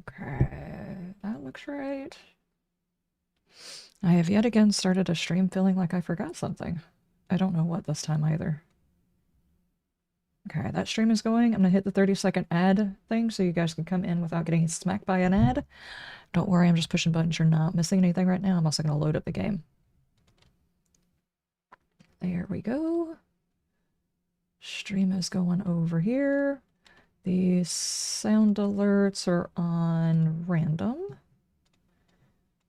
Okay, that looks right. I have yet again started a stream feeling like I forgot something. I don't know what this time either. Okay, that stream is going. I'm gonna hit the 30-second ad thing so you guys can come in without getting smacked by an ad. Don't worry, I'm just pushing buttons. You're not missing anything right now. I'm also gonna load up the game. There we go. Stream is going over here. The sound alerts are on random.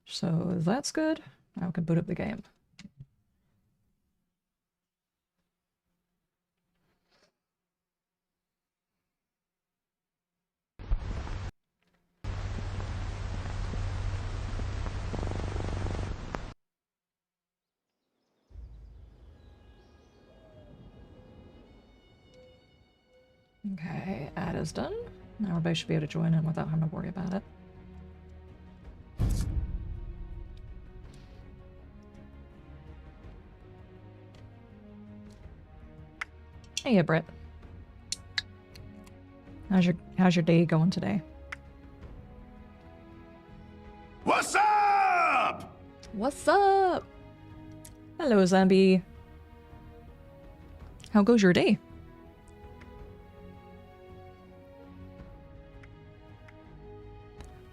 So that's good. Now I can boot up the game. Okay, ad is done. Now everybody should be able to join in without having to worry about it. Hey, Britt. How's your day going today? What's up? What's up? Hello, zombie. How goes your day?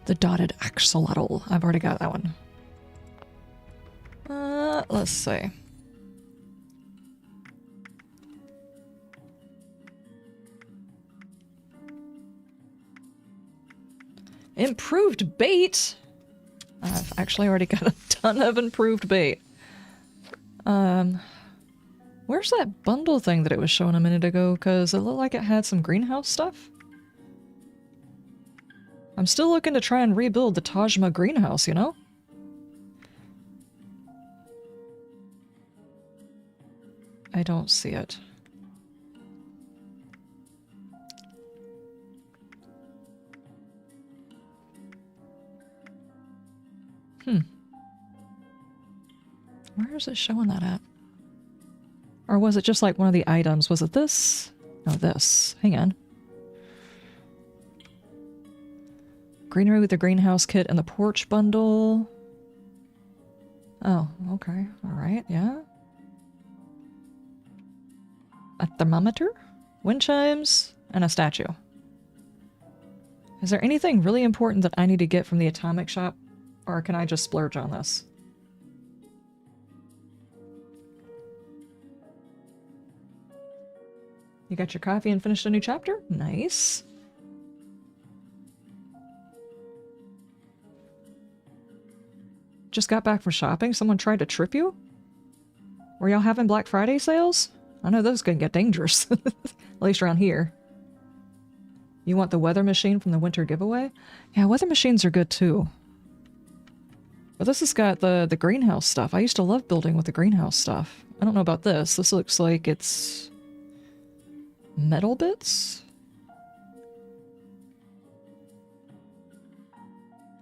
The dotted axolotl. I've already got that one. Let's see. Improved bait? I've actually already got a ton of improved bait. Where's that bundle thing that it was showing a minute ago? Because it looked like it had some greenhouse stuff. I'm still looking to try and rebuild the Tajma greenhouse, you know? I don't see it. Where is it showing that at? Or was it just like one of the items? Was it this? No, this. Hang on. Greenery with the greenhouse kit and the porch bundle. Oh, okay. Alright, yeah. A thermometer? Wind chimes? And a statue. Is there anything really important that I need to get from the atomic shop? Or can I just splurge on this? You got your coffee and finished a new chapter? Nice. Just got back from shopping? Someone tried to trip you? Were y'all having Black Friday sales? I know those can get dangerous. At least around here. You want the weather machine from the winter giveaway? Yeah, weather machines are good too. But this has got the greenhouse stuff. I used to love building with the greenhouse stuff. I don't know about this. This looks like it's metal bits?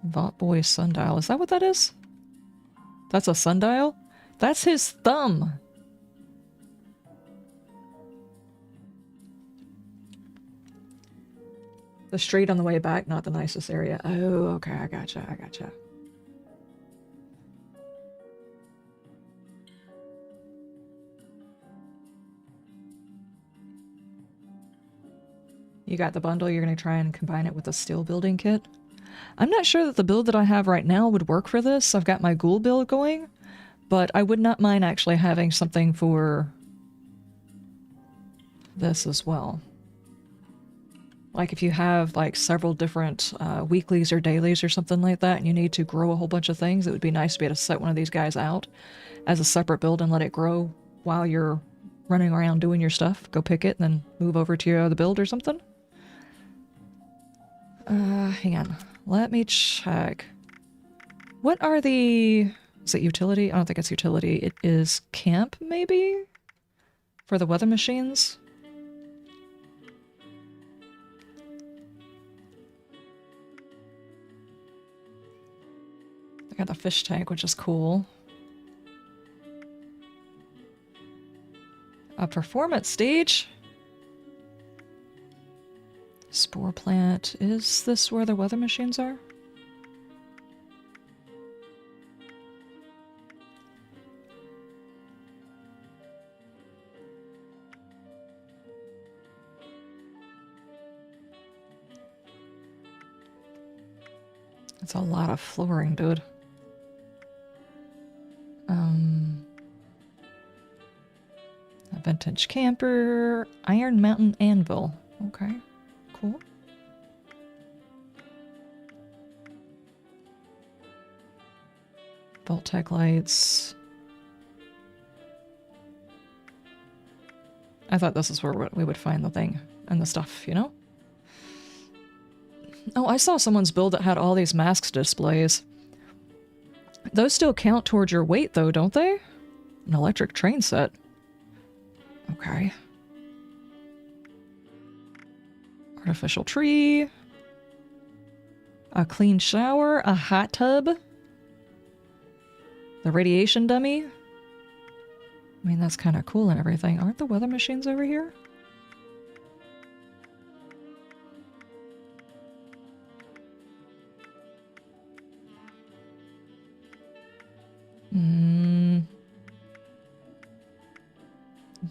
Vought Boy sundial. Is that what that is? That's a sundial? That's his thumb! The street on the way back, not the nicest area. Oh, okay, I gotcha, I gotcha. You got the bundle, you're going to try and combine it with a steel building kit? I'm not sure that the build that I have right now would work for this. I've got my ghoul build going, but I would not mind actually having something for this as well. Like if you have like several different weeklies or dailies or something like that and you need to grow a whole bunch of things, it would be nice to be able to set one of these guys out as a separate build and let it grow while you're running around doing your stuff. Go pick it and then move over to your other build or something. Hang on. Let me check. What are the... Is it utility? I don't think it's utility. It is camp, maybe? For the weather machines? I got the fish tank, which is cool. A performance stage? Spore plant. Is this where the weather machines are? That's a lot of flooring, dude. A vintage camper, Iron Mountain Anvil. Okay, cool. Vault-Tec lights. I thought this is where we would find the thing and the stuff, you know? Oh, I saw someone's build that had all these masks displays. Those still count towards your weight, though, don't they? An electric train set. Okay. Artificial tree. A clean shower. A hot tub. The radiation dummy. I mean, that's kind of cool and everything. Aren't the weather machines over here?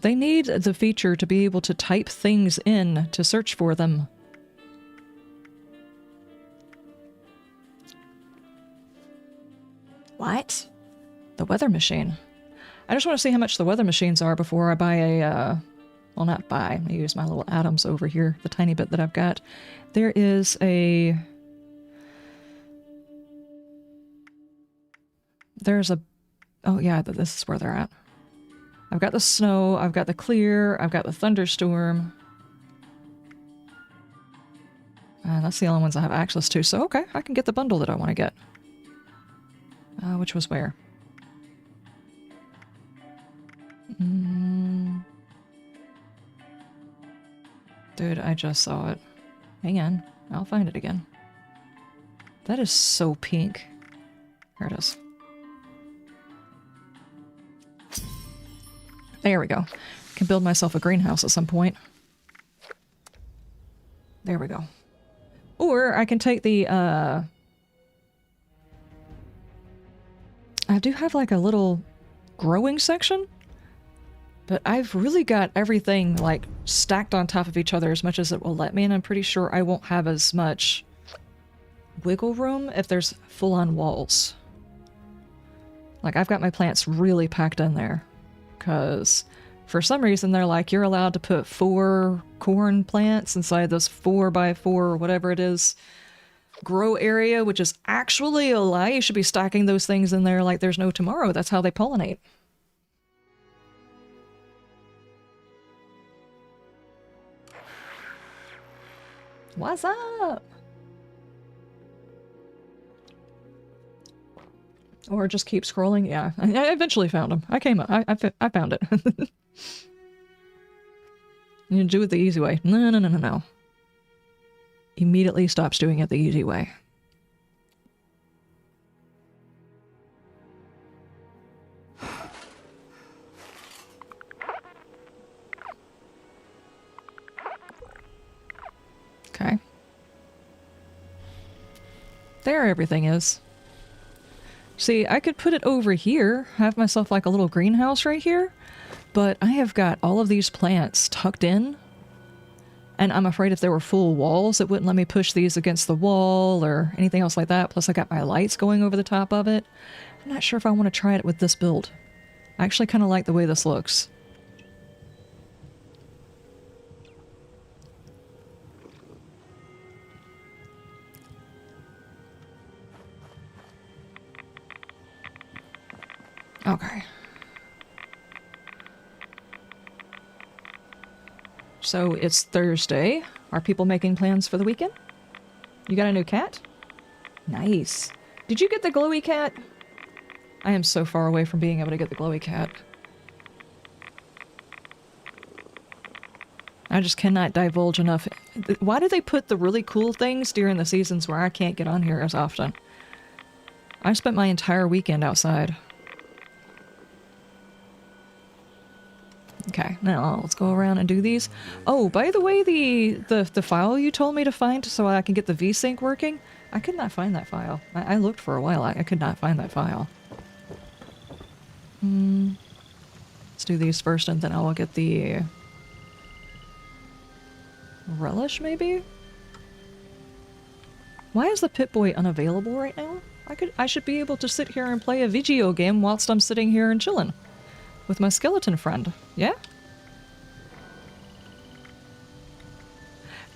They need the feature to be able to type things in to search for them. What? The weather machine. I just want to see how much the weather machines are before I buy a, well, not buy. I use my little atoms over here, the tiny bit that I've got. There is a... There's a... Oh, yeah, this is where they're at. I've got the snow, I've got the clear, I've got the thunderstorm. And that's the only ones I have access to, so okay, I can get the bundle that I want to get. Which was where? Dude, I just saw it. Hang on, I'll find it again. That is so pink. Here it is. There we go. Can build myself a greenhouse at some point. There we go. Or I can take the, I do have like a little growing section, but I've really got everything like stacked on top of each other as much as it will let me, and I'm pretty sure I won't have as much wiggle room if there's full-on walls. Like, I've got my plants really packed in there. Because for some reason they're like, you're allowed to put 4 corn plants inside this 4x4 or whatever it is grow area, which is actually a lie. You should be stacking those things in there like there's no tomorrow. That's how they pollinate. What's up? Or just keep scrolling. Yeah, I eventually found him. I found it. You do it the easy way. No. Immediately stops doing it the easy way. Okay. There everything is. See, I could put it over here, have myself like a little greenhouse right here, but I have got all of these plants tucked in, and I'm afraid if there were full walls, it wouldn't let me push these against the wall or anything else like that. Plus I got my lights going over the top of it. I'm not sure if I want to try it with this build. I actually kind of like the way this looks. Okay. So it's Thursday. Are people making plans for the weekend? You got a new cat? Nice. Did you get the glowy cat? I am so far away from being able to get the glowy cat. I just cannot divulge enough. Why do they put the really cool things during the seasons where I can't get on here as often? I spent my entire weekend outside. Okay. Now let's go around and do these. Oh, by the way, the file you told me to find so I can get the VSync working, I could not find that file. I looked for a while. I could not find that file. Let's do these first, and then I will get the relish, maybe? Why is the Pip-Boy unavailable right now? I should be able to sit here and play a video game whilst I'm sitting here and chilling with my skeleton friend. Yeah?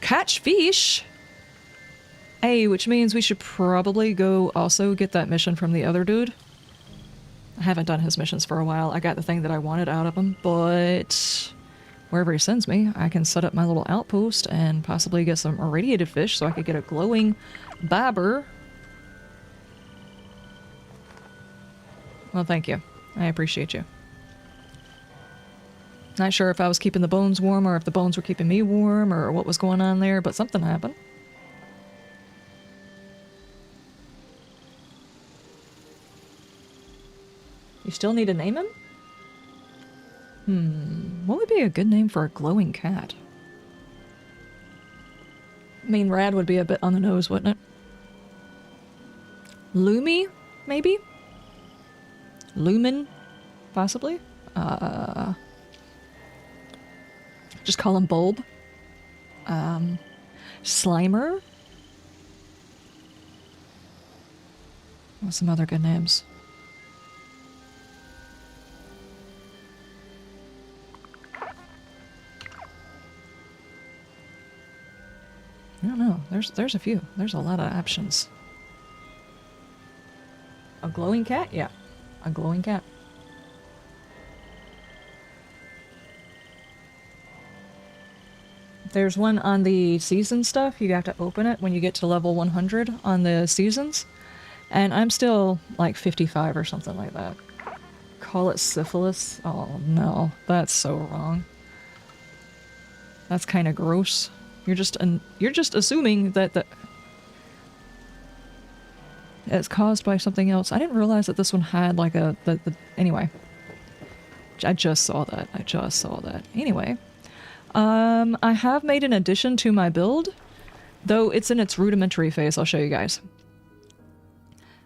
Catch fish! Hey, which means we should probably go also get that mission from the other dude. I haven't done his missions for a while. I got the thing that I wanted out of him, but wherever he sends me, I can set up my little outpost and possibly get some irradiated fish so I could get a glowing bobber. Well, thank you. I appreciate you. Not sure if I was keeping the bones warm or if the bones were keeping me warm or what was going on there, but something happened. You still need to name him? What would be a good name for a glowing cat? I mean, Rad would be a bit on the nose, wouldn't it? Lumi, maybe? Lumen, possibly? Just call him Bulb. Slimer? What's some other good names? I don't know. There's a few. There's a lot of options. A glowing cat? Yeah. A glowing cat. There's one on the season stuff. You have to open it when you get to level 100 on the seasons. And I'm still like 55 or something like that. Call it syphilis? Oh no, that's so wrong. That's kind of gross. You're just assuming that it's caused by something else. I didn't realize that this one had like anyway. I just saw that. Anyway. I have made an addition to my build, though it's in its rudimentary phase. I'll show you guys.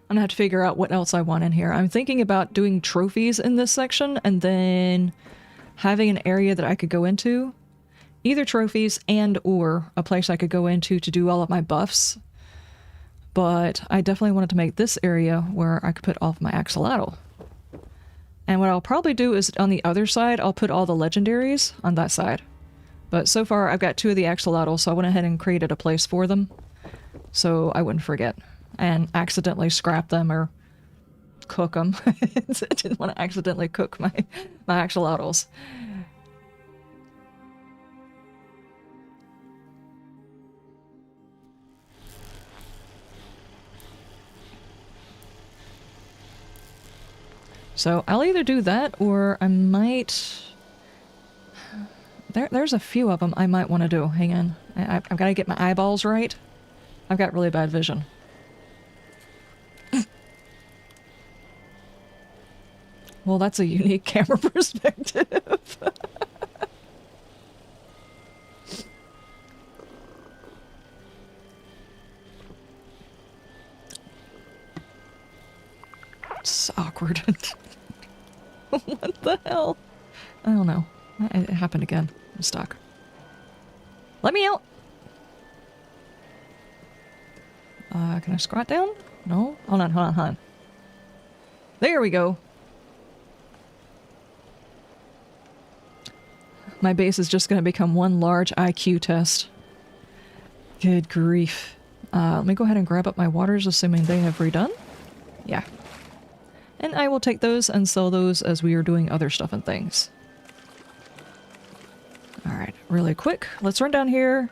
I'm gonna have to figure out what else I want in here. I'm thinking about doing trophies in this section and then having an area that I could go into. Either trophies and or a place I could go into to do all of my buffs. But I definitely wanted to make this area where I could put all of my axolotl. And what I'll probably do is on the other side, I'll put all the legendaries on that side. But so far I've got 2 of the axolotl, so I went ahead and created a place for them. So I wouldn't forget. And accidentally scrap them or cook them. I didn't want to accidentally cook my axolotls. So I'll either do that or I might... There's a few of them I might want to do. Hang on. I've got to get my eyeballs right. I've got really bad vision. Well, that's a unique camera perspective. It's awkward. What the hell? I don't know. It happened again. I'm stuck. Let me out! Can I squat down? No? Hold on. There we go. My base is just going to become one large IQ test. Good grief. Let me go ahead and grab up my waters, assuming they have redone. Yeah. And I will take those and sell those as we are doing other stuff and things. Alright, really quick. Let's run down here.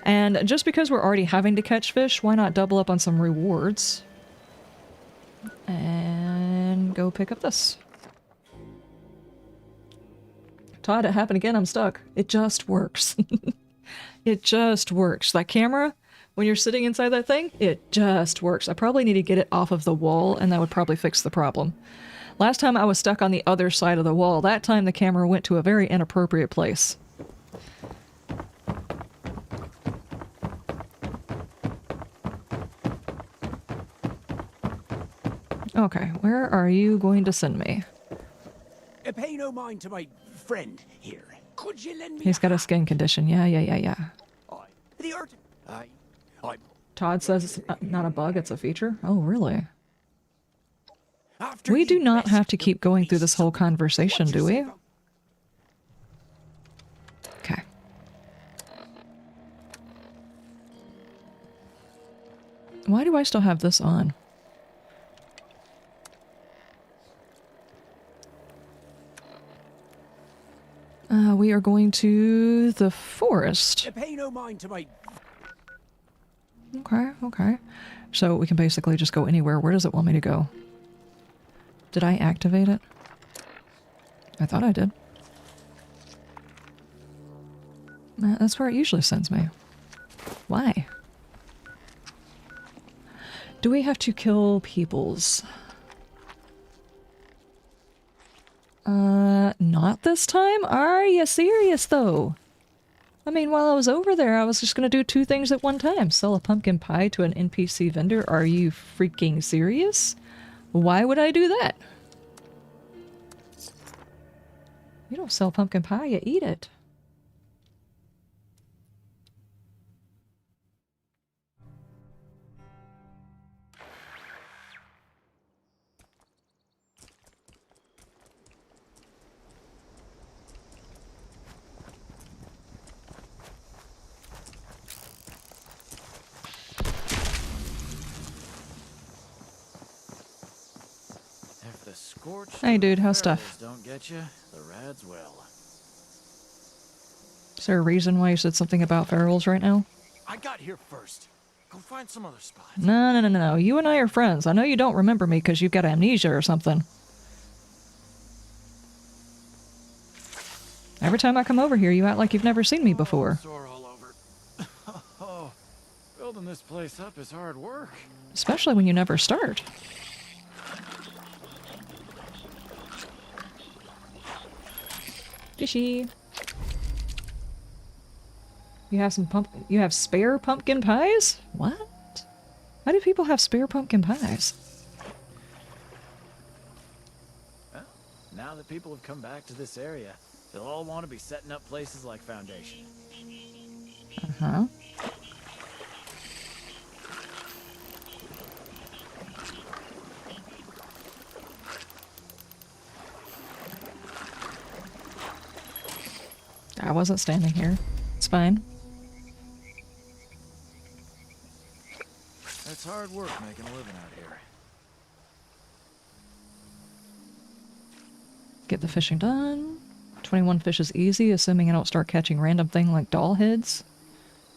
And just because we're already having to catch fish, why not double up on some rewards? And go pick up this. Todd, it happened again. I'm stuck. It just works. It just works. That camera, when you're sitting inside that thing, it just works. I probably need to get it off of the wall, and that would probably fix the problem. Last time I was stuck on the other side of the wall. That time the camera went to a very inappropriate place. Okay, where are you going to send me? Pay no mind to my friend here. Could you lend me He's got a skin condition. Yeah. The art. Todd says it's not a bug, it's a feature. Oh, really? After We do you not have rest, to keep there'll going be through this whole something. conversation, What you do say we? about- Okay. Why do I still have this on? We are going to the forest. Pay no mind to my. Okay. So we can basically just go anywhere. Where does it want me to go? Did I activate it? I thought I did. That's where it usually sends me. Why? Do we have to kill peoples? Not this time? Are you serious, though? I mean, while I was over there, I was just gonna do 2 things at one time. Sell a pumpkin pie to an NPC vendor. Are you freaking serious? Why would I do that? You don't sell pumpkin pie, you eat it. If the scorched Hey, dude, how's stuff? don't get you, the rads will. Is there a reason why you said something about ferals right now? I got here first. Go find some other spot. No. You and I are friends. I know you don't remember me because you've got amnesia or something. Every time I come over here, you act like you've never seen me before. Sore all over. Oh, building this place up is hard work. Especially when you never start. Fishy. You have you have spare pumpkin pies? What? How do people have spare pumpkin pies? Well, now that people have come back to this area, they'll all want to be setting up places like Foundation. Uh-huh. I wasn't standing here. It's fine. It's hard work making a living out here. Get the fishing done. 21 fish is easy, assuming I don't start catching random thing like doll heads.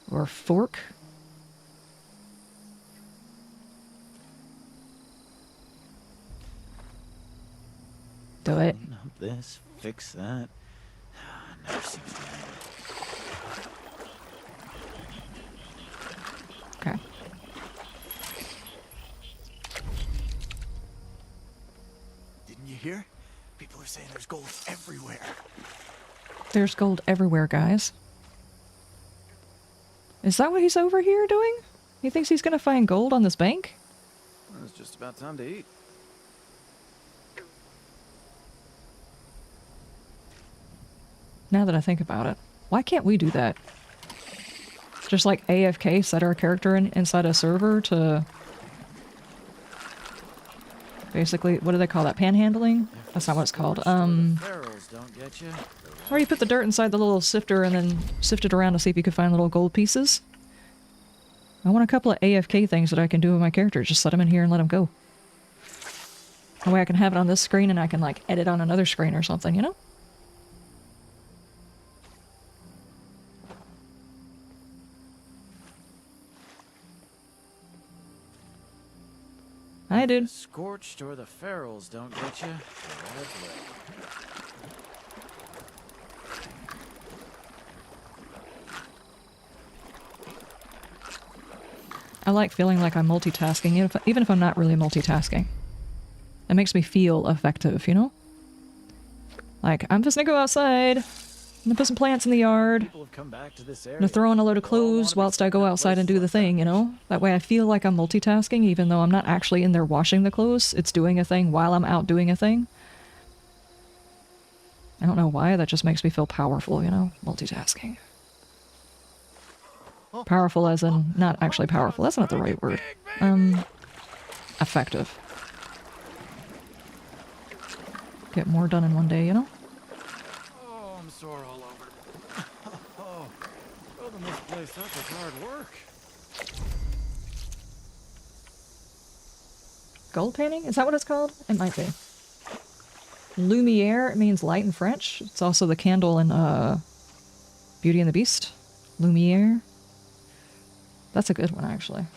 Or fork. Do it. Up this, fix that. Never seems to end. Okay. Didn't you hear? People are saying there's gold everywhere. There's gold everywhere, guys. Is that what he's over here doing? He thinks he's gonna find gold on this bank? Well, it's just about time to eat. Now that I think about it. Why can't we do that? Just like AFK, set our character inside a server to... Basically, what do they call that? Panhandling? That's not what it's called. Ferals don't get you. Where you put the dirt inside the little sifter and then sift it around to see if you could find little gold pieces. I want a couple of AFK things that I can do with my character. Just set them in here and let them go. That way I can have it on this screen and I can like edit on another screen or something, you know? Hi, dude. The scorched or the ferals don't get you. The rads will. I like feeling like I'm multitasking, even if I'm not really multitasking. It makes me feel effective, you know? Like, I'm just gonna go outside. I'm gonna put some plants in the yard. People have come back to this I'm area. gonna throw on a load of They'll all wanna clothes be whilst I setting go up outside and places do the like thing, you Foundation. know? That way I feel like I'm multitasking, even though I'm not actually in there washing the clothes. It's doing a thing while I'm out doing a thing. I don't know why, that just makes me feel powerful, you know? Multitasking. Powerful as in, not actually powerful. That's not the right word. Effective. Get more done in one day, you know? Oh, I'm sore all over. Oh, building this place up is hard work. Gold painting? Is that what it's called? It might be. Lumiere, it means light in French. It's also the candle in Beauty and the Beast. Lumiere. That's a good one, actually.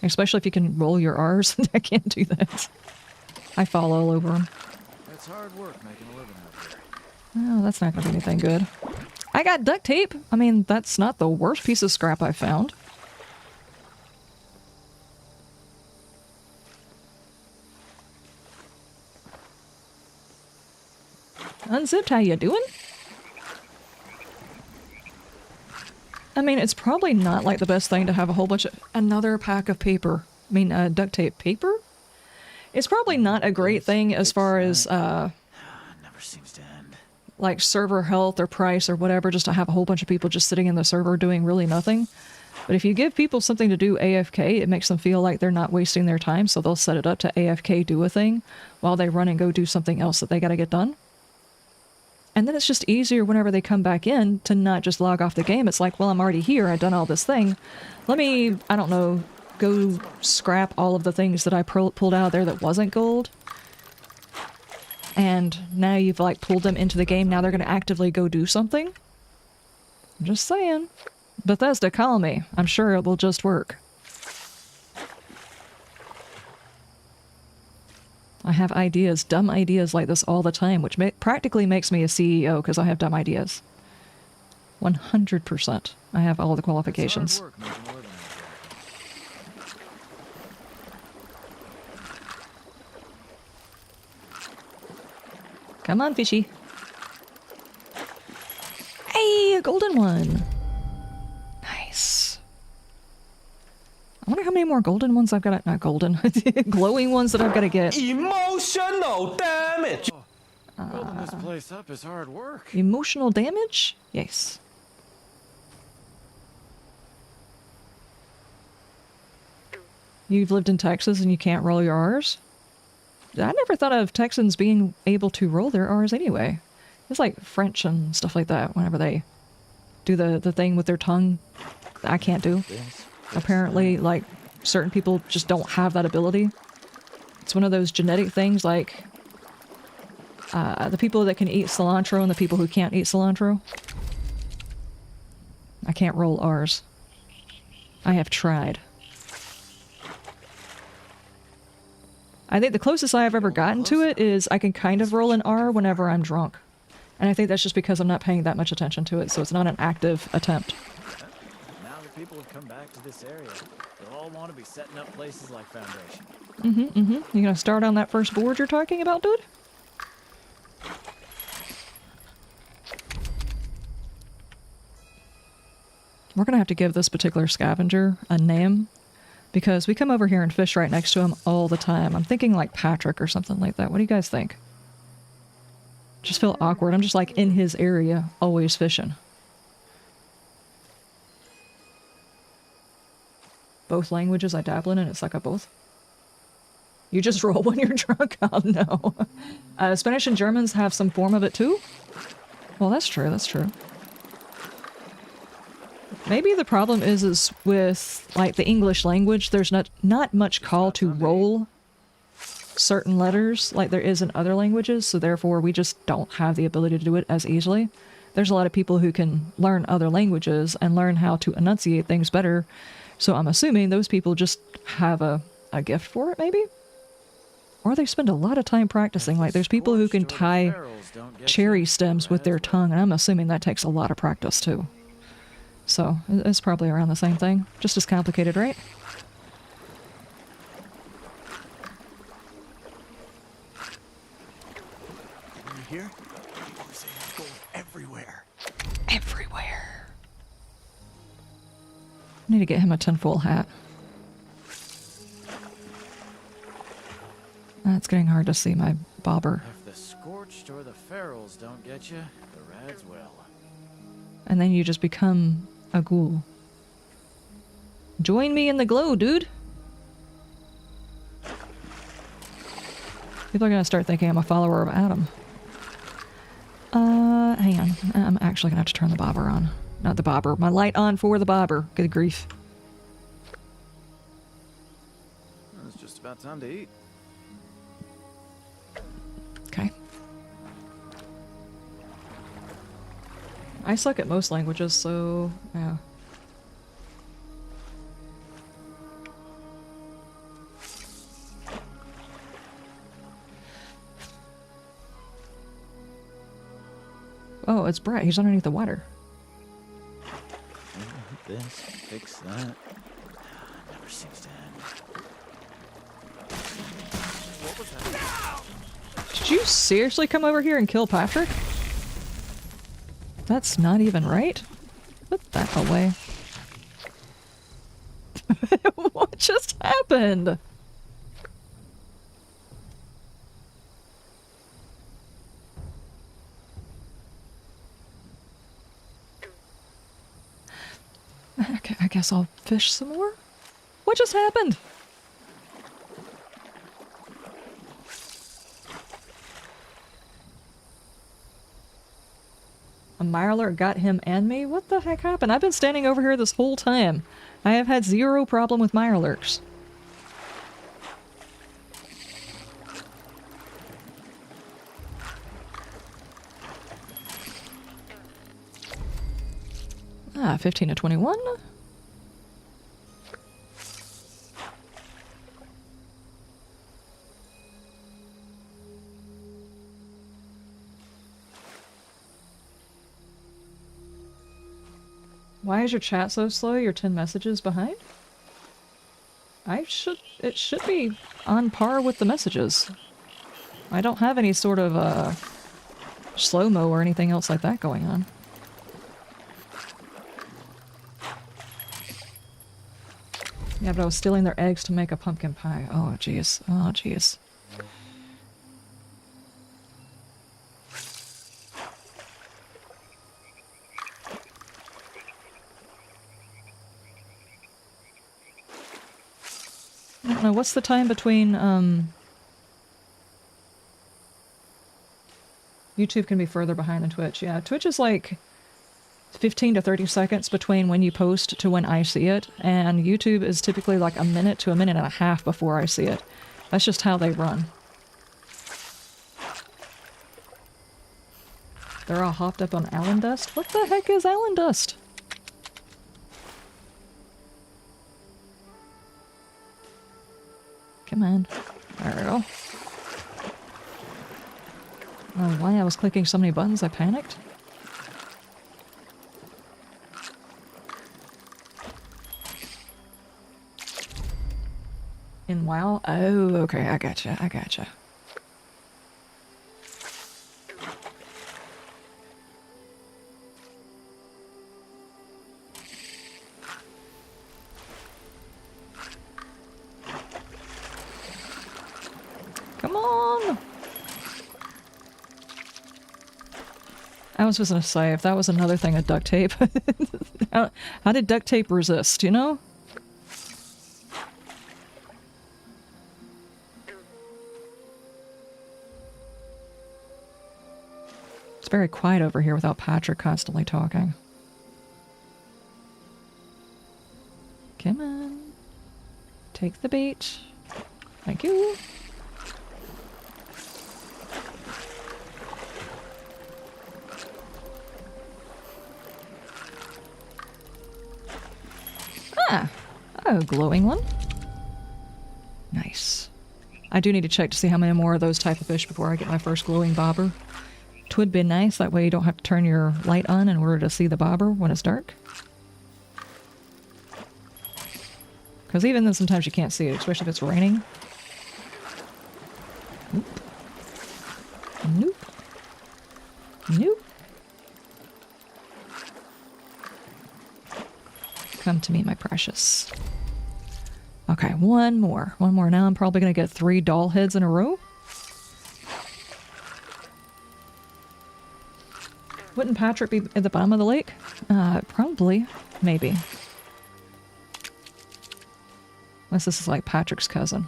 Especially if you can roll your R's. I can't do that. I fall all over them. It's hard work making a living out here. Oh, that's not going to be anything good. I got duct tape. I mean, that's not the worst piece of scrap I've found. Unzipped, how you doing? I mean, it's probably not like the best thing to have a whole bunch of... Another pack of paper. I mean, duct tape paper? It's probably not a great thing as far as, Never seems to end. like server health or price or whatever, just to have a whole bunch of people just sitting in the server doing really nothing. But if you give people something to do AFK, it makes them feel like they're not wasting their time, so they'll set it up to AFK do a thing while they run and go do something else that they gotta get done. And then it's just easier whenever they come back in to not just log off the game. It's like, well, I'm already here, I've done all this thing. Let me, I don't know, go scrap all of the things that I pulled out of there that wasn't gold. And now you've like pulled them into the game, now they're going to actively go do something. I'm just saying. Bethesda, call me. I'm sure it will just work. I have ideas, dumb ideas like this all the time, which practically makes me a CEO because I have dumb ideas. 100%. I have all the qualifications. It's hard work making a living out here. Come on, fishy. Hey, a golden one. Nice. I wonder how many more golden ones I've got to... Not golden. Glowing ones that I've got to get. Emotional damage. Building this place up is hard work. Emotional damage? Yes. You've lived in Texas and you can't roll your R's? I never thought of Texans being able to roll their R's anyway. It's like French and stuff like that, whenever they do the thing with their tongue. I can't do. Apparently, like, certain people just don't have that ability. It's one of those genetic things, like, the people that can eat cilantro and the people who can't eat cilantro. I can't roll R's. I have tried. I think the closest I have ever gotten to it is I can kind of roll an R whenever I'm drunk. And I think that's just because I'm not paying that much attention to it, so it's not an active attempt. Now that people have come back to this area, they'll all want to be setting up places like Foundation. You gonna start on that first board you're talking about, dude? We're gonna have to give this particular scavenger a name, because we come over here and fish right next to him all the time. I'm thinking like Patrick or something like that. What do you guys think? Just feel awkward. I'm just like in his area, always fishing. Both languages I dabble in, and it's like a both. You just roll when you're drunk? Oh no. Spanish and Germans have some form of it too? Well, that's true, that's true. Maybe the problem is with, like, the English language, there's not much call to roll certain letters like there is in other languages, so therefore we just don't have the ability to do it as easily. There's a lot of people who can learn other languages and learn how to enunciate things better, so I'm assuming those people just have a gift for it, maybe? Or they spend a lot of time practicing. Like, there's people who can tie cherry stems with their tongue, and I'm assuming that takes a lot of practice too. So, it's probably around the same thing. Just as complicated, right? here? People are saying gold everywhere. Everywhere. I need to get him a tinfoil hat. It's getting hard to see my bobber. If the scorched or the ferals don't get you, the rads will. And then you just become a ghoul. Join me in the glow, dude! People are gonna start thinking I'm a follower of Adam. Hang on. I'm actually gonna have to turn the bobber on. Not the bobber. My light on for the bobber. Good grief. It's just about time to eat. Okay. I suck at most languages, so yeah. Oh, it's Brett. He's underneath the water. This, fix that. Never seems to end. What was that? Did you seriously come over here and kill Patrick? That's not even right. Put that away. What just happened? Okay, I guess I'll fish some more. What just happened? A Mirelurk got him and me? What the heck happened? I've been standing over here this whole time. I have had zero problem with Mirelurks. Ah, 15 to 21. Why is your chat so slow? You're 10 messages behind? It should be on par with the messages. I don't have any sort of, slow-mo or anything else like that going on. Yeah, but I was stealing their eggs to make a pumpkin pie. Oh, jeez. Oh, jeez. I don't know, what's the time between, YouTube can be further behind than Twitch. Yeah, Twitch is like 15 to 30 seconds between when you post to when I see it, and YouTube is typically like a minute to a minute and a half before I see it. That's just how they run. They're all hopped up on Allen dust? What the heck is Allen dust? Come on. There we go. Oh, why I was clicking so many buttons, I panicked. In WoW? Oh, okay, I gotcha, I gotcha. Come on! I was just gonna say, if that was another thing of duct tape, how did duct tape resist, you know? It's very quiet over here without Patrick constantly talking. Come on. Take the bait. Thank you. Ah! Oh, glowing one. Nice. I do need to check to see how many more of those type of fish before I get my first glowing bobber. Twould be nice, that way you don't have to turn your light on in order to see the bobber when it's dark. Because even then sometimes you can't see it, especially if it's raining. Nope. Nope. precious. Okay, one more. One more. Now I'm probably going to get 3 doll heads in a row. Wouldn't Patrick be at the bottom of the lake? Probably. Maybe. Unless this is like Patrick's cousin.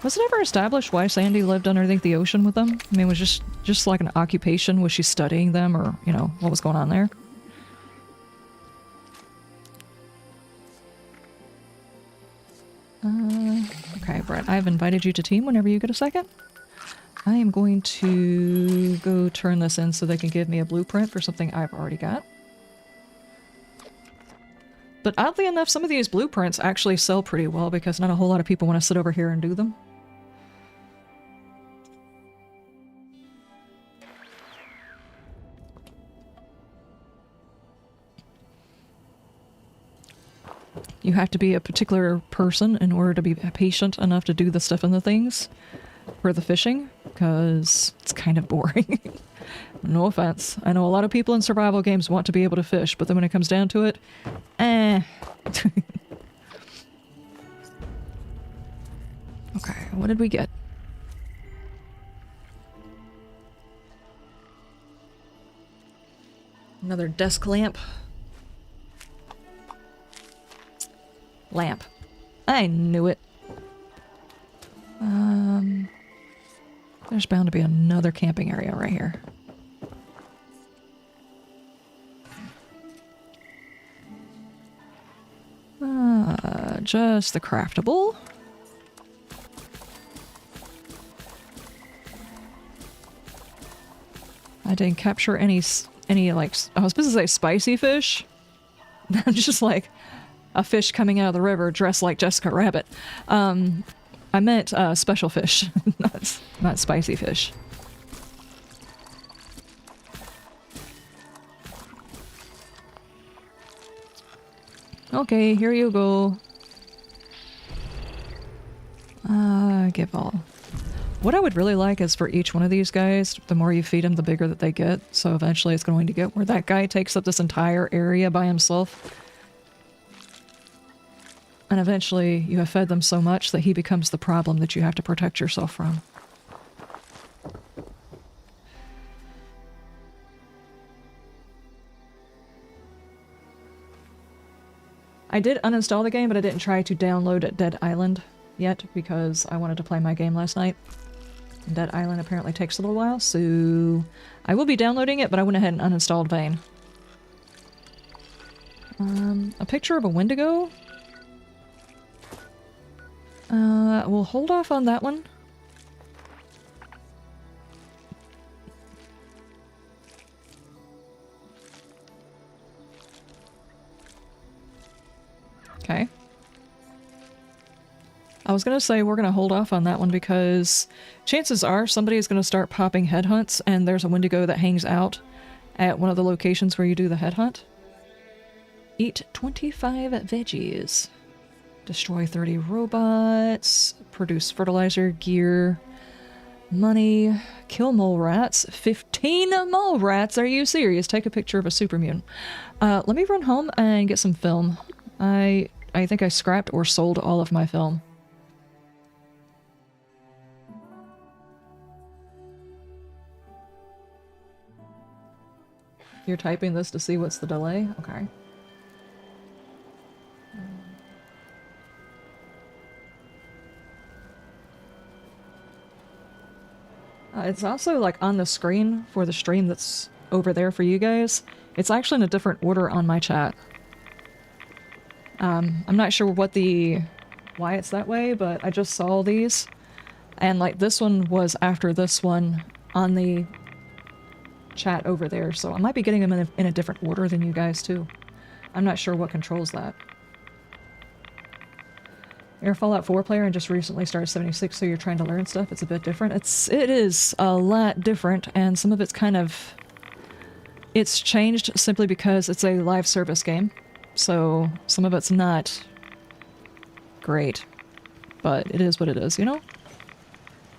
Was it ever established why Sandy lived underneath the ocean with them? I mean, was just like an occupation? Was she studying them, or, you know, what was going on there? Okay, Brett, I've invited you to team whenever you get a second. I am going to go turn this in so they can give me a blueprint for something I've already got. But oddly enough, some of these blueprints actually sell pretty well because not a whole lot of people want to sit over here and do them. You have to be a particular person in order to be patient enough to do the stuff in the things for the fishing, because it's kind of boring. No offense. I know a lot of people in survival games want to be able to fish, but then when it comes down to it, eh. Okay, what did we get? Another desk lamp. Lamp. I knew it. There's bound to be another camping area right here. Just the craftable. I didn't capture any like, I was supposed to say spicy fish. Just like a fish coming out of the river dressed like Jessica Rabbit. I meant special fish, not spicy fish. Okay, here you go. Give all. What I would really like is for each one of these guys, the more you feed them, the bigger that they get. So eventually it's going to get where that guy takes up this entire area by himself. And eventually you have fed them so much that he becomes the problem that you have to protect yourself from. I did uninstall the game, but I didn't try to download Dead Island yet because I wanted to play my game last night. And Dead Island apparently takes a little while, so I will be downloading it, but I went ahead and uninstalled Vane. A picture of a Wendigo? We'll hold off on that one. Okay. I was gonna say we're gonna hold off on that one because chances are somebody is gonna start popping headhunts, and there's a Wendigo that hangs out at one of the locations where you do the headhunt. Eat 25 veggies. Destroy 30 robots. Produce fertilizer, gear, money. Kill mole rats. 15 mole rats? Are you serious? Take a picture of a super mutant. Let me run home and get some film. I think I scrapped or sold all of my film. You're typing this to see what's the delay? Okay. It's also like on the screen for the stream that's over there for you guys. It's actually in a different order on my chat. I'm not sure why it's that way, but I just saw these. And like this one was after this one on the chat over there, so I might be getting them in a different order than you guys too. I'm not sure what controls that. You're a Fallout 4 player and just recently started 76, so you're trying to learn stuff. It's a bit different. It is a lot different, and some of it's kind of... It's changed simply because it's a live service game, so some of it's not great. But it is what it is, you know?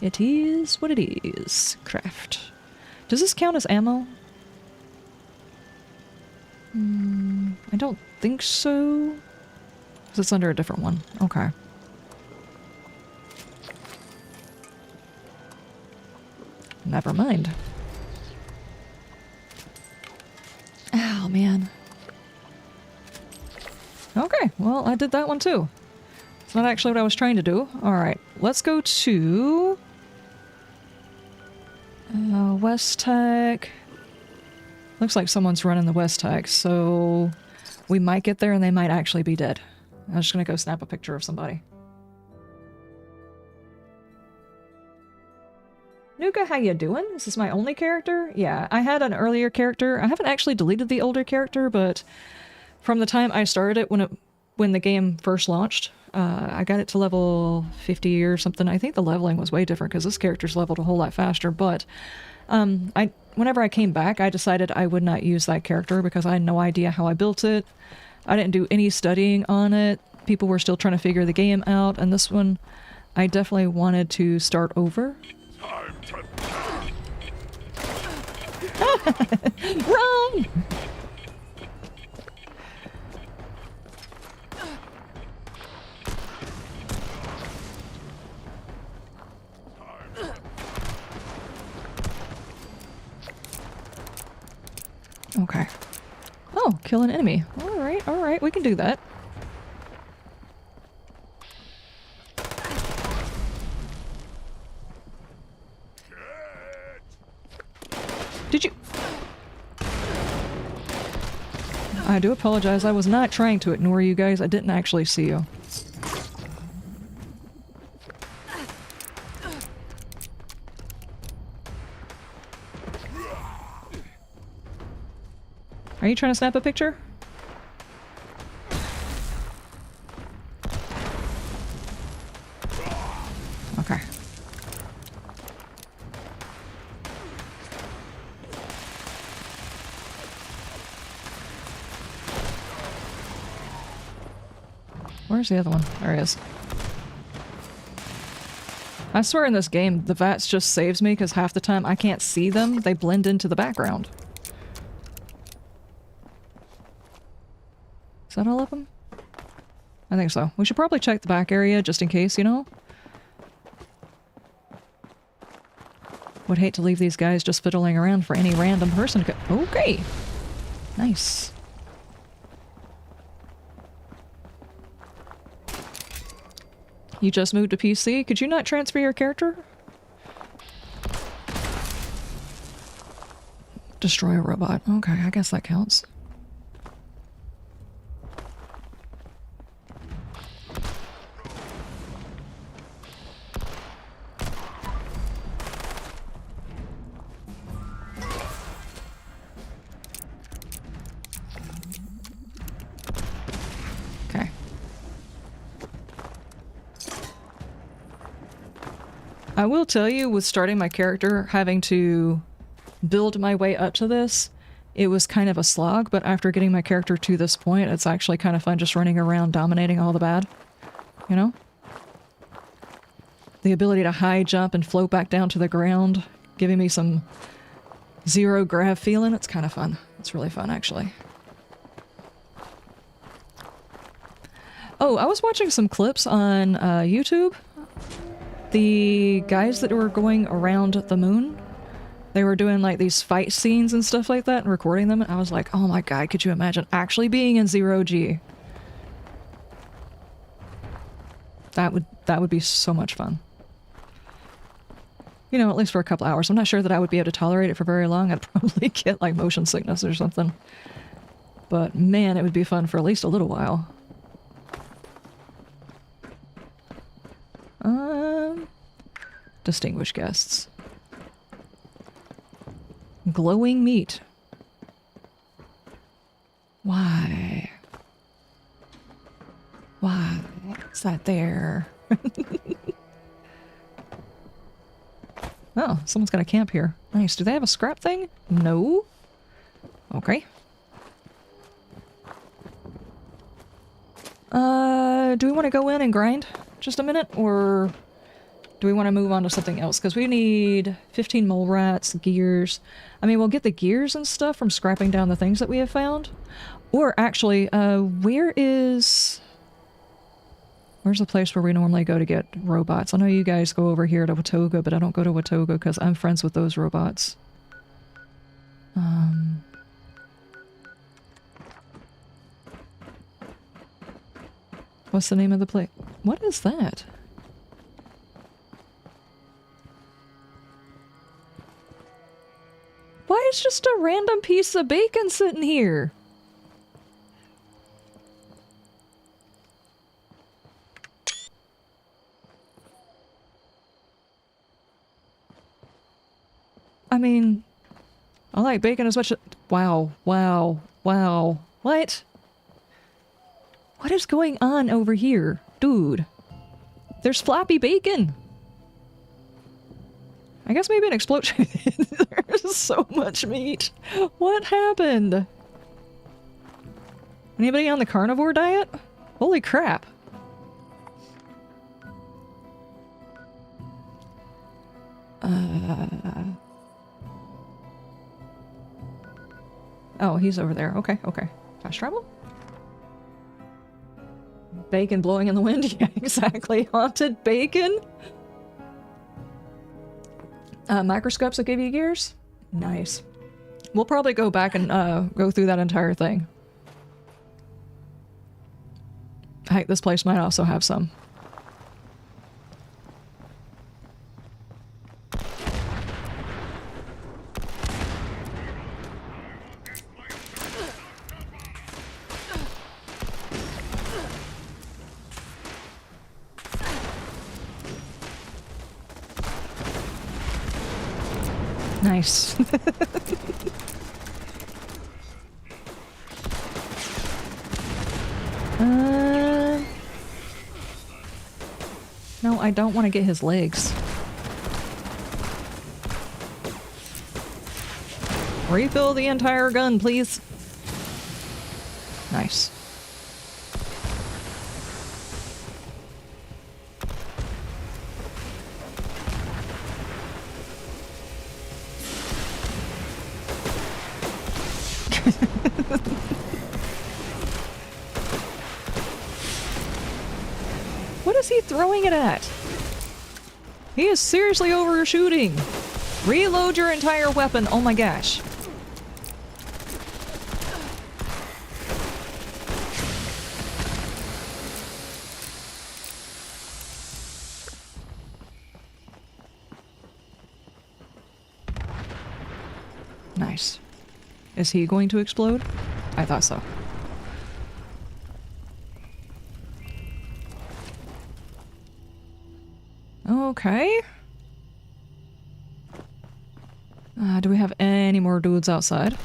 It is what it is. Craft. Does this count as ammo? I don't think so. 'Cause it's under a different one. Okay. Never mind. Oh, man. Okay, well, I did that one too. It's not actually what I was trying to do. Alright, let's go to... West Tech. Looks like someone's running the West Tech, so... we might get there and they might actually be dead. I'm just gonna go snap a picture of somebody. Nuka, how you doing? Is this my only character? Yeah, I had an earlier character. I haven't actually deleted the older character, but from the time I started it when the game first launched, I got it to level 50 or something. I think the leveling was way different because this character's leveled a whole lot faster, but whenever I came back, I decided I would not use that character because I had no idea how I built it. I didn't do any studying on it. People were still trying to figure the game out, and this one, I definitely wanted to start over. Run! Okay. Oh, kill an enemy. Alright, we can do that. Did you... I do apologize. I was not trying to ignore you guys. I didn't actually see you. Are you trying to snap a picture? Okay. Where's the other one? There he is. I swear in this game, the VATS just saves me because half the time I can't see them. They blend into the background. Is that all of them? I think so. We should probably check the back area just in case, you know? Would hate to leave these guys just fiddling around for any random person to go. Okay! Nice. You just moved to PC? Could you not transfer your character? Destroy a robot. Okay, I guess that counts. Okay. I will tell you, with starting my character, having to build my way up to this, it was kind of a slog, but after getting my character to this point, it's actually kind of fun just running around dominating all the bad. You know? The ability to high jump and float back down to the ground, giving me some zero grav feeling, it's kind of fun. It's really fun, actually. Oh, I was watching some clips on YouTube. The guys that were going around the moon, they were doing like these fight scenes and stuff like that and recording them, and I was like, oh my god, could you imagine actually being in zero G? That would be so much fun. You know, at least for a couple hours. I'm not sure that I would be able to tolerate it for very long. I'd probably get like motion sickness or something. But man, it would be fun for at least a little while. Distinguished guests. Glowing meat. Why? Why is that there? Oh, someone's got a camp here. Nice. Do they have a scrap thing? No. Okay. Do we want to go in and grind just a minute, or do we want to move on to something else? Because we need 15 mole rats, gears. I mean, we'll get the gears and stuff from scrapping down the things that we have found. Or actually, where's the place where we normally go to get robots? I know you guys go over here to Watoga, but I don't go to Watoga because I'm friends with those robots. What's the name of the place? What is that? Why is just a random piece of bacon sitting here? I mean, I like bacon as much as... Wow, wow, wow. What? What is going on over here? Dude. There's floppy bacon! I guess maybe an explosion. There's so much meat. What happened? Anybody on the carnivore diet? Holy crap. Oh, he's over there. Okay, okay. Fast travel? Bacon blowing in the wind? Yeah, exactly. Haunted bacon? Microscopes that give you gears? Nice. We'll probably go back and go through that entire thing. Heck, this place might also have some. Nice. No, I don't want to get his legs. Refill the entire gun, please. Nice. What is he throwing it at? He is seriously overshooting. Reload your entire weapon. Oh my gosh. Nice. Is he going to explode? I thought so. Okay. Do we have any more dudes outside?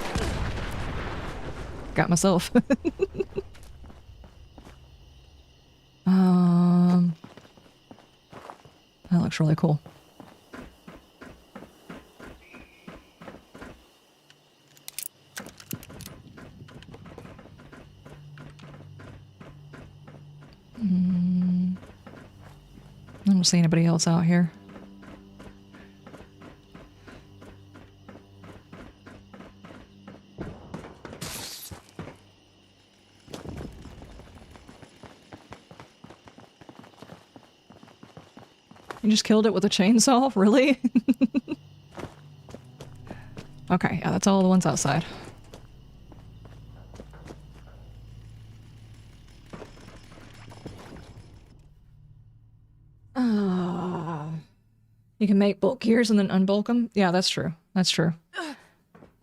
Got myself. That looks really cool. I don't see anybody else out here. You just killed it with a chainsaw? Really? Okay, yeah, that's all the ones outside. You can make bulk gears and then unbulk them? Yeah, that's true. That's true.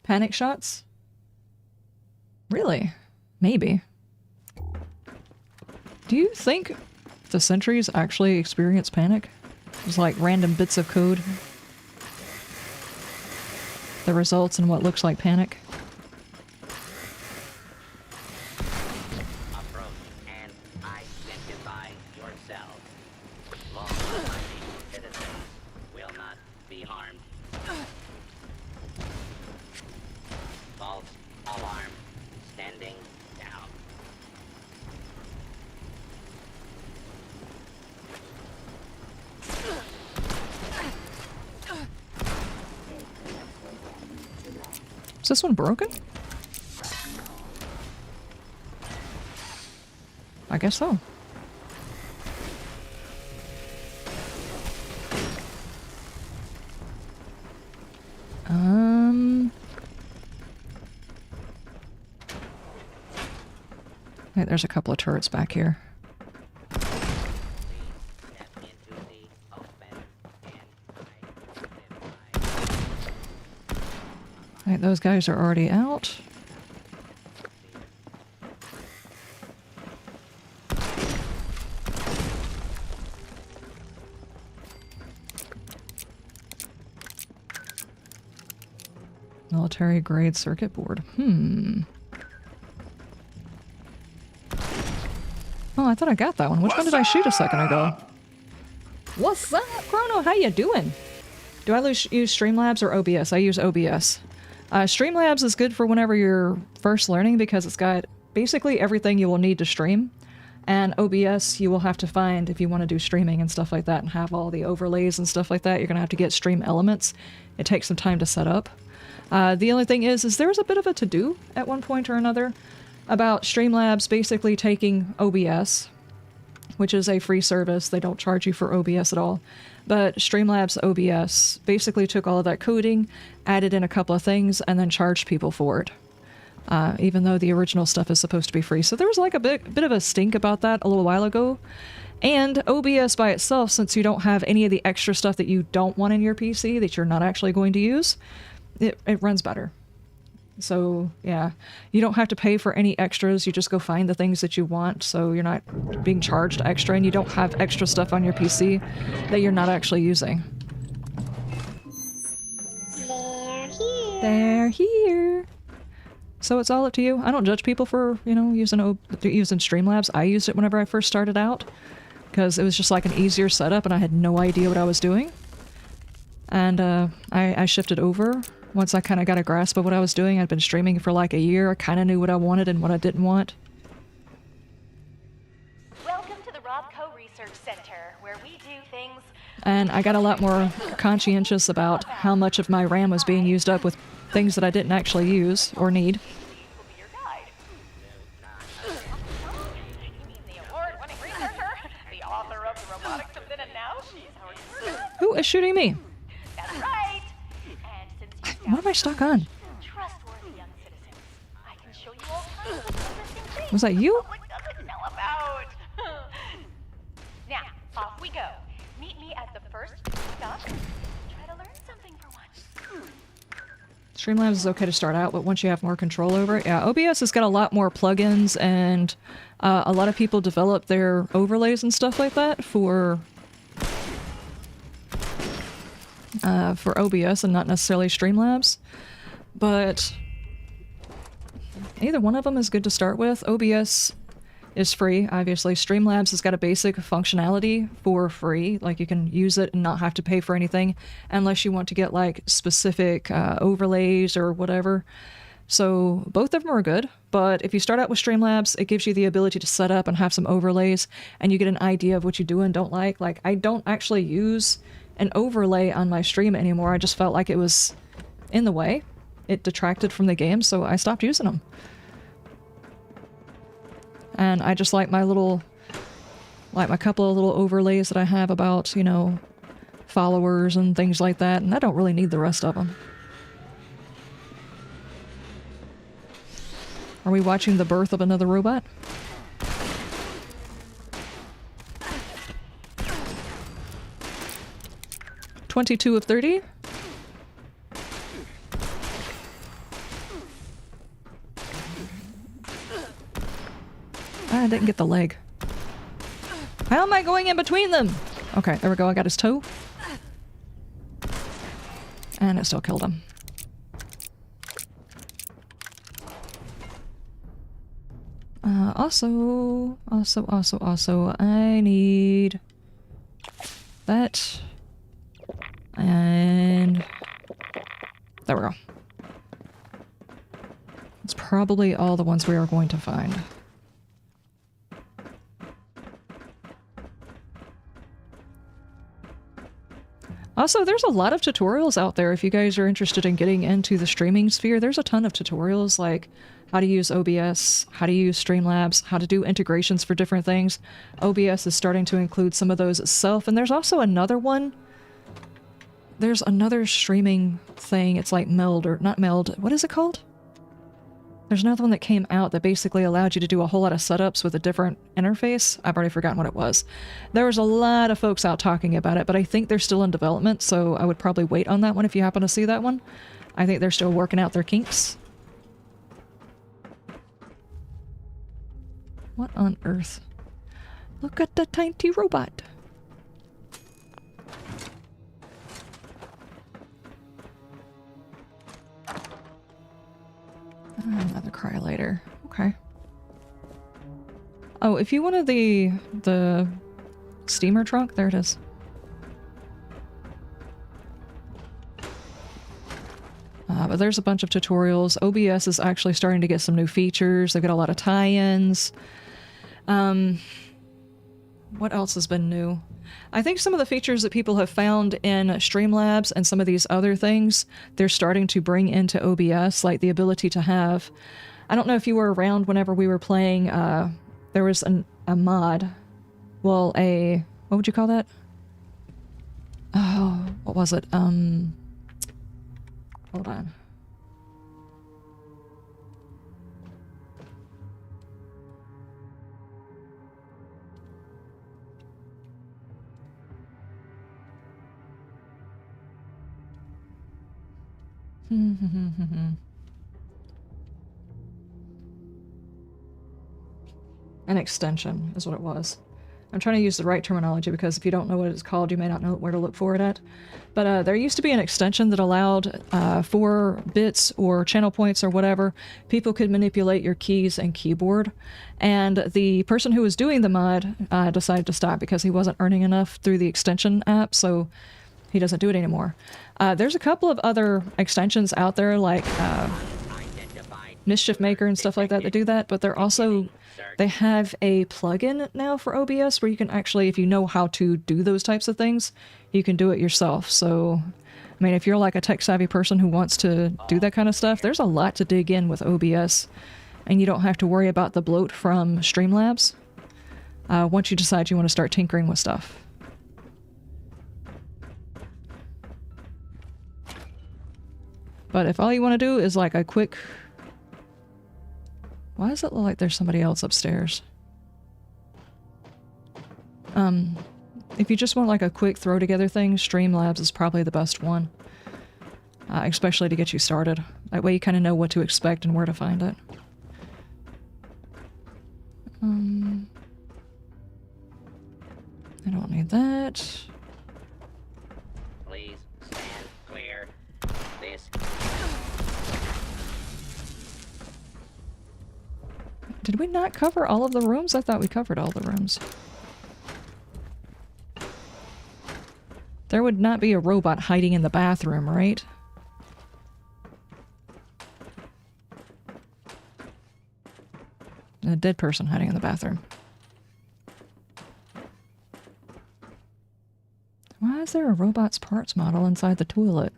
Panic shots? Really? Maybe. Do you think the sentries actually experience panic? It's like random bits of code that results in what looks like panic. Approach and identify yourself. Law-abiding citizens will not be harmed. False alarm. Standing down. this one broken? I guess so. Hey, there's a couple of turrets back here. Right, those guys are already out. Military grade circuit board. Oh, I thought I got that one. Which one did I shoot a second ago? What's up, Chrono? How you doing? Do I use Streamlabs or OBS? I use OBS. Streamlabs is good for whenever you're first learning because it's got basically everything you will need to stream. And OBS you will have to find if you want to do streaming and stuff like that and have all the overlays and stuff like that. You're going to have to get stream elements. It takes some time to set up. The only thing is there's a bit of a to-do at one point or another about Streamlabs basically taking OBS, which is a free service. They don't charge you for OBS at all. But Streamlabs OBS basically took all of that coding, added in a couple of things, and then charged people for it. Even though the original stuff is supposed to be free. So there was like a bit of a stink about that a little while ago. And OBS by itself, since you don't have any of the extra stuff that you don't want in your PC that you're not actually going to use, it runs better. So yeah, you don't have to pay for any extras. You just go find the things that you want. So you're not being charged extra and you don't have extra stuff on your PC that you're not actually using. They're here. So it's all up to you. I don't judge people for, you know, using Streamlabs. I used it whenever I first started out because it was just like an easier setup and I had no idea what I was doing. And I shifted over once I kind of got a grasp of what I was doing. I'd been streaming for like a year. I kind of knew what I wanted and what I didn't want. Welcome to the Robco Research Center, where we do things. And I got a lot more conscientious about how much of my RAM was being used up with things that I didn't actually use or need. Will be your guide. You mean the award-winning researcher, the author of the Robotics of Then and Now? She's our expert. Who is shooting me? That's right. And since you've What am I stuck on? trustworthy young citizens, I can show you all kinds of interesting things Was that you? the public doesn't know about. Now, off we go. Meet me at the first stop. Try to learn something for once. Streamlabs is okay to start out, but once you have more control over it, yeah, OBS has got a lot more plugins, and a lot of people develop their overlays and stuff like that for OBS and not necessarily Streamlabs. But either one of them is good to start with. OBS is free, obviously. Streamlabs has got a basic functionality for free. Like, you can use it and not have to pay for anything unless you want to get, like, specific overlays or whatever. So both of them are good, but if you start out with Streamlabs, it gives you the ability to set up and have some overlays, and you get an idea of what you do and don't like. Like, I don't actually use an overlay on my stream anymore. I just felt like it was in the way. It detracted from the game, so I stopped using them. And I just like my couple of little overlays that I have about, you know, followers and things like that, and I don't really need the rest of them. Are we watching the birth of another robot? $22 of 30? I didn't get the leg. How am I going in between them? Okay, there we go. I got his toe. And it still killed him. Also, I need that. And there we go. It's probably all the ones we are going to find. Also, there's a lot of tutorials out there if you guys are interested in getting into the streaming sphere. There's a ton of tutorials like how to use OBS, how to use Streamlabs, how to do integrations for different things. OBS is starting to include some of those itself, and there's also another one. There's another streaming thing. It's like Meld, or not Meld. What is it called? There's another one that came out that basically allowed you to do a whole lot of setups with a different interface. I've already forgotten what it was. There was a lot of folks out talking about it, but I think they're still in development, so I would probably wait on that one if you happen to see that one. I think they're still working out their kinks. What on earth? Look at the tiny robot. Another cryolator. Okay. Oh, if you wanted the steamer trunk, there it is. But there's a bunch of tutorials. OBS is actually starting to get some new features. They've got a lot of tie-ins. What else has been new? I think some of the features that people have found in Streamlabs and some of these other things, they're starting to bring into OBS, like the ability to have... I don't know if you were around whenever we were playing, there was a mod. Well, what would you call that? Oh, what was it? Hold on. An extension is what it was. I'm trying to use the right terminology because if you don't know what it's called, you may not know where to look for it at. But there used to be an extension that allowed for bits or channel points or whatever, people could manipulate your keys and keyboard. And the person who was doing the mod decided to stop because he wasn't earning enough through the extension app, so he doesn't do it anymore. There's a couple of other extensions out there like Mischief Maker and stuff like that that do that, but they're also... They have a plugin now for OBS where you can actually, if you know how to do those types of things, you can do it yourself. So, I mean, if you're like a tech-savvy person who wants to do that kind of stuff, there's a lot to dig in with OBS, and you don't have to worry about the bloat from Streamlabs once you decide you want to start tinkering with stuff. But if all you want to do is like a quick... Why does it look like there's somebody else upstairs? If you just want like a quick throw together thing, Streamlabs is probably the best one. Especially to get you started. That way you kind of know what to expect and where to find it. I don't need that. Please stand clear. This. Did we not cover all of the rooms? I thought we covered all the rooms. There would not be a robot hiding in the bathroom, right? A dead person hiding in the bathroom. Why is there a robot's parts model inside the toilet?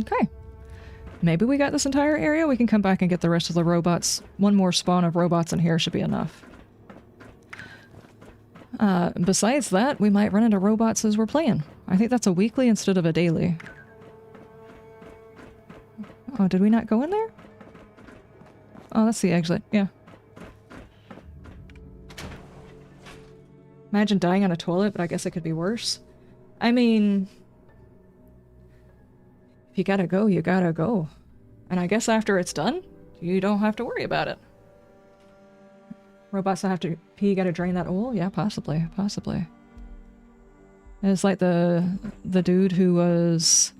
Okay. Maybe we got this entire area. We can come back and get the rest of the robots. One more spawn of robots in here should be enough. Besides that, we might run into robots as we're playing. I think that's a weekly instead of a daily. Oh, did we not go in there? Oh, that's the exit. Yeah. Imagine dying on a toilet, but I guess it could be worse. I mean... you gotta go, you gotta go. And I guess after it's done, you don't have to worry about it. Robots that have to pee gotta drain that oil? Yeah, possibly, possibly. It's like the dude who was...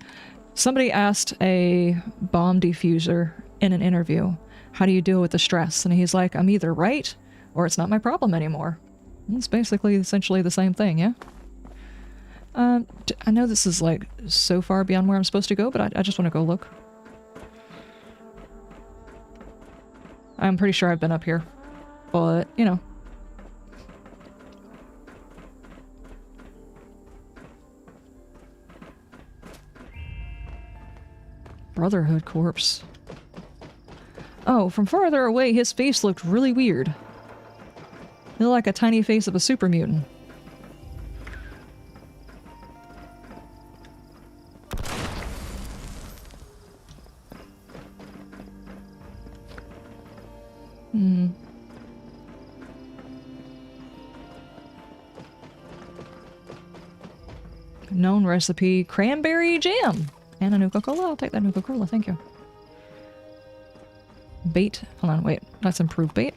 Somebody asked a bomb diffuser in an interview, how do you deal with the stress? And he's like, I'm either right, or it's not my problem anymore. And it's basically essentially the same thing, yeah? I know this is like so far beyond where I'm supposed to go, but I just want to go look. I'm pretty sure I've been up here. But, you know. Brotherhood corpse. Oh, from farther away, his face looked really weird. It looked like a tiny face of a super mutant. Known recipe, cranberry jam. And a Nuka-Cola. I'll take that Nuka-Cola, thank you. Bait. Hold on, wait. That's improved bait.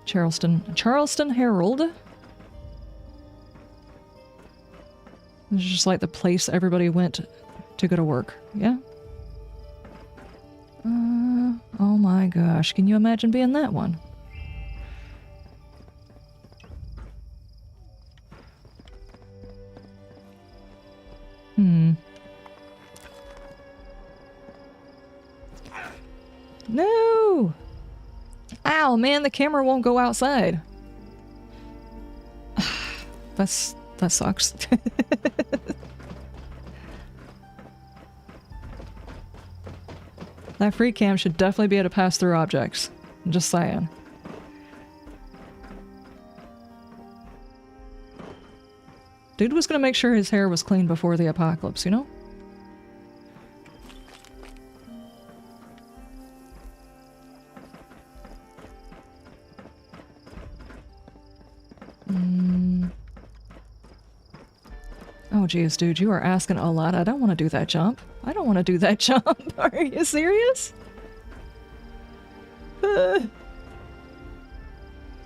Charleston Herald. This is just like the place everybody went to go to work. Yeah? Oh my gosh. Can you imagine being that one? No! Ow, man, the camera won't go outside. That sucks. That free cam should definitely be able to pass through objects. I'm just saying. Dude was gonna make sure his hair was clean before the apocalypse, you know? Oh geez, dude, you are asking a lot. I don't want to do that jump. I don't want to do that jump. Are you serious?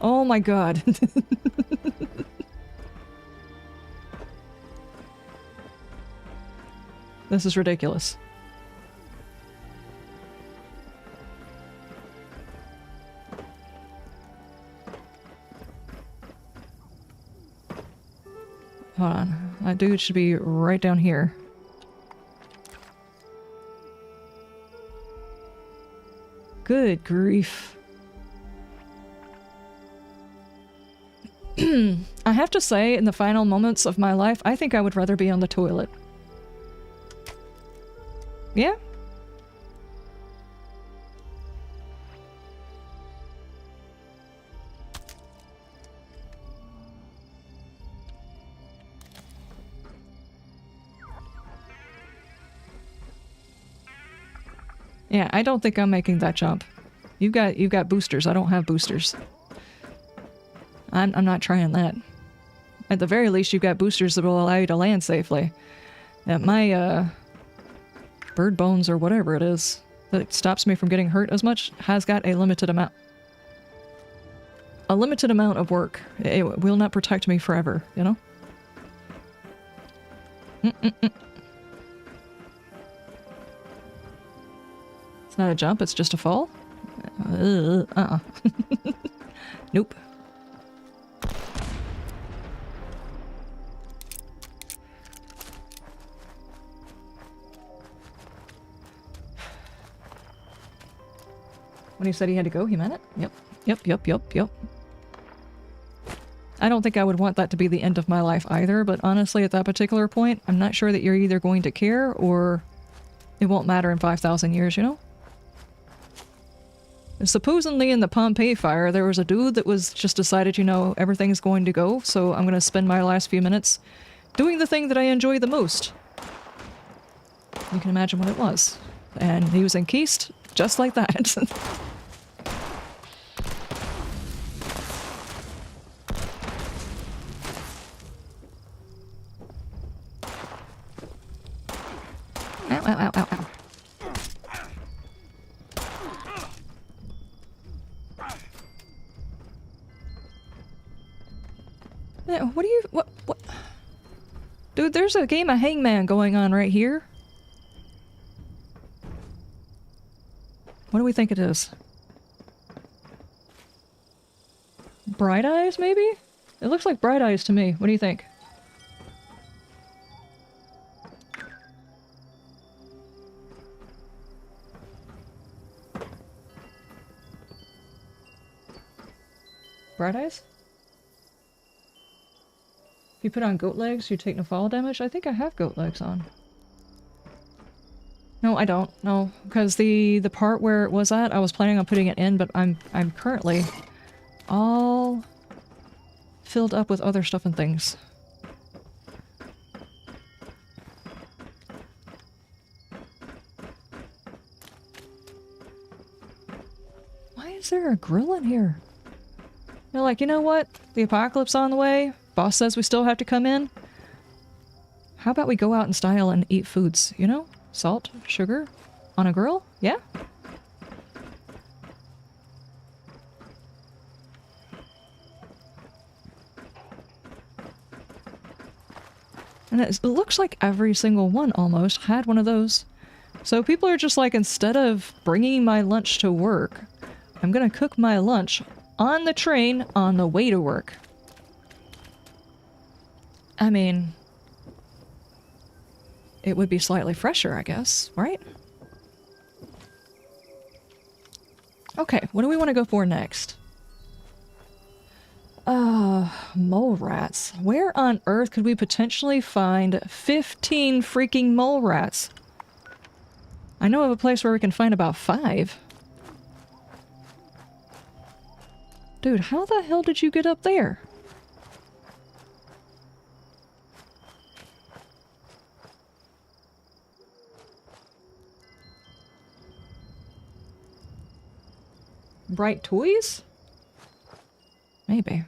Oh my god. This is ridiculous. Hold on. That dude should be right down here. Good grief. I have to say, in the final moments of my life, I think I would rather be on the toilet. Yeah? Yeah, I don't think I'm making that jump. You've got boosters. I don't have boosters. I'm not trying that. At the very least, you've got boosters that will allow you to land safely. My bird bones or whatever it is that stops me from getting hurt as much has got a limited amount. A limited amount of work. It will not protect me forever, you know? It's not a jump, it's just a fall? Nope. When he said he had to go, he meant it? Yep. Yep. I don't think I would want that to be the end of my life either, but honestly, at that particular point, I'm not sure that you're either going to care or it won't matter in 5,000 years, you know? Supposedly in the Pompeii fire, there was a dude that was just decided, you know, everything's going to go, so I'm going to spend my last few minutes doing the thing that I enjoy the most. You can imagine what it was. And he was encased just like that. Ow. What do you... What? Dude, there's a game of Hangman going on right here. What do we think it is? Bright Eyes, maybe? It looks like Bright Eyes to me. What do you think? Fridays? If you put on goat legs, you take no fall damage? I think I have goat legs on. No, I don't. No, because the part where it was at, I was planning on putting it in, but I'm currently all filled up with other stuff and things. Why is there a grill in here? They're like, you know what? The apocalypse on the way. Boss says we still have to come in. How about we go out in style and eat foods, you know? Salt, sugar, on a grill? Yeah? And it looks like every single one almost had one of those. So people are just like, instead of bringing my lunch to work, I'm gonna cook my lunch on the train on the way to work. I mean, it would be slightly fresher, I guess, right? Okay, what do we want to go for next? Mole rats. Where on earth could we potentially find 15 freaking mole rats? I know of a place where we can find about 5. Dude, how the hell did you get up there? Bright toys? Maybe.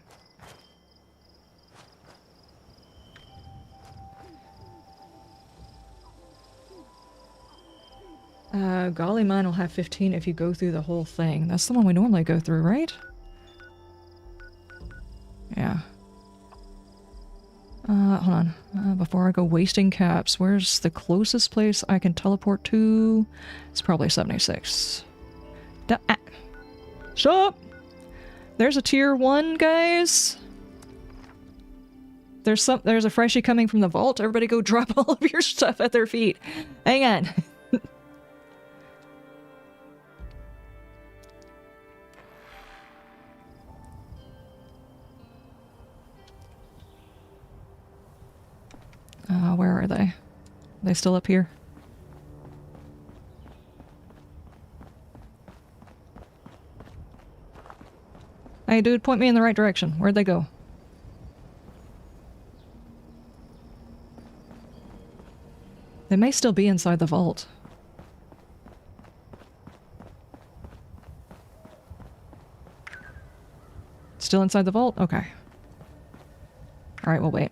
Golly, mine will have 15 if you go through the whole thing. That's the one we normally go through, right? Yeah. Hold on. Before I go wasting caps, where's the closest place I can teleport to? It's probably 76. Shut up! There's a tier 1, guys. There's a freshie coming from the vault. Everybody go drop all of your stuff at their feet. Hang on. Where are they? Are they still up here? Hey dude, point me in the right direction. Where'd they go? They may still be inside the vault. Still inside the vault? Okay. Alright, we'll wait.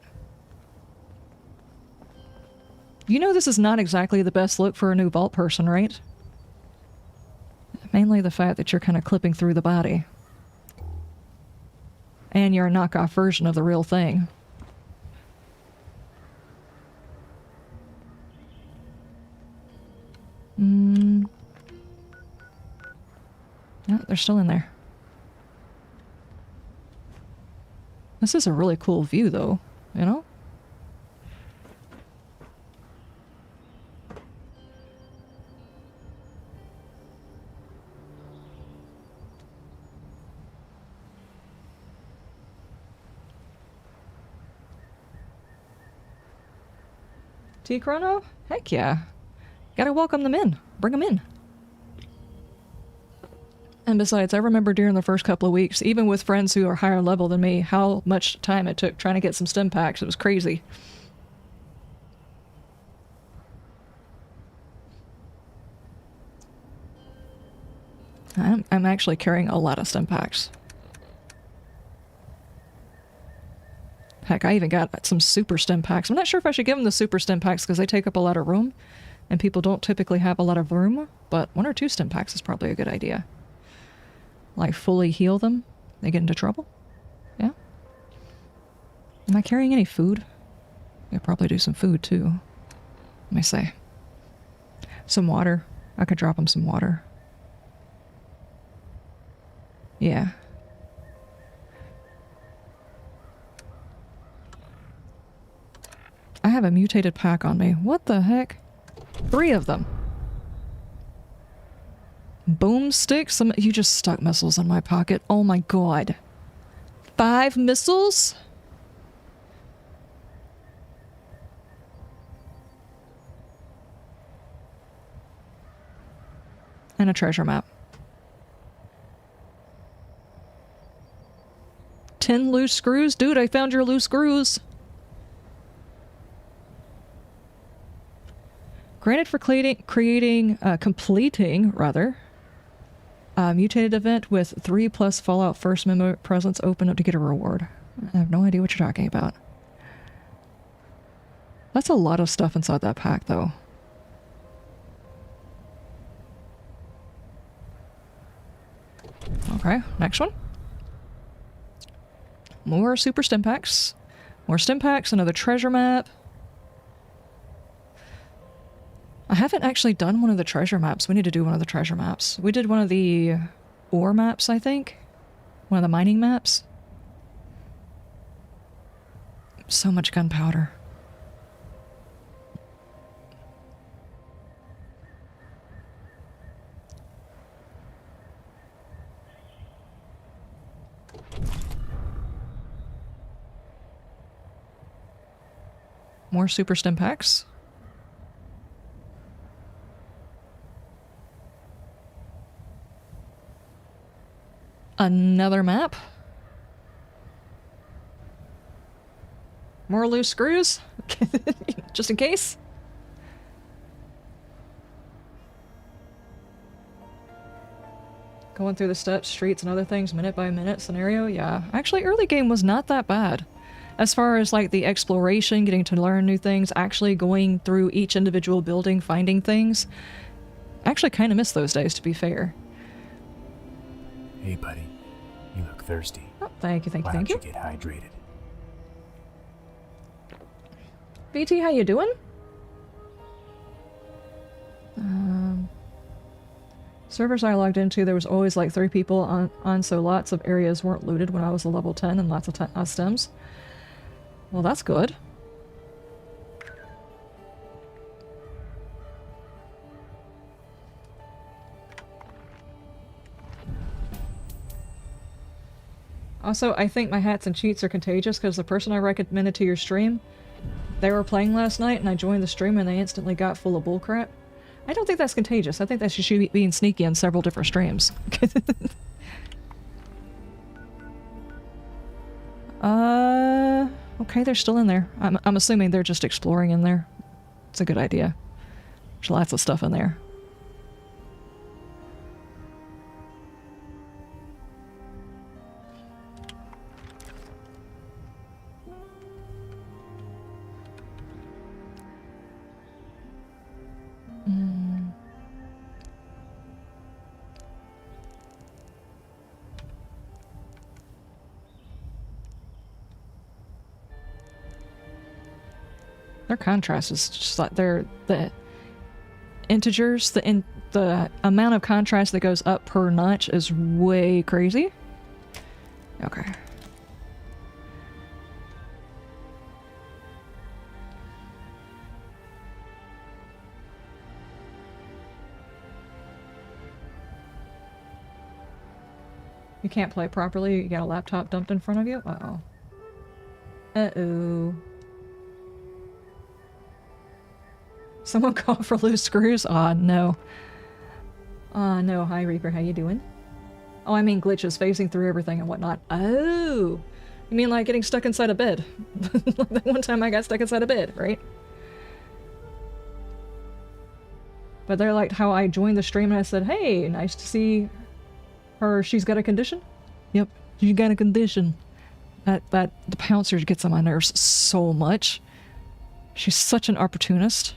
You know this is not exactly the best look for a new vault person, right? Mainly the fact that you're kind of clipping through the body. And you're a knockoff version of the real thing. No, they're still in there. This is a really cool view, though, you know? T-Chrono? Heck yeah. Gotta welcome them in. Bring them in. And besides, I remember during the first couple of weeks, even with friends who are higher level than me, how much time it took trying to get some stim packs. It was crazy. I'm actually carrying a lot of stim packs. Heck, I even got some super stim packs. I'm not sure if I should give them the super stim packs because they take up a lot of room, and people don't typically have a lot of room, but 1 or 2 stim packs is probably a good idea. Like, fully heal them? They get into trouble? Yeah? Am I carrying any food? I could probably do some food, too. Let me see. Some water. I could drop them some water. Yeah. I have a mutated pack on me. What the heck? 3 of them. Boomsticks? You just stuck missiles in my pocket. Oh my god. 5 missiles? And a treasure map. 10 loose screws? Dude, I found your loose screws. Granted for completing, mutated event with 3+ Fallout first memo presents open up to get a reward. I have no idea what you're talking about. That's a lot of stuff inside that pack, though. Okay, next one. More super stim packs. More stim packs, another treasure map. I haven't actually done one of the treasure maps. We need to do one of the treasure maps. We did one of the ore maps, I think. One of the mining maps. So much gunpowder. More super stim packs. Another map. More loose screws. Just in case. Going through the steps, streets, and other things minute by minute scenario. Yeah. Actually, early game was not that bad. As far as like the exploration, getting to learn new things, actually going through each individual building, finding things. I actually kind of miss those days, to be fair. Hey, buddy. You look thirsty. Oh, thank you, thank you, Why thank you. don't you get hydrated? BT, how you doing? Servers I logged into, there was always like 3 people on, so lots of areas weren't looted when I was a level 10 and lots of stems. Well, that's good. Also, I think my hats and cheats are contagious because the person I recommended to your stream, they were playing last night and I joined the stream and they instantly got full of bullcrap. I don't think that's contagious. I think that's just you being sneaky on several different streams. Okay, they're still in there. I'm assuming they're just exploring in there. It's a good idea. There's lots of stuff in there. Their contrast is just like the integers, the amount of contrast that goes up per notch is way crazy. Okay. You can't play properly, you got a laptop dumped in front of you? Uh-oh. Uh-oh. Someone call for loose screws? Aw, no. Aw, no. Hi, Reaper. How you doing? Oh, I mean glitches, phasing through everything and whatnot. Oh! You mean like getting stuck inside a bed? That one time I got stuck inside a bed, right? But they're like how I joined the stream and I said, hey, nice to see her. She's got a condition? Yep, she got a condition. The Pouncer gets on my nerves so much. She's such an opportunist.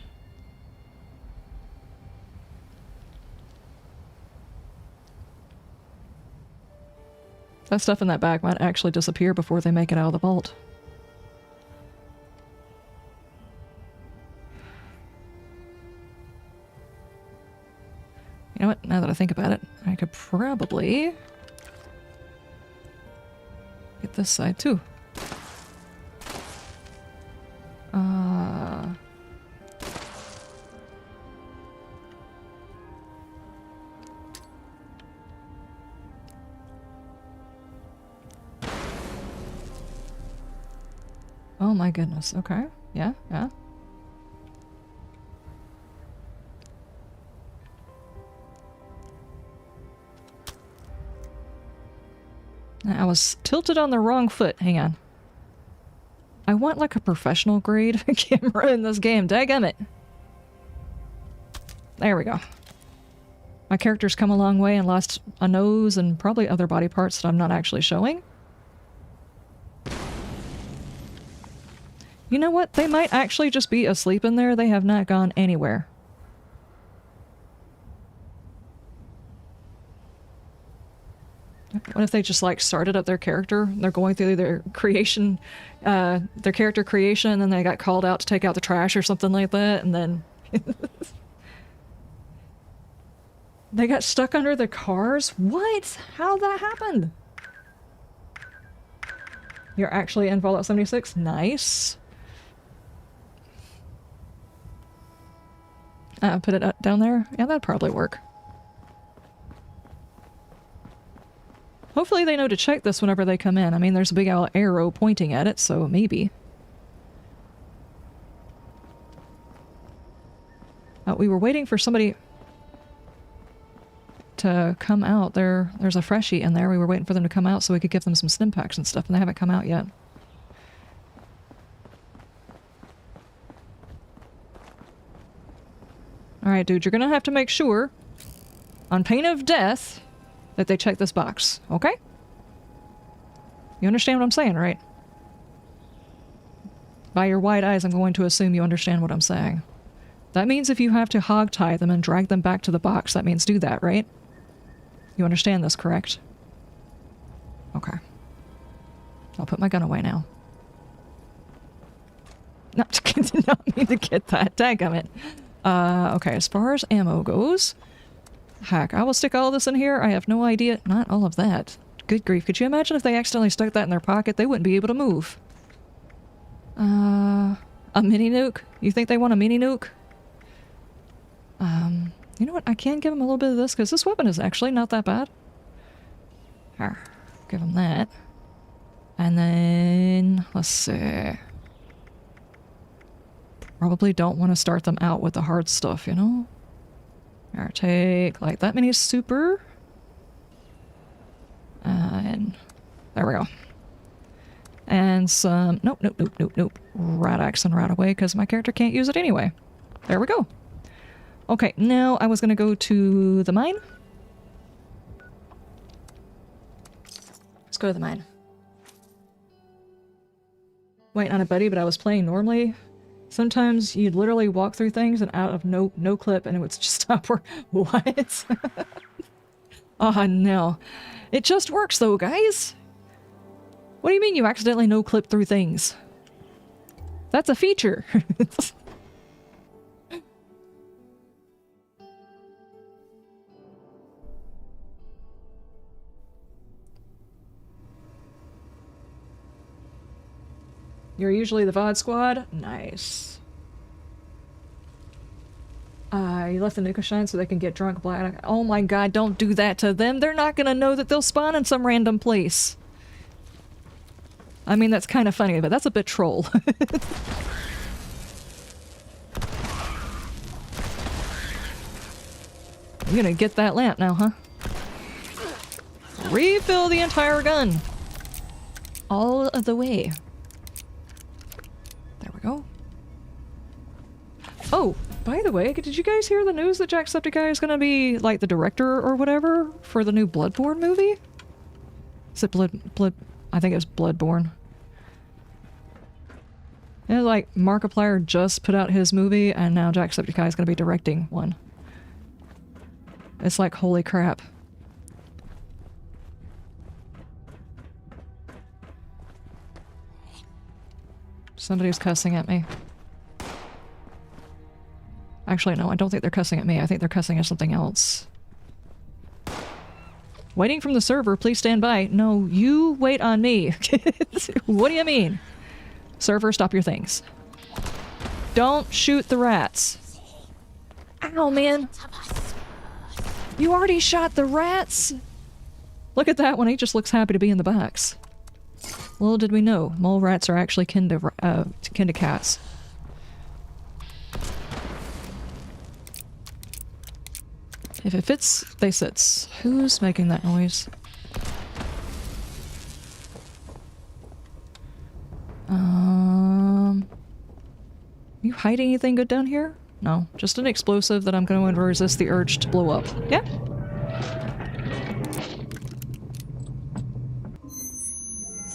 That stuff in that bag might actually disappear before they make it out of the vault. You know what? Now that I think about it, I could probably get this side too. Oh my goodness. Okay. Yeah, yeah. I was tilted on the wrong foot. Hang on. I want like a professional grade camera in this game. Dadgummit. There we go. My character's come a long way and lost a nose and probably other body parts that I'm not actually showing. You know what? They might actually just be asleep in there. They have not gone anywhere. What if they just like started up their character? They're going through their creation, their character creation, and then they got called out to take out the trash or something like that, and then they got stuck under the cars? What? How'd that happen? You're actually in Fallout 76? Nice. Put it down there? Yeah, that'd probably work. Hopefully they know to check this whenever they come in. I mean, there's a big old arrow pointing at it, so maybe. We were waiting for somebody to come out. There's a freshie in there. We were waiting for them to come out so we could give them some stim packs and stuff, and they haven't come out yet. Alright, dude, you're gonna have to make sure, on pain of death, that they check this box, okay? You understand what I'm saying, right? By your wide eyes, I'm going to assume you understand what I'm saying. That means if you have to hog tie them and drag them back to the box, that means do that, right? You understand this, correct? Okay. I'll put my gun away now. Did not mean to get that. Dadgummit. Okay, as far as ammo goes... Heck, I will stick all this in here. I have no idea. Not all of that. Good grief. Could you imagine if they accidentally stuck that in their pocket? They wouldn't be able to move. A mini nuke? You think they want a mini nuke? You know what? I can give them a little bit of this because this weapon is actually not that bad. Here, give them that. And then, let's see. Probably don't want to start them out with the hard stuff, you know? Or take like that many super. And there we go. And some, nope. Rat axe and rat away because my character can't use it anyway. There we go. Okay, now I was going to go to the mine. Let's go to the mine. Waiting on a buddy, but I was playing normally. Sometimes you'd literally walk through things and out of no clip and it would just stop where... What? Oh no. It just works though, guys! What do you mean you accidentally no clip through things? That's a feature! You're usually the VOD squad? Nice. You left the nuka shine so they can get drunk black. Oh my god, don't do that to them. They're not gonna know that they'll spawn in some random place. I mean, that's kind of funny, but that's a bit troll. You're gonna get that lamp now, huh? Refill the entire gun. All of the way. There we go. Oh, by the way, did you guys hear the news that Jacksepticeye is gonna be, like, the director or whatever for the new Bloodborne movie? Is it I think it was Bloodborne. Yeah, like, Markiplier just put out his movie, and now Jacksepticeye is gonna be directing one. It's like, holy crap. Somebody's cussing at me. Actually, no, I don't think they're cussing at me. I think they're cussing at something else. Waiting from the server, please stand by. No, you wait on me. What do you mean? Server, stop your things. Don't shoot the rats. Ow, man. You already shot the rats? Look at that one. He just looks happy to be in the box. Little did we know, mole rats are actually kin to cats. If it fits, they sits. Who's making that noise? You hiding anything good down here? No, just an explosive that I'm going to resist the urge to blow up. Yeah?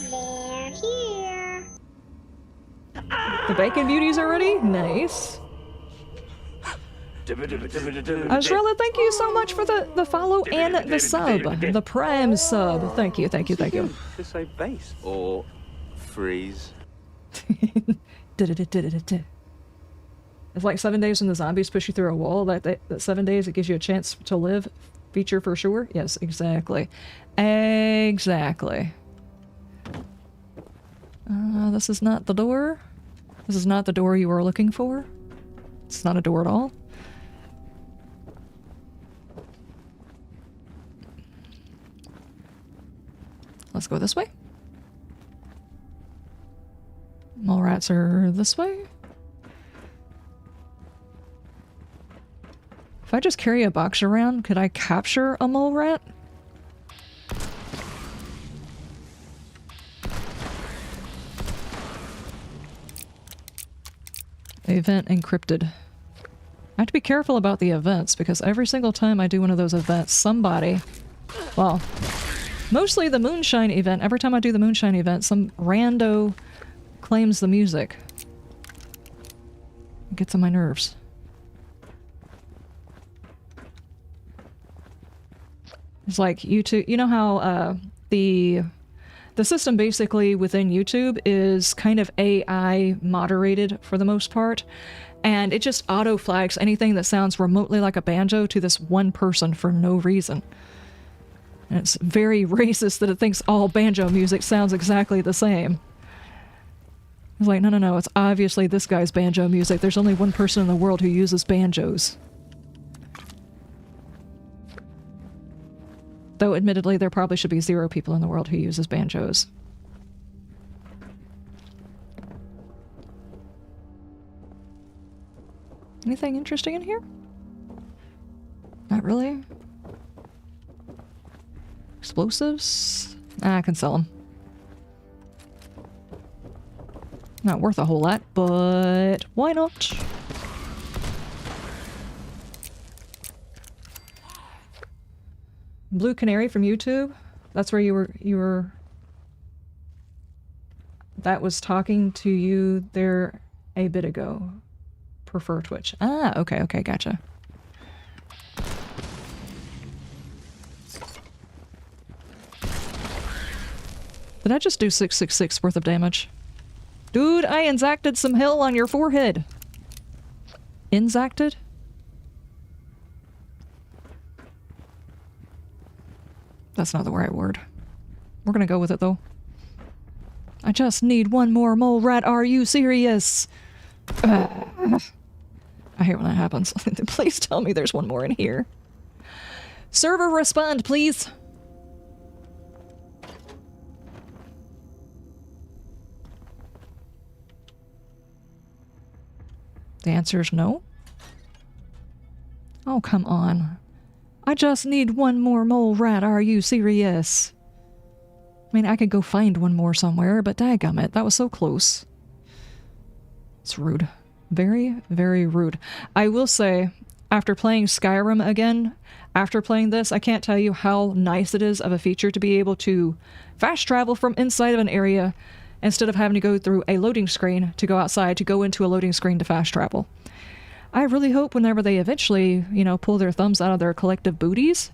They're here. The bacon beauties are ready? Nice. Australia, thank you so much for the follow and the sub. The Prime sub. Thank you, thank you, thank you. To say base or freeze. It's like 7 days when the zombies push you through a wall. That 7 days, it gives you a chance to live. Feature for sure. Yes, exactly. Exactly. This is not the door. This is not the door you were looking for. It's not a door at all. Let's go this way. Mole rats are this way. If I just carry a box around, could I capture a mole rat? Event encrypted. I have to be careful about the events because every single time I do one of those events, somebody, well, mostly the moonshine event, every time I do the moonshine event, some rando claims the music. It gets on my nerves. It's like YouTube, you know how the system basically within YouTube is kind of AI moderated for the most part, and it just auto flags anything that sounds remotely like a banjo to this one person for no reason. And it's very racist that it thinks all banjo music sounds exactly the same. It's like, no, no, no, it's obviously this guy's banjo music. There's only one person in the world who uses banjos. Though, admittedly, there probably should be 0 people in the world who uses banjos. Anything interesting in here? Not really. Explosives? I can sell them. Not worth a whole lot, but why not? Blue Canary from YouTube? That's where you were... That was talking to you there a bit ago. Prefer Twitch. Ah, okay, okay, gotcha. Did I just do 666 worth of damage? Dude, I inzacted some hell on your forehead. Inzacted? That's not the right word. We're gonna go with it, though. I just need one more mole rat. Are you serious? I hate when that happens. Please tell me there's one more in here. Server, respond, please. The answer is no. Oh, come on. I just need one more mole rat. Are you serious? I mean, I could go find one more somewhere, but dadgummit, that was so close. It's rude. Very, very rude. I will say, after playing Skyrim again, after playing this, I can't tell you how nice it is of a feature to be able to fast travel from inside of an area instead of having to go through a loading screen to go outside to go into a loading screen to fast travel. I really hope whenever they eventually, you know, pull their thumbs out of their collective booties,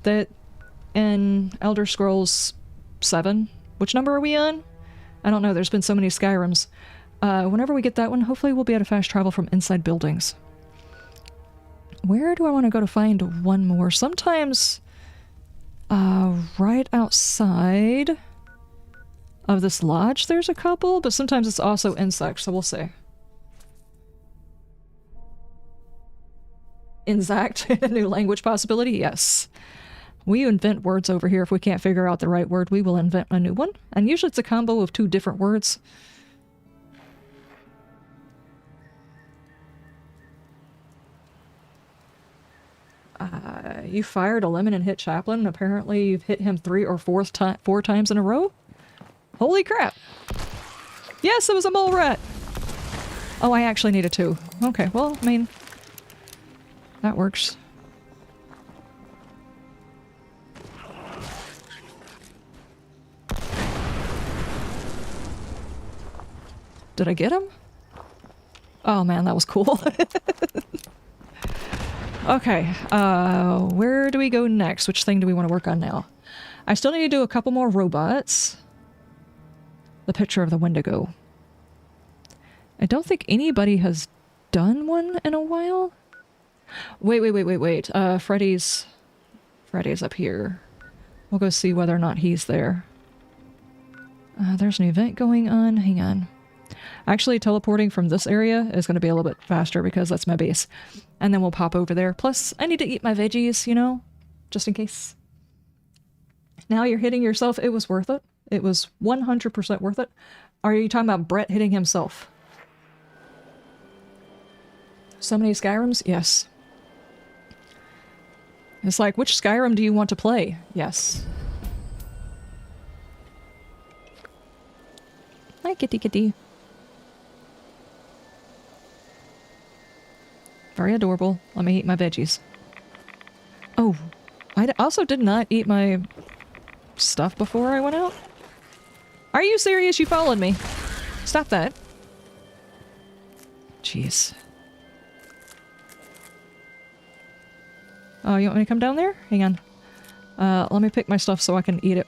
that in Elder Scrolls 7, which number are we on? I don't know, there's been so many Skyrims. Whenever we get that one, hopefully we'll be able to fast travel from inside buildings. Where do I want to go to find one more? Sometimes, right outside of this lodge there's a couple, but sometimes it's also insects, so we'll see. Inzact, a new language possibility? Yes. We invent words over here. If we can't figure out the right word, we will invent a new one. And usually it's a combo of 2 different words. You fired a lemon and hit Chaplin. Apparently you've hit him 3 or 4 times in a row? Holy crap! Yes, it was a mole rat! Oh, I actually needed 2. Okay, well, I mean... that works. Did I get him? Oh man, that was cool. Okay, where do we go next? Which thing do we want to work on now? I still need to do a couple more robots. The picture of the Wendigo. I don't think anybody has done one in a while. Wait. Freddy's up here. We'll go see whether or not he's there. There's an event going on. Hang on. Actually, teleporting from this area is going to be a little bit faster because that's my base. And then we'll pop over there. Plus, I need to eat my veggies, you know? Just in case. Now you're hitting yourself. It was worth it. It was 100% worth it. Are you talking about Brett hitting himself? So many Skyrims? Yes. It's like, which Skyrim do you want to play? Yes. Hi, kitty kitty. Very adorable. Let me eat my veggies. Oh, I also did not eat my stuff before I went out. Are you serious? You followed me. Stop that. Jeez. Oh, you want me to come down there? Hang on. Let me pick my stuff so I can eat it.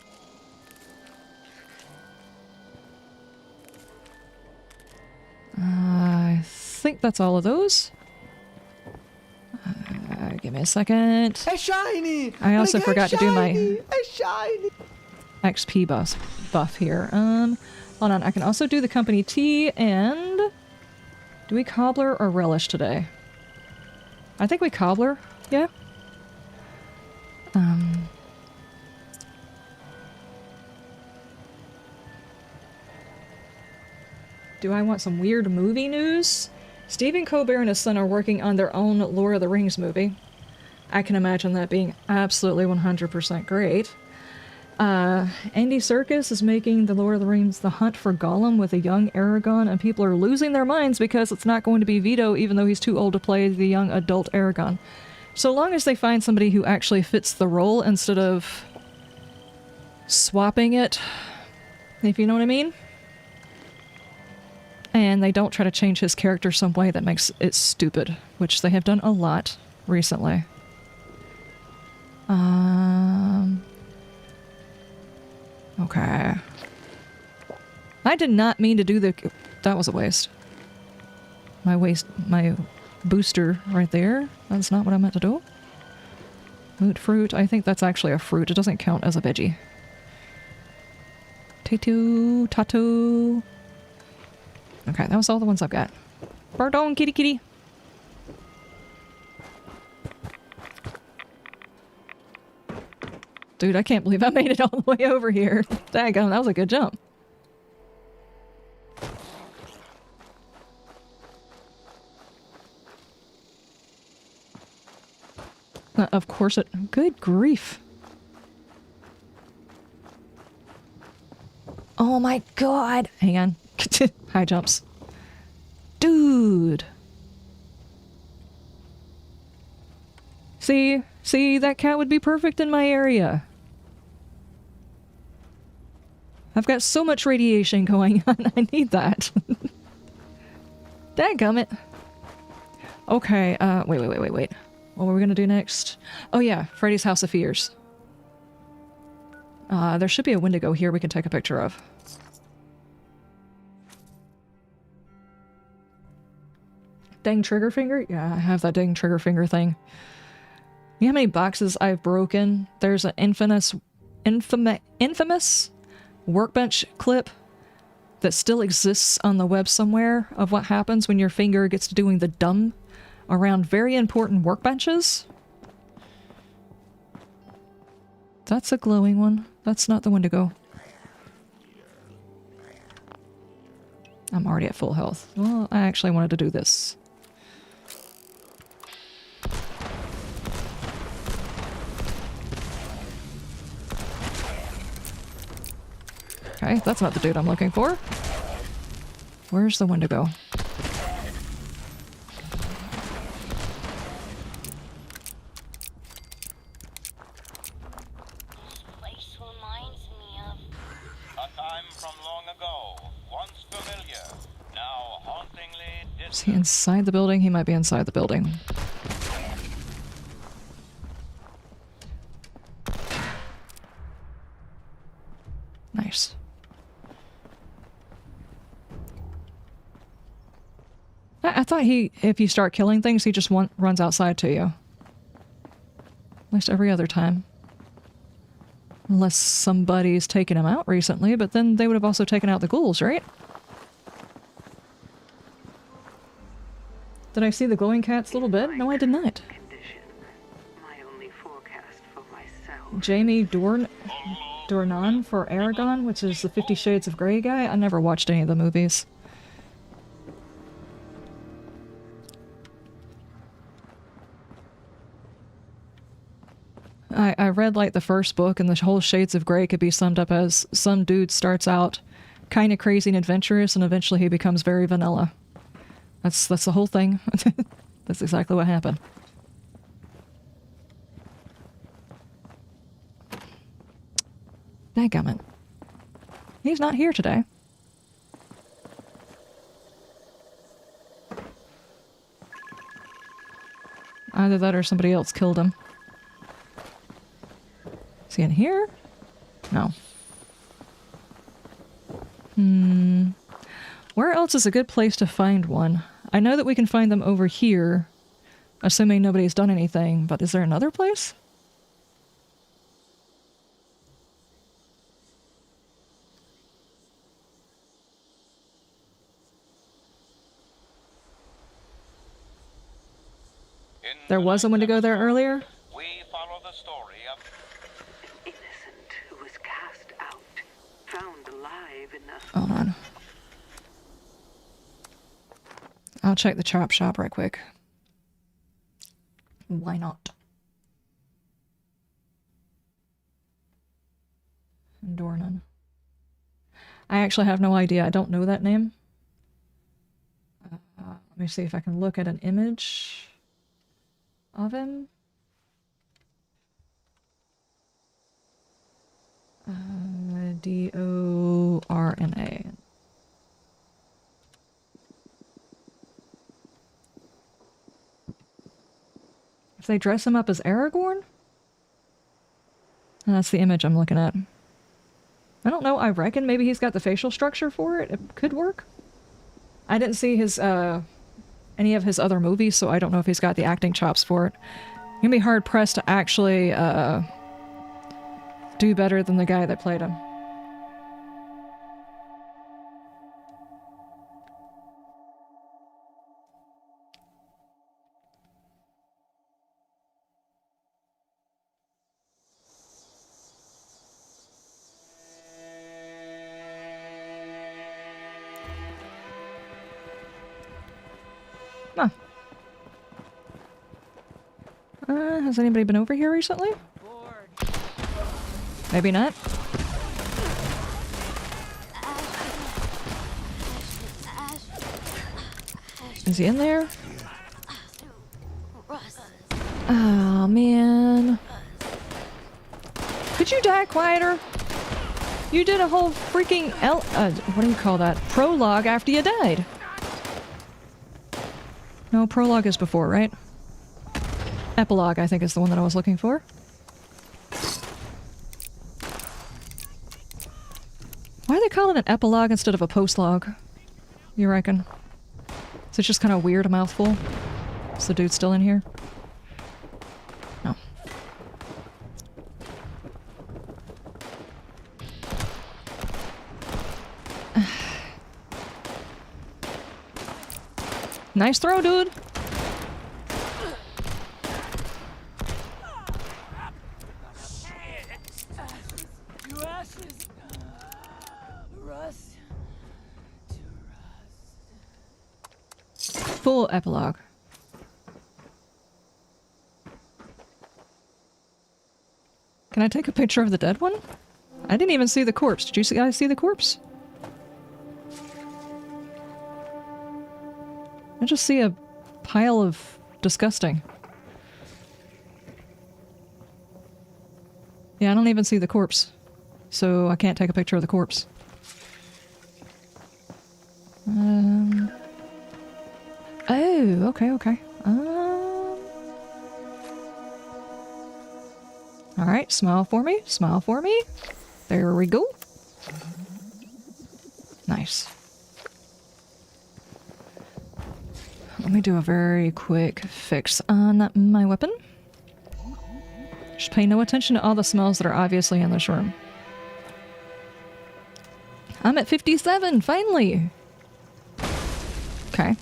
I think that's all of those. Give me a second. A shiny! I also forgot to do my A shiny! XP buff here. Hold on. I can also do the company tea and... do we cobbler or relish today? I think we cobbler. Yeah. Do I want some weird movie news? Stephen Colbert and his son are working on their own Lord of the Rings movie. I can imagine that being absolutely 100% great. Andy Serkis is making the Lord of the Rings The Hunt for Gollum with a young Aragorn, and people are losing their minds because it's not going to be Vito, even though he's too old to play the young adult Aragorn. So long as they find somebody who actually fits the role instead of swapping it, if you know what I mean. And they don't try to change his character some way that makes it stupid, which they have done a lot recently. Okay. I did not mean to do the... that was a waste. My booster right there. That's not what I meant to do. Moot fruit. I think that's actually a fruit. It doesn't count as a veggie. Tattoo. Okay, that was all the ones I've got. Pardon, kitty kitty. Dude, I can't believe I made it all the way over here. Daggone, that was a good jump. Of course it... good grief. Oh my god! Hang on. High jumps. Dude! See? See, that cat would be perfect in my area. I've got so much radiation going on. I need that. Dadgummit. Okay, wait. What were we gonna do next? Oh yeah, Freddy's House of Fears. There should be a Wendigo here we can take a picture of. Dang trigger finger? Yeah, I have that dang trigger finger thing. You know how many boxes I've broken? There's an infamous workbench clip that still exists on the web somewhere of what happens when your finger gets to doing the dumb around very important workbenches. That's a glowing one. That's not the one to go. I'm already at full health. Well, I actually wanted to do this. Okay, that's not the dude I'm looking for. Where's the one to go? Place reminds me of A time from long ago, once familiar, now hauntingly Is he inside the building? He might be inside the building. Nice. I thought if you start killing things, he just runs outside to you. At least every other time. Unless somebody's taken him out recently, but then they would have also taken out the ghouls, right? Did I see the glowing cats a little bit? No, I did not. My only forecast for myself. Jamie Dornan for Aragon, which is the 50 Shades of Grey guy. I never watched any of the movies. I read like the first book, and the whole Shades of Grey could be summed up as some dude starts out kind of crazy and adventurous, and eventually he becomes very vanilla. That's the whole thing. That's exactly what happened. Dadgummit. He's not here today. Either that or somebody else killed him. Is he in here? No. Where else is a good place to find one? I know that we can find them over here, assuming nobody's done anything, but is there another place? There was someone to go there earlier? We follow the story of An innocent who was cast out, found alive in the... Hold on. I'll check the chop shop right quick. Why not? Dornan. I actually have no idea. I don't know that name. Let me see if I can look at an image of him. D-O-R-N-A. If they dress him up as Aragorn? That's the image I'm looking at. I don't know, I reckon maybe he's got the facial structure for it. It could work. I didn't see his, any of his other movies, so I don't know if he's got the acting chops for it. You're gonna be hard-pressed to actually, do better than the guy that played him. Huh. Has anybody been over here recently? Maybe not. Is he in there? Oh, man. Could you die quieter? You did a whole freaking what do you call that? Prologue after you died. No, prologue is before, right? Epilogue, I think, is the one that I was looking for. Why are they calling it an epilogue instead of a postlogue? You reckon? Is it just kind of weird, a mouthful? Is the dude still in here? No. Nice throw, dude! Full epilogue. Can I take a picture of the dead one? I didn't even see the corpse. Did you guys see the corpse? I just see a pile of disgusting. Yeah, I don't even see the corpse. So I can't take a picture of the corpse. Oh, okay. Alright, smile for me. Smile for me. There we go. Nice. Let me do a very quick fix on my weapon. Just pay no attention to all the smells that are obviously in this room. I'm at 57, finally! Okay.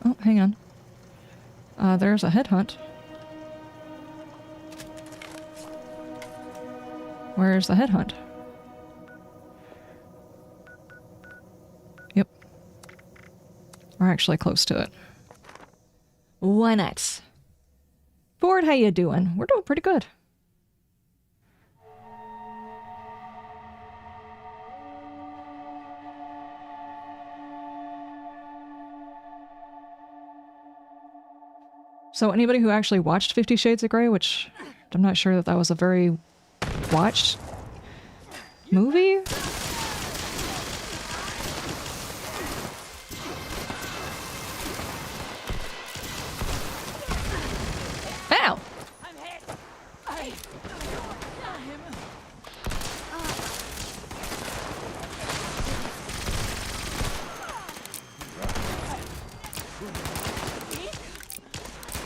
Oh, hang on. There's a headhunt. Where's the headhunt? Yep. We're actually close to it. Why not? Ford, how you doing? We're doing pretty good. So anybody who actually watched 50 Shades of Grey, which I'm not sure that was a very watched movie? Ow!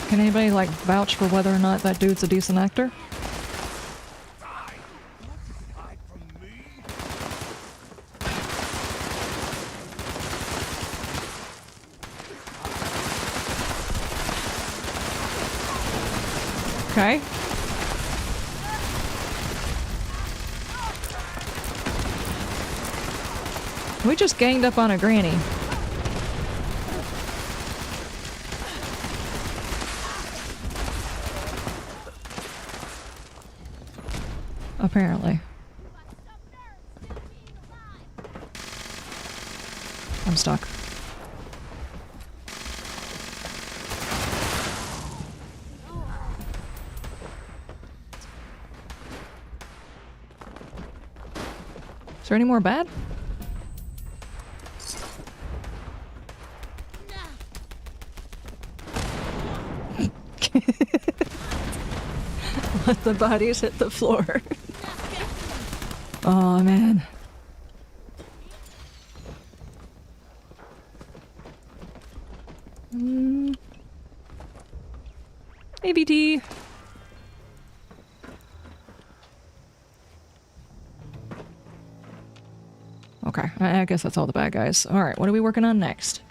Can anybody, like, vouch for whether or not that dude's a decent actor? Okay. We just ganged up on a granny. Apparently. I'm stuck. Is there any more bad? Let the bodies hit the floor. Oh man. ABT. Okay, I guess that's all the bad guys. Alright, what are we working on next?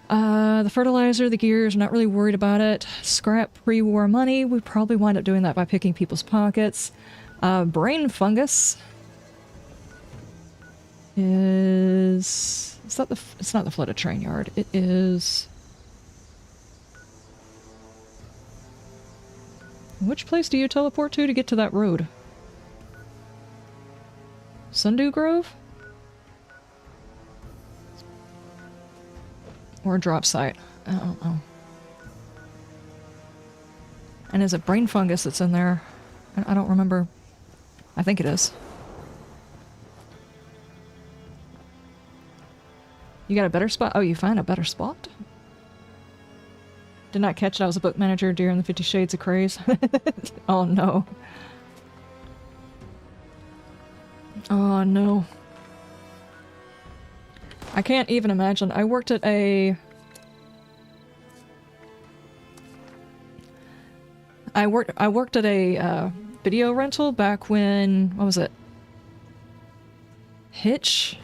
The fertilizer, the gears, not really worried about it. Scrap pre-war money, we probably wind up doing that by picking people's pockets. Brain fungus is... It's not the flooded train yard. It is... Which place do you teleport to get to that road? Sundew Grove? Or a drop site? I don't know. And is it brain fungus that's in there? I don't remember. I think it is. You got a better spot? Oh, you find a better spot? Did not catch it. I was a book manager during the 50 Shades of Craze. Oh no. Oh no. I can't even imagine. I worked at a... I worked at a video rental back when... What was it? Hitch?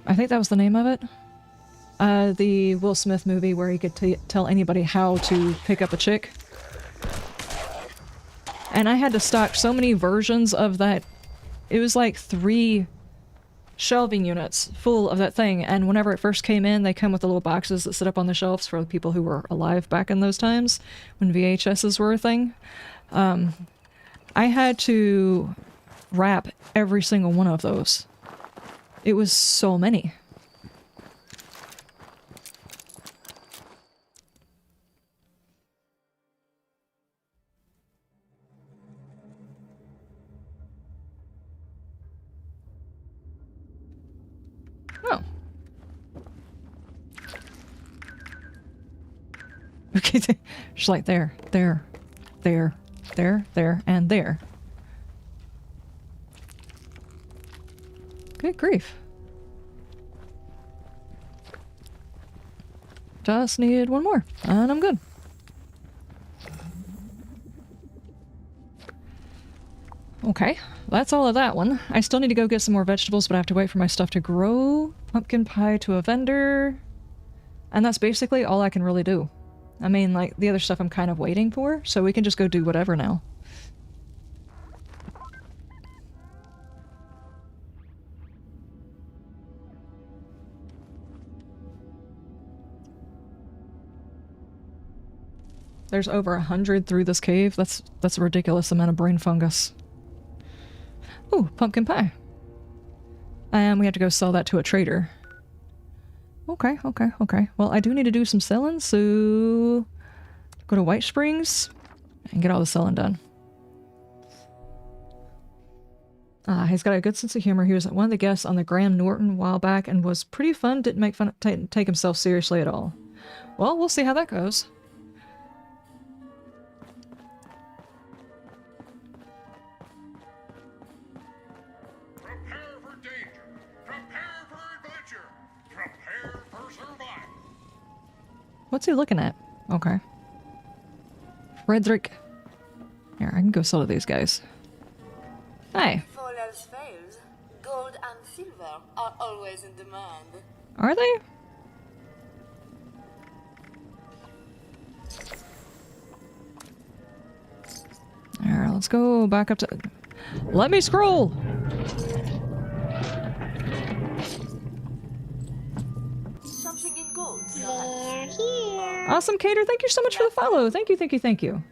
I think that was the name of it. The Will Smith movie where he could tell anybody how to pick up a chick. And I had to stock so many versions of that. It was like 3 shelving units full of that thing, and whenever it first came in, they come with the little boxes that sit up on the shelves for the people who were alive back in those times when VHSs were a thing. I had to wrap every single one of those. It was so many. Oh. Okay, just like there, there, there, there, there, and there. Good grief. Just needed one more, and I'm good. Okay, that's all of that one. I still need to go get some more vegetables, but I have to wait for my stuff to grow. Pumpkin pie to a vendor. And that's basically all I can really do. I mean, like, the other stuff I'm kind of waiting for, so we can just go do whatever now. There's over 100 through this cave. That's a ridiculous amount of brain fungus. Ooh, pumpkin pie. And we have to go sell that to a trader. Okay, okay, okay. Well, I do need to do some selling, so go to White Springs and get all the selling done. He's got a good sense of humor. He was one of the guests on the Graham Norton a while back and was pretty fun. Didn't make fun, take himself seriously at all. Well, we'll see how that goes. What's he looking at? Okay. Frederick. Here, I can go sell to these guys. Hi. If all else fails, gold and silver are always in demand. Are they? Alright, let's go back up to... Let me scroll! Something in gold. They're here. Awesome, Cater. Thank you so much for the follow. Thank you, thank you, thank you.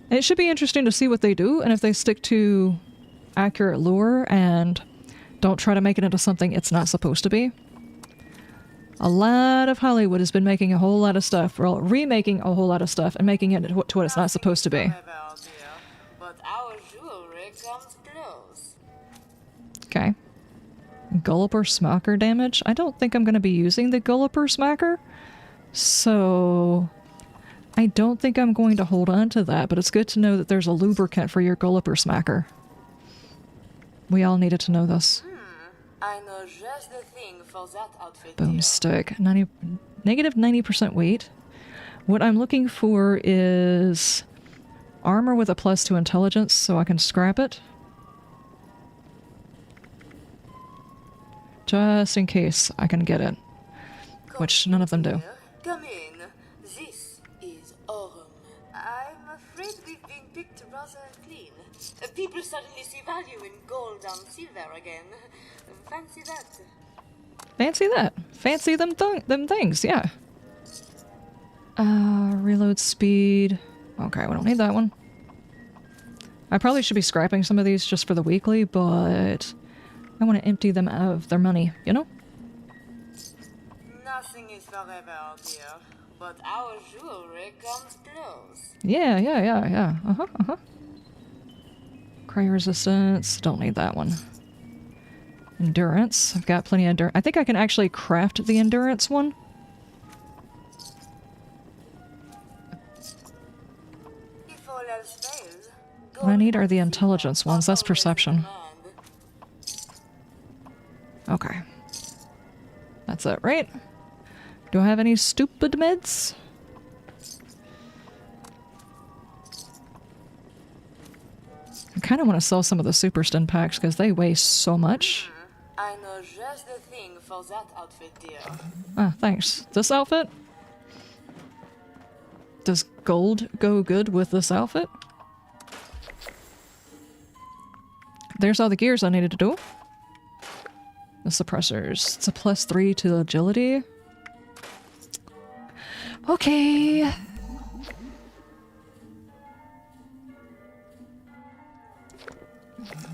It should be interesting to see what they do, and if they stick to accurate lore and don't try to make it into something it's not supposed to be. A lot of Hollywood has been making a whole lot of stuff, well, remaking a whole lot of stuff and making it to what it's not supposed to be. But our jewelry comes close. Okay. Gulliper Smacker damage? I don't think I'm going to be using the Gulliper Smacker, so I don't think I'm going to hold on to that, but it's good to know that there's a lubricant for your Gulliper Smacker. We all needed to know this. I know just the thing for that outfit. Boomstick. Negative 90% weight. What I'm looking for is armor with a +2 intelligence, so I can scrap it. Just in case I can get it. Which none of them do. Come in. This is Aurum. I'm afraid we've been picked rather clean. People suddenly see value in gold and silver again. Fancy that. Fancy that. Fancy them things, yeah. Reload speed. Okay, we don't need that one. I probably should be scrapping some of these just for the weekly, but I want to empty them of their money, you know? Nothing is forever out here, but our jewelry comes close. Yeah. Cry resistance. Don't need that one. Endurance. I've got plenty of endurance. I think I can actually craft the endurance one. If all else fails, What I need are the intelligence ones. That's perception. Okay. That's it, right? Do I have any stupid meds? I kind of want to sell some of the super stun packs because they weigh so much. I know just the thing for that outfit, dear. Ah, thanks. This outfit? Does gold go good with this outfit? there's all the gears I needed to do. The suppressors. It's a +3 to agility. Okay.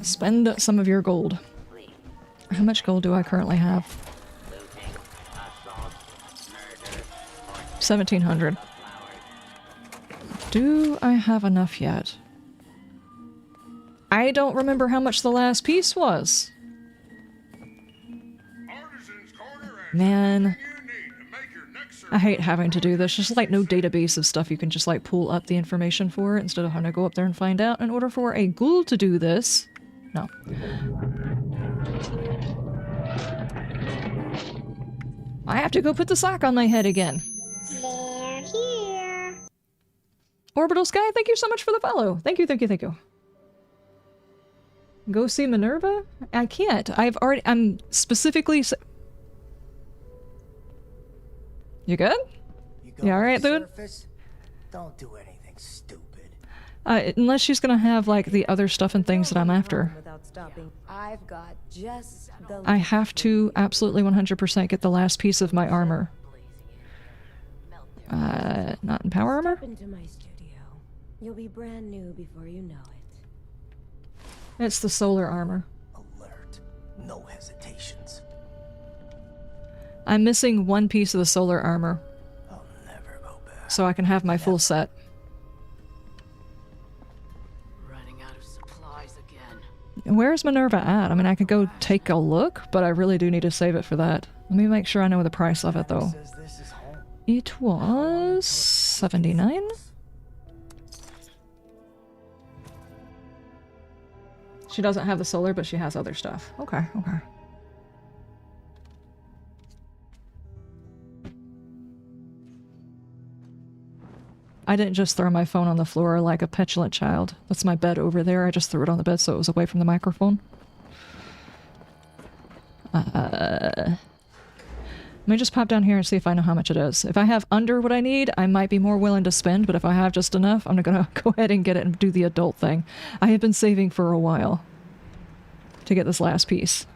Spend some of your gold. How much gold do I currently have? 1,700. Do I have enough yet? I don't remember how much the last piece was. Man. I hate having to do this. Just like no database of stuff you can just like pull up the information for instead of having to go up there and find out. In order for a ghoul to do this. No. I have to go put the sock on my head again. They're here. Orbital Sky, thank you so much for the follow. Thank you, thank you, thank you. Go see Minerva? I can't. I'm specifically... You good? You alright, dude? Don't do anything stupid. Unless she's gonna have, like, the other stuff and things that I'm after. I've got just the I have to absolutely 100% get the last piece of my armor. Not in power armor? Step into my studio. You'll be brand new before you know it. It's the solar armor. Alert. No hesitations. I'm missing one piece of the solar armor. I'll never go back. So I can have my full set. Running out of supplies again. Where's Minerva at? I mean, I could go take a look, but I really do need to save it for that. Let me make sure I know the price of it, though. It was 79? She doesn't have the solar, but she has other stuff. Okay, okay. I didn't just throw my phone on the floor like a petulant child. That's my bed over there. I just threw it on the bed so it was away from the microphone. Let me just pop down here and see if I know how much it is. If I have under what I need, I might be more willing to spend, but if I have just enough, I'm gonna go ahead and get it and do the adult thing. I have been saving for a while to get this last piece.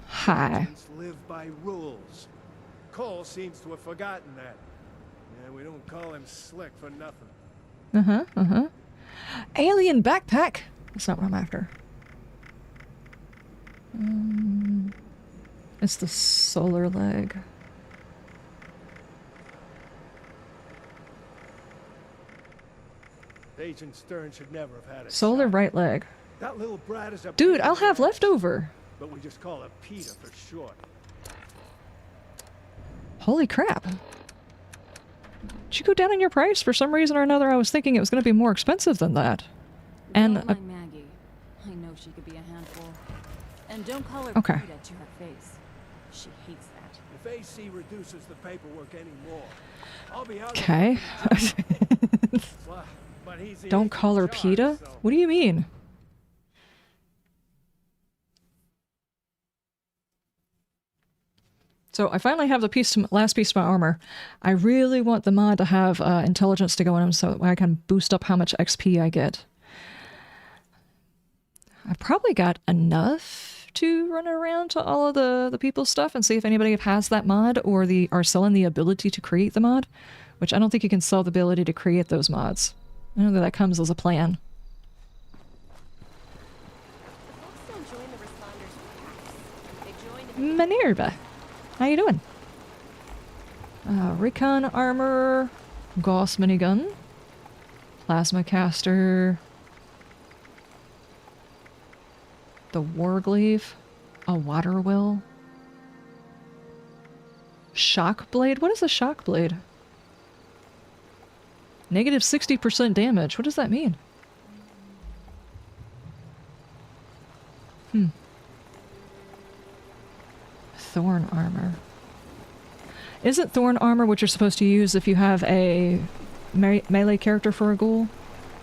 Hi. Live by rules. Cole seems to have forgotten that. Yeah, we don't call him Slick for nothing. Alien backpack! That's not what I'm after. It's the solar leg. Agent Stern should never have had it. Solar right leg. That little brat is a Dude, I'll have leftover. But we just call her Peter for short. Holy crap. Did you go down in your price? For some reason or another, I was thinking it was going to be more expensive than that. And don't mind Maggie. I know she could be a handful. And don't call her Okay. Peter to her face. She hates that. If AC reduces the paperwork anymore, I'll be out. okay. But he's the Don't agent call her in charge, PETA? so- What do you mean? So I finally have the last piece of my armor. I really want the mod to have intelligence to go in them so that I can boost up how much XP I get. I've probably got enough to run around to all of the people's stuff and see if anybody has that mod or are selling the ability to create the mod, which I don't think you can sell the ability to create those mods. I know that comes as a plan. Minerva, how you doing? Recon armor, Gauss minigun, plasma caster, the warglaive, a water well, shock blade. What is a shock blade? Negative 60% damage. What does that mean? Thorn armor. Isn't thorn armor what you're supposed to use if you have a melee character for a ghoul?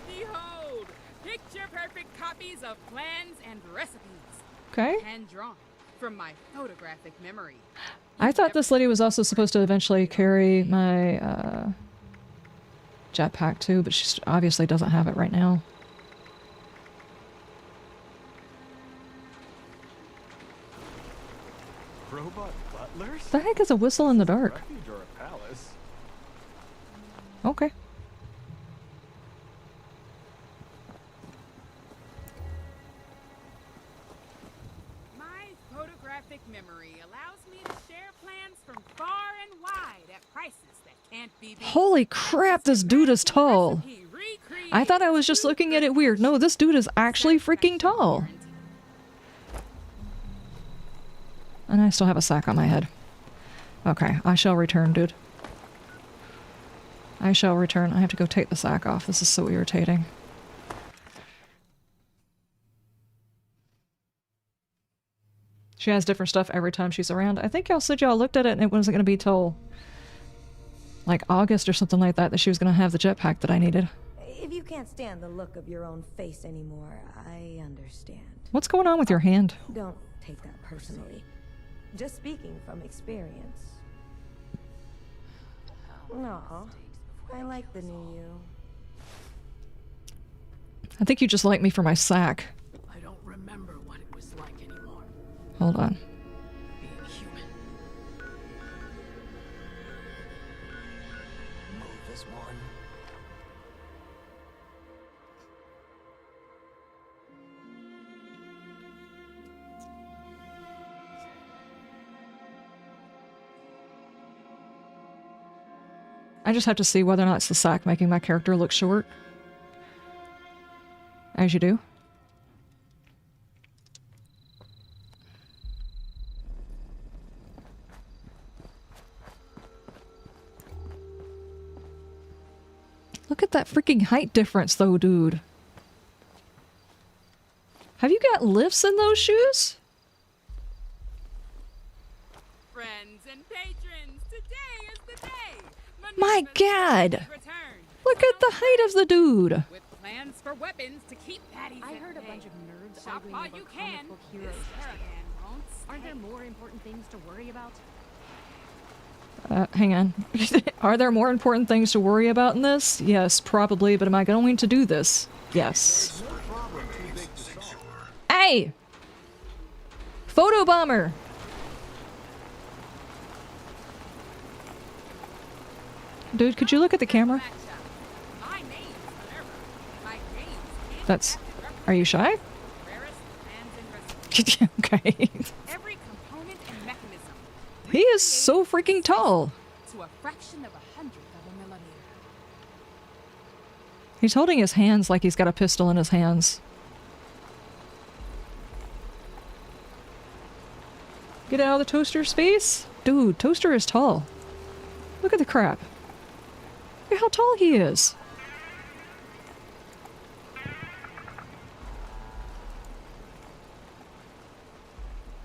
Behold, picture-perfect copies of plans and recipes. Okay. Hand-drawn from my photographic memory. I thought this lady was also supposed to eventually carry my jetpack too, but she obviously doesn't have it right now. The heck is a whistle in the dark? Refuge or a palace? Okay. My photographic memory allows me to share plans from far and wide at prices that can't be beat. Holy crap, this dude is tall. I thought I was just looking at it weird. No, this dude is actually freaking tall. And I still have a sack on my head. Okay, I shall return, dude. I shall return. I have to go take the sack off. This is so irritating. She has different stuff every time she's around. I think y'all said y'all looked at it and it wasn't going to be till like August or something like that that she was going to have the jetpack that I needed. If you can't stand the look of your own face anymore, I understand. What's going on with your hand? Don't take that personally. Just speaking from experience. No, I like the new you. I think you just like me for my sack. I don't remember what it was like anymore. Hold on. Being human. Move this one. I just have to see whether or not it's the sack making my character look short. As you do. Look at that freaking height difference though, dude. Have you got lifts in those shoes? Friends and patrons, today is the day. My God! Look at the height of the dude! With plans for weapons to keep baddies. I heard a bunch of nerds shop all you can. This caravan won't. Aren't there more important things to worry about? Hang on. Are there more important things to worry about in this? Yes, probably, but am I going to do this? Yes. Hey! Photo bomber! Dude, could you look at the camera? That's... Are you shy? Okay. Every component and mechanism. He is so freaking tall. To a fraction of a hundredth of a millimeter. He's holding his hands like he's got a pistol in his hands. Get out of the toaster's face? Dude, Toaster is tall. Look at the crap. Look at how tall he is.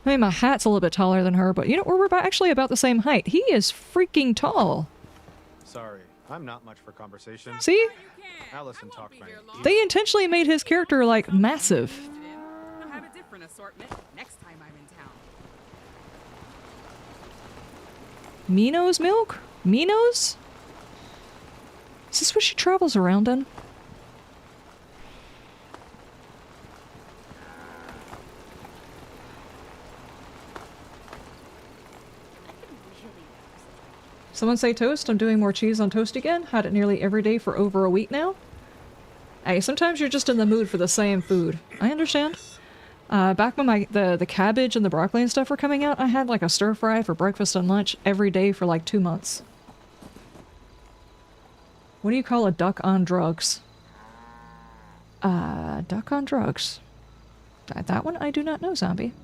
I mean, my hat's a little bit taller than her, but you know, we're actually about the same height. He is freaking tall. Sorry, I'm not much for conversation. See? Allison talked my They intentionally made his character, like, massive. I'll have a different assortment next time I'm in town. Minos milk? Minos? Is this what she travels around in? Someone say toast. I'm doing more cheese on toast again. Had it nearly every day for over a week now. Hey, sometimes you're just in the mood for the same food. I understand. Back when the cabbage and the broccoli and stuff were coming out, I had like a stir fry for breakfast and lunch every day for like 2 months. What do you call a duck on drugs? Duck on drugs. That one I do not know, zombie.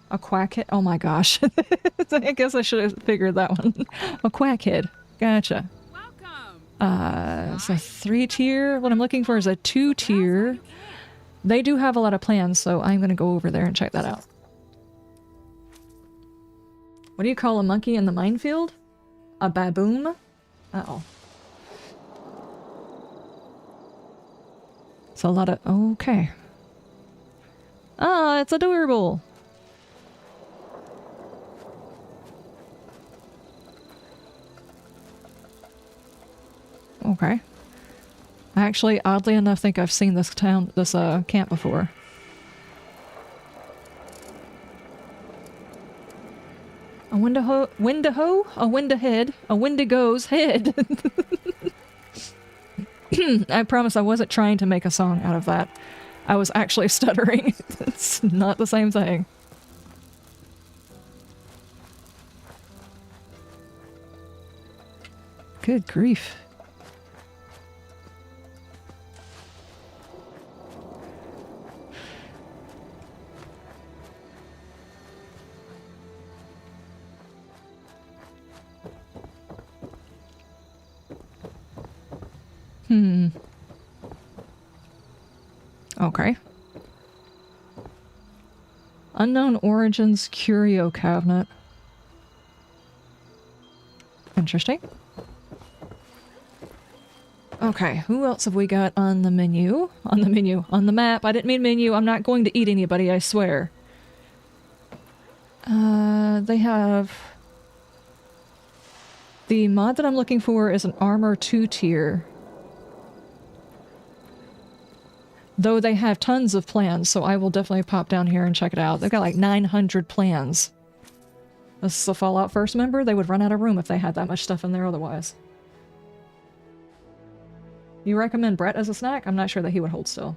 A quackhead? Oh my gosh. I guess I should have figured that one. A quackhead. Gotcha. It's a 3-tier. What I'm looking for is a 2-tier. They do have a lot of plans, so I'm going to go over there and check that out. What do you call a monkey in the minefield? A baboon? Uh-oh. It's a lot of... Okay. Ah, it's adorable. Okay. I actually, oddly enough, think I've seen this camp before. A Wendigo, a Wendihead, a Wendigo's head. I promise I wasn't trying to make a song out of that. I was actually stuttering. It's not the same thing. Good grief. Okay. Unknown Origins Curio Cabinet. Interesting. Okay, who else have we got on the menu? On the map. I didn't mean menu. I'm not going to eat anybody, I swear. They have... The mod that I'm looking for is an armor 2-tier. Though they have tons of plans, so I will definitely pop down here and check it out. They've got like 900 plans. This is a Fallout First member. They would run out of room if they had that much stuff in there otherwise. You recommend Brett as a snack? I'm not sure that he would hold still.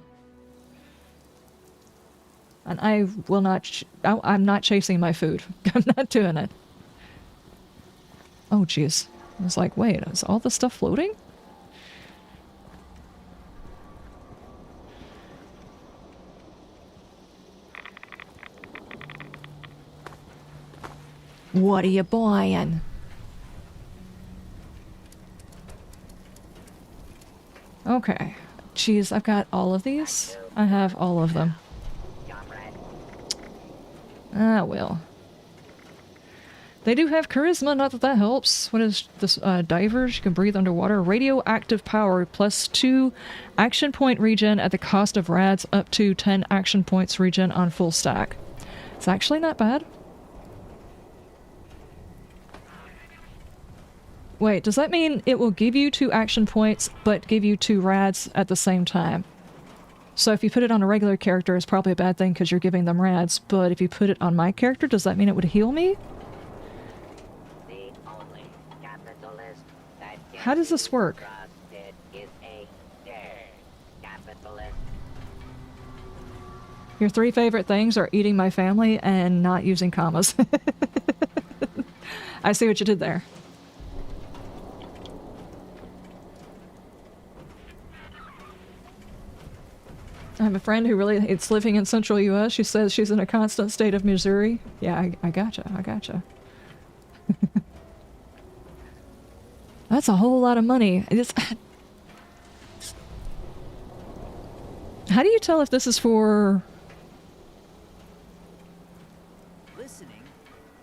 And I will not... I'm not chasing my food. I'm not doing it. Oh, jeez. I was like, wait, is all this stuff floating? What are you buying? Okay. Jeez, I've got all of these. I have all of them. Ah, well. They do have charisma, not that that helps. What is this? Divers, you can breathe underwater. Radioactive power, +2 action point regen at the cost of rads, up to 10 action points regen on full stack. It's actually not bad. Wait, does that mean it will give you 2 action points, but give you 2 rads at the same time? So if you put it on a regular character, it's probably a bad thing because you're giving them rads, but if you put it on my character, does that mean it would heal me? How does this work? Your 3 favorite things are eating my family and not using commas. I see what you did there. I have a friend who really hates living in central US. She says she's in a constant state of misery. Yeah, I gotcha. I gotcha. That's a whole lot of money. How do you tell if this is for...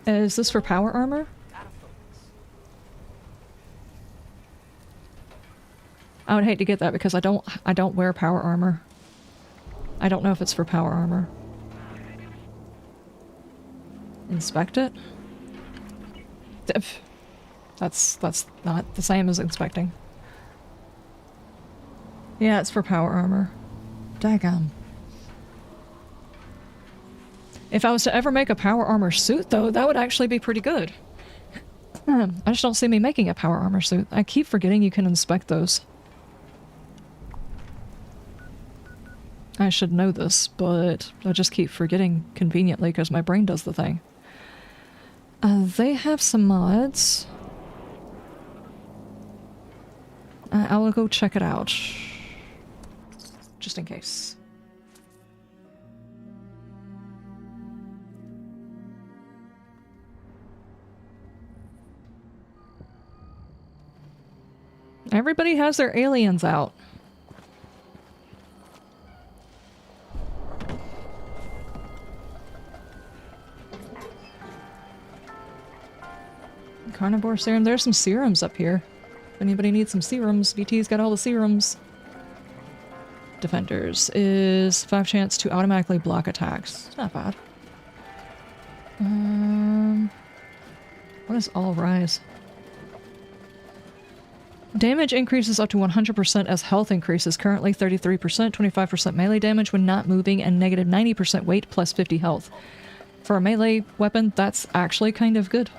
Is this for power armor? I would hate to get that because I don't wear power armor. I don't know if it's for power armor. Inspect it? That's not the same as inspecting. Yeah, it's for power armor. Daggum. If I was to ever make a power armor suit, though, that would actually be pretty good. I just don't see me making a power armor suit. I keep forgetting you can inspect those. I should know this, but I just keep forgetting conveniently because my brain does the thing. They have some mods. I will go check it out. Just in case. Everybody has their aliens out. Carnivore serum. There's some serums up here. If anybody needs some serums, VT's got all the serums. Defenders is 5 chance to automatically block attacks. It's not bad. What is all rise? Damage increases up to 100% as health increases. Currently 33%, 25% melee damage when not moving, and negative 90% weight plus 50 health. For a melee weapon, that's actually kind of good.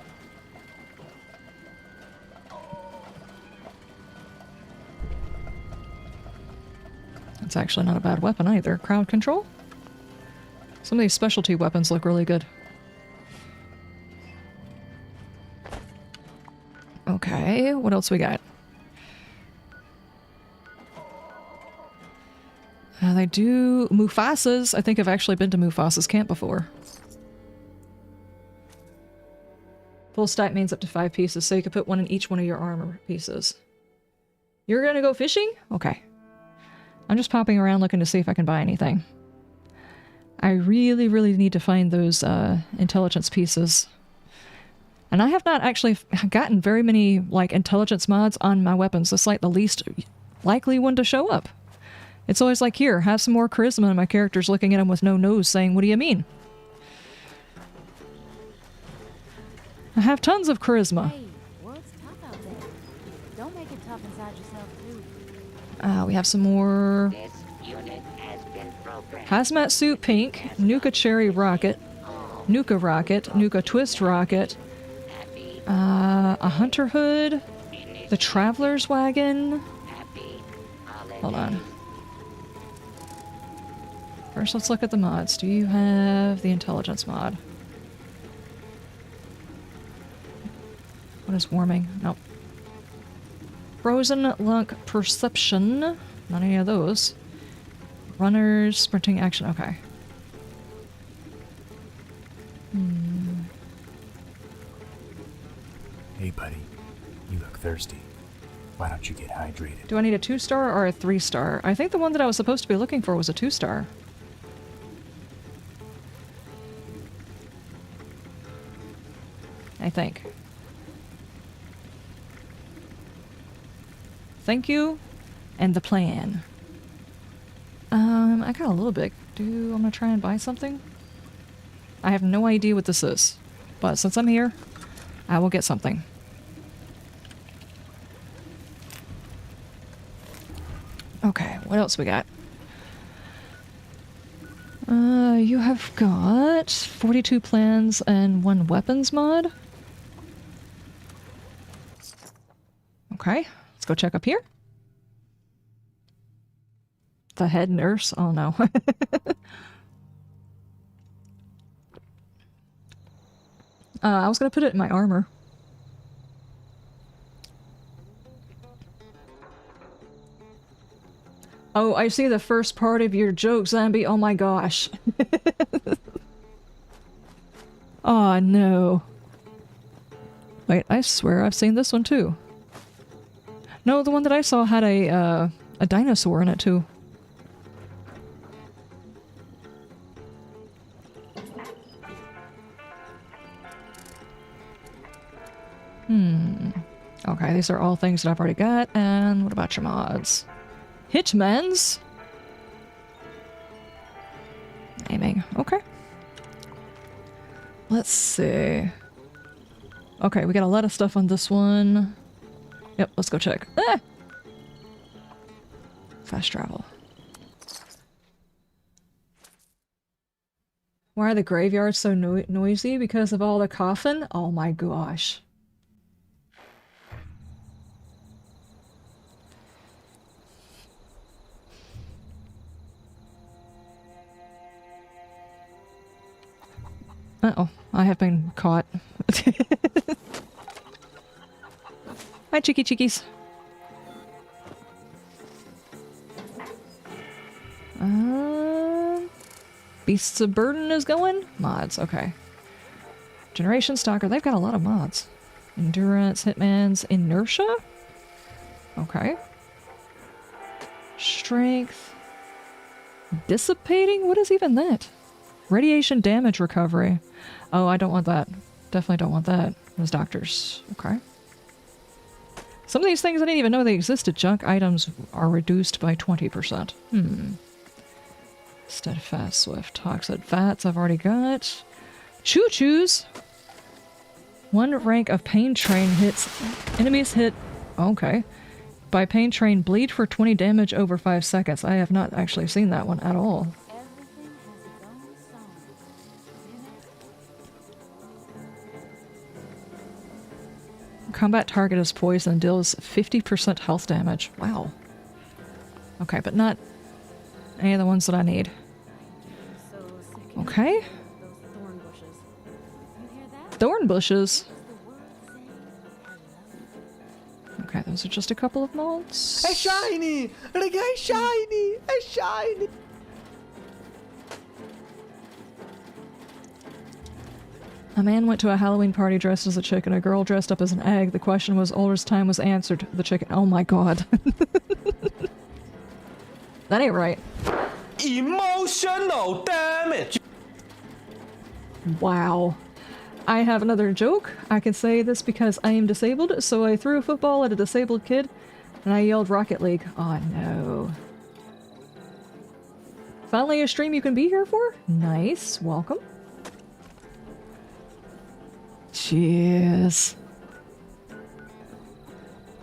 It's actually not a bad weapon either. Crowd control? Some of these specialty weapons look really good. Okay, what else we got? They do Mufasa's. I think I've actually been to Mufasa's camp before. Full stack means up to 5 pieces, so you can put one in each one of your armor pieces. You're gonna go fishing? Okay. I'm just popping around looking to see if I can buy anything. I really, really need to find those intelligence pieces. And I have not actually gotten very many, like, intelligence mods on my weapons. It's like the least likely one to show up. It's always like, here, have some more charisma, and my character's looking at him with no nose saying, what do you mean? I have tons of charisma. Hey, world's tough out there. Don't make it tough inside yourself, too. We have some more... Hazmat suit pink, Nuka cherry rocket, Nuka rocket, Nuka twist rocket, a hunter hood, the traveler's wagon. Hold on. First, let's look at the mods. Do you have the intelligence mod? What is warming? Nope. Frozen lunk perception. Not any of those. Runners, sprinting action. Okay. Hey, buddy. You look thirsty. Why don't you get hydrated? Do I need a 2-star or a 3-star? I think the one that I was supposed to be looking for was a 2-star. I think. Thank you, and the plan. I got a little bit. I'm gonna try and buy something. I have no idea what this is, but since I'm here, I will get something. Okay, what else we got? You have got 42 plans and 1 weapons mod. Okay, let's go check up here. The head nurse? Oh no. I was gonna put it in my armor. Oh, I see the first part of your joke, Zambi. Oh my gosh. Oh no. Wait, I swear I've seen this one too. No, the one that I saw had a dinosaur in it too. Okay, these are all things that I've already got. And what about your mods? Hitman's? Aiming. Okay. Let's see. Okay, we got a lot of stuff on this one. Yep, let's go check. Ah! Fast travel. Why are the graveyards so noisy? Because of all the coffin? Oh my gosh. Uh-oh, I have been caught. Hi, cheeky cheekies. Beasts of Burden is going? Mods, okay. Generation Stalker, they've got a lot of mods. Endurance, Hitman's Inertia? Okay. Strength. Dissipating? What is even that? Radiation damage recovery. Oh, I don't want that. Definitely don't want that. Those doctors. Okay. Some of these things I didn't even know they existed. Junk items are reduced by 20%. Steadfast, Swift, Toxic Fats I've already got. Choo-choos! 1 rank of Pain Train hits... Enemies hit... Okay. By Pain Train, bleed for 20 damage over 5 seconds. I have not actually seen that one at all. Combat target is poisoned and deals 50% health damage. Wow. Okay, but not any of the ones that I need. Okay. Thorn bushes. Okay, those are just a couple of mods. It's shiny! It's shiny! It's shiny! A man went to a Halloween party dressed as a chicken. A girl dressed up as an egg. The question was old as time was answered. The chicken. Oh my god. That ain't right. Emotional damage! Wow. I have another joke. I can say this because I am disabled, so I threw a football at a disabled kid, and I yelled Rocket League. Oh no. Finally a stream you can be here for? Nice. Welcome. Jeez.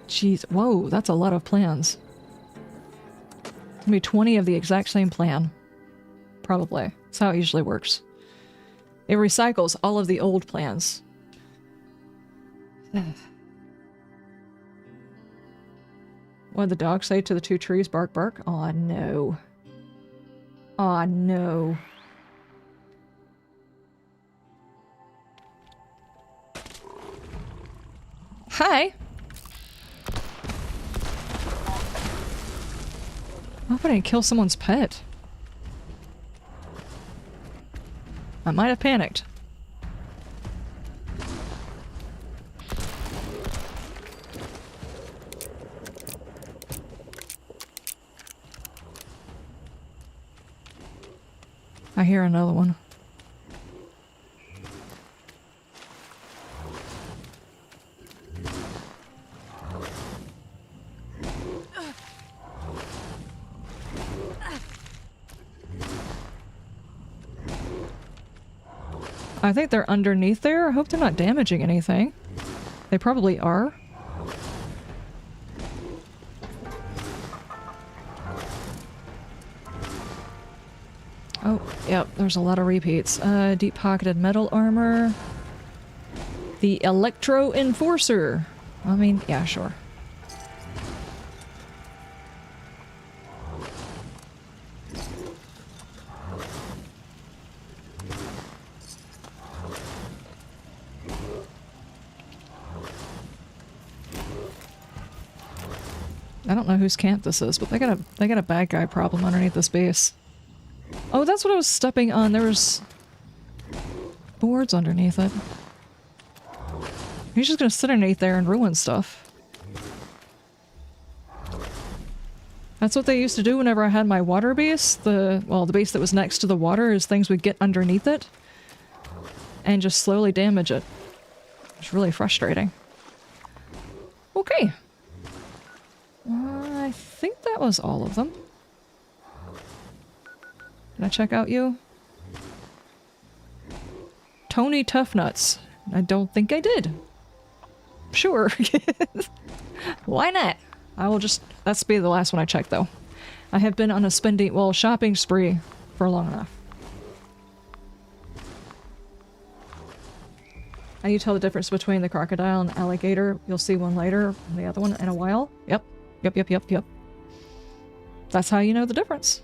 Jeez. Whoa, that's a lot of plans. Maybe 20 of the exact same plan. Probably. That's how it usually works. It recycles all of the old plans. What did the dog say to the two trees? Bark, bark. Aw, no. Aw, no. Hi! I hope I didn't kill someone's pet. I might have panicked. I hear another one. I think they're underneath there. I hope they're not damaging anything. They probably are. Oh, yep, there's a lot of repeats. Deep-pocketed metal armor. The Electro Enforcer. I mean, yeah, sure. I don't know whose camp this is, but they got a bad guy problem underneath this base. Oh, that's what I was stepping on. There was boards underneath it. He's just gonna sit underneath there and ruin stuff. That's what they used to do whenever I had my water base. The base that was next to the water is things would get underneath it and just slowly damage it. It's really frustrating. Okay. I think that was all of them. Can I check out you? Tony Toughnuts. I don't think I did. Sure. Why not? I will just... That's be the last one I check, though. I have been on a shopping spree for long enough. How do you tell the difference between the crocodile and alligator? You'll see one later, and the other one in a while. Yep. Yep. That's how you know the difference.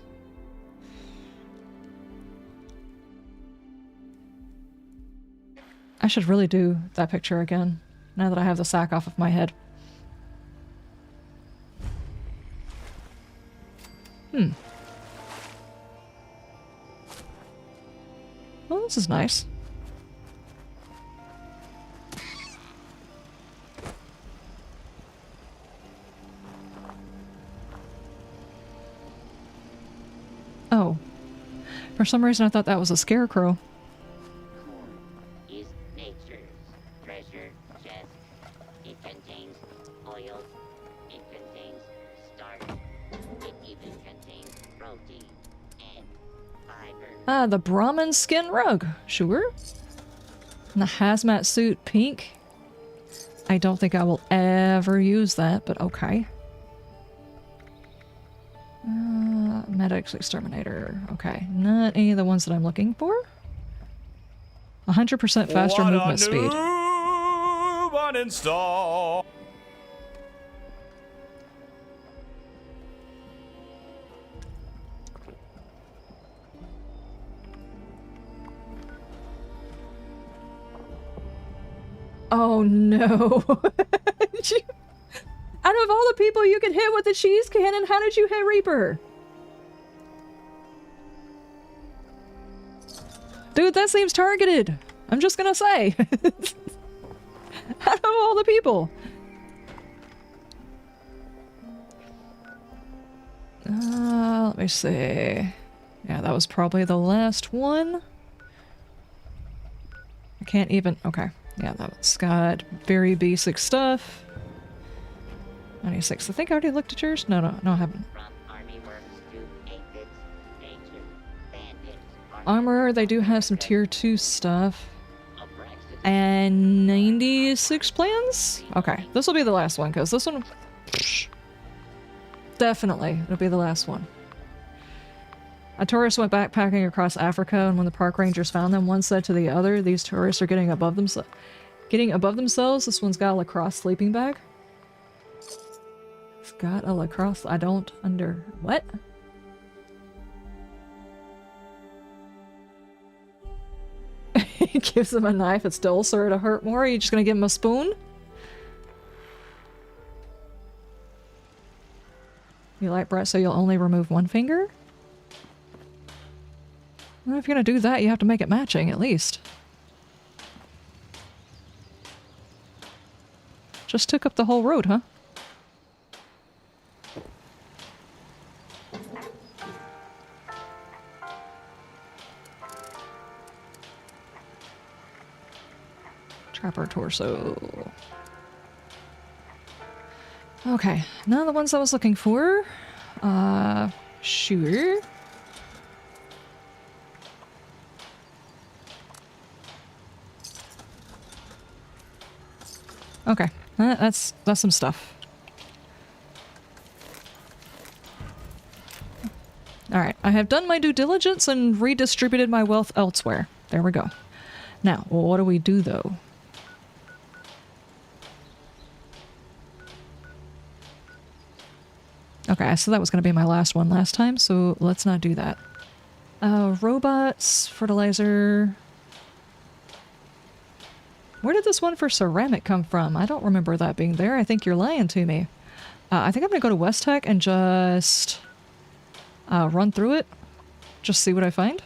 I should really do that picture again, now that I have the sack off of my head. Well, this is nice. Oh. For some reason I thought that was a scarecrow. Is nature's treasure chest. It contains oil. It contains starch. It even contains protein and fiber. Ah, the Brahmin skin rug. Sure. And the hazmat suit pink. I don't think I will ever use that, but okay. Medics Exterminator. Okay, not any of the ones that I'm looking for. 100% faster movement speed. uninstall. Oh no. Out of all the people you could hit with the cheese cannon, how did you hit Reaper? Dude, that seems targeted. I'm just gonna say. Out of all the people. Let me see. Yeah, that was probably the last one. I can't even... Okay. Yeah, that's got very basic stuff. 96. I think I already looked at yours. No, I haven't. Armor, they do have some tier 2 stuff. And 96 plans? Okay, this will be the last one, because this one... Definitely, it'll be the last one. A tourist went backpacking across Africa, and when the park rangers found them, one said to the other, "These tourists are getting above themselves. This one's got a lacrosse sleeping bag." It's got a lacrosse... I don't under... What? He gives him a knife. It's still sort of hurt more. Are you just gonna give him a spoon? You like Brett, so you'll only remove one finger? Well, if you're gonna do that, you have to make it matching, at least. Just took up the whole road, huh? Trapper torso. Okay, none of the ones I was looking for. Sure. Okay, that's some stuff. Alright, I have done my due diligence and redistributed my wealth elsewhere. There we go. Now, what do we do, though? Okay, so that was going to be my last one last time, so let's not do that. Robots, fertilizer... Where did this one for ceramic come from? I don't remember that being there. I think you're lying to me. I think I'm going to go to West Tech and just run through it. Just see what I find.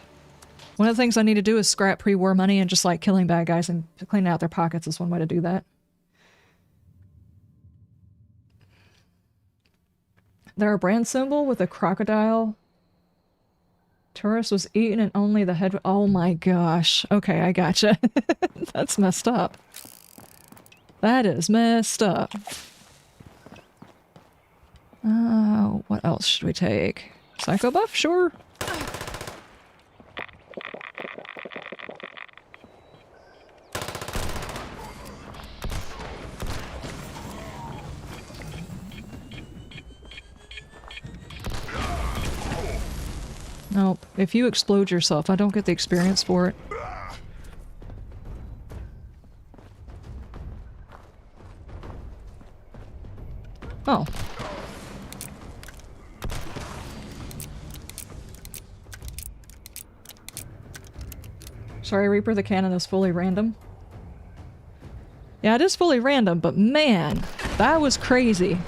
One of the things I need to do is scrap pre-war money, and just like killing bad guys and cleaning out their pockets is one way to do that. They're a brand symbol with a crocodile. Tourist was eaten and only the head... Oh my gosh. Okay, I gotcha. That's messed up. That is messed up. What else should we take? Psycho buff? Sure. Nope. If you explode yourself, I don't get the experience for it. Oh. Sorry, Reaper, the cannon is fully random. Yeah, it is fully random, but man, that was crazy.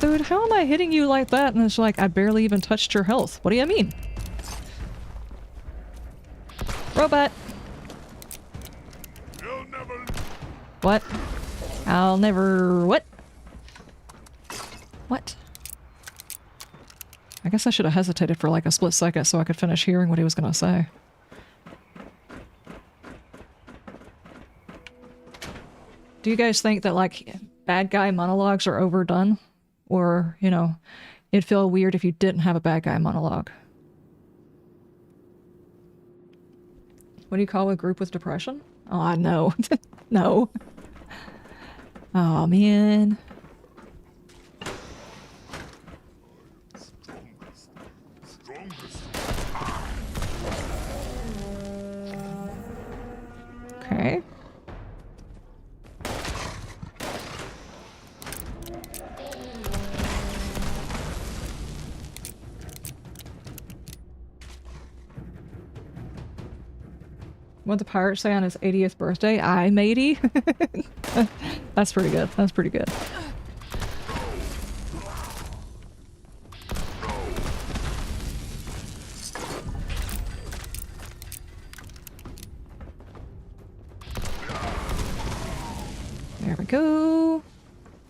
Dude, how am I hitting you like that? And it's like, I barely even touched your health. What do you mean? Robot! What? I'll never... What? What? I guess I should have hesitated for like a split second so I could finish hearing what he was gonna say. Do you guys think that like bad guy monologues are overdone? Or, you know, it'd feel weird if you didn't have a bad guy monologue. What do you call a group with depression? Oh, no. No. Oh, man. Okay. What the pirate say on his 80th birthday? I matey. That's pretty good. That's pretty good. There we go.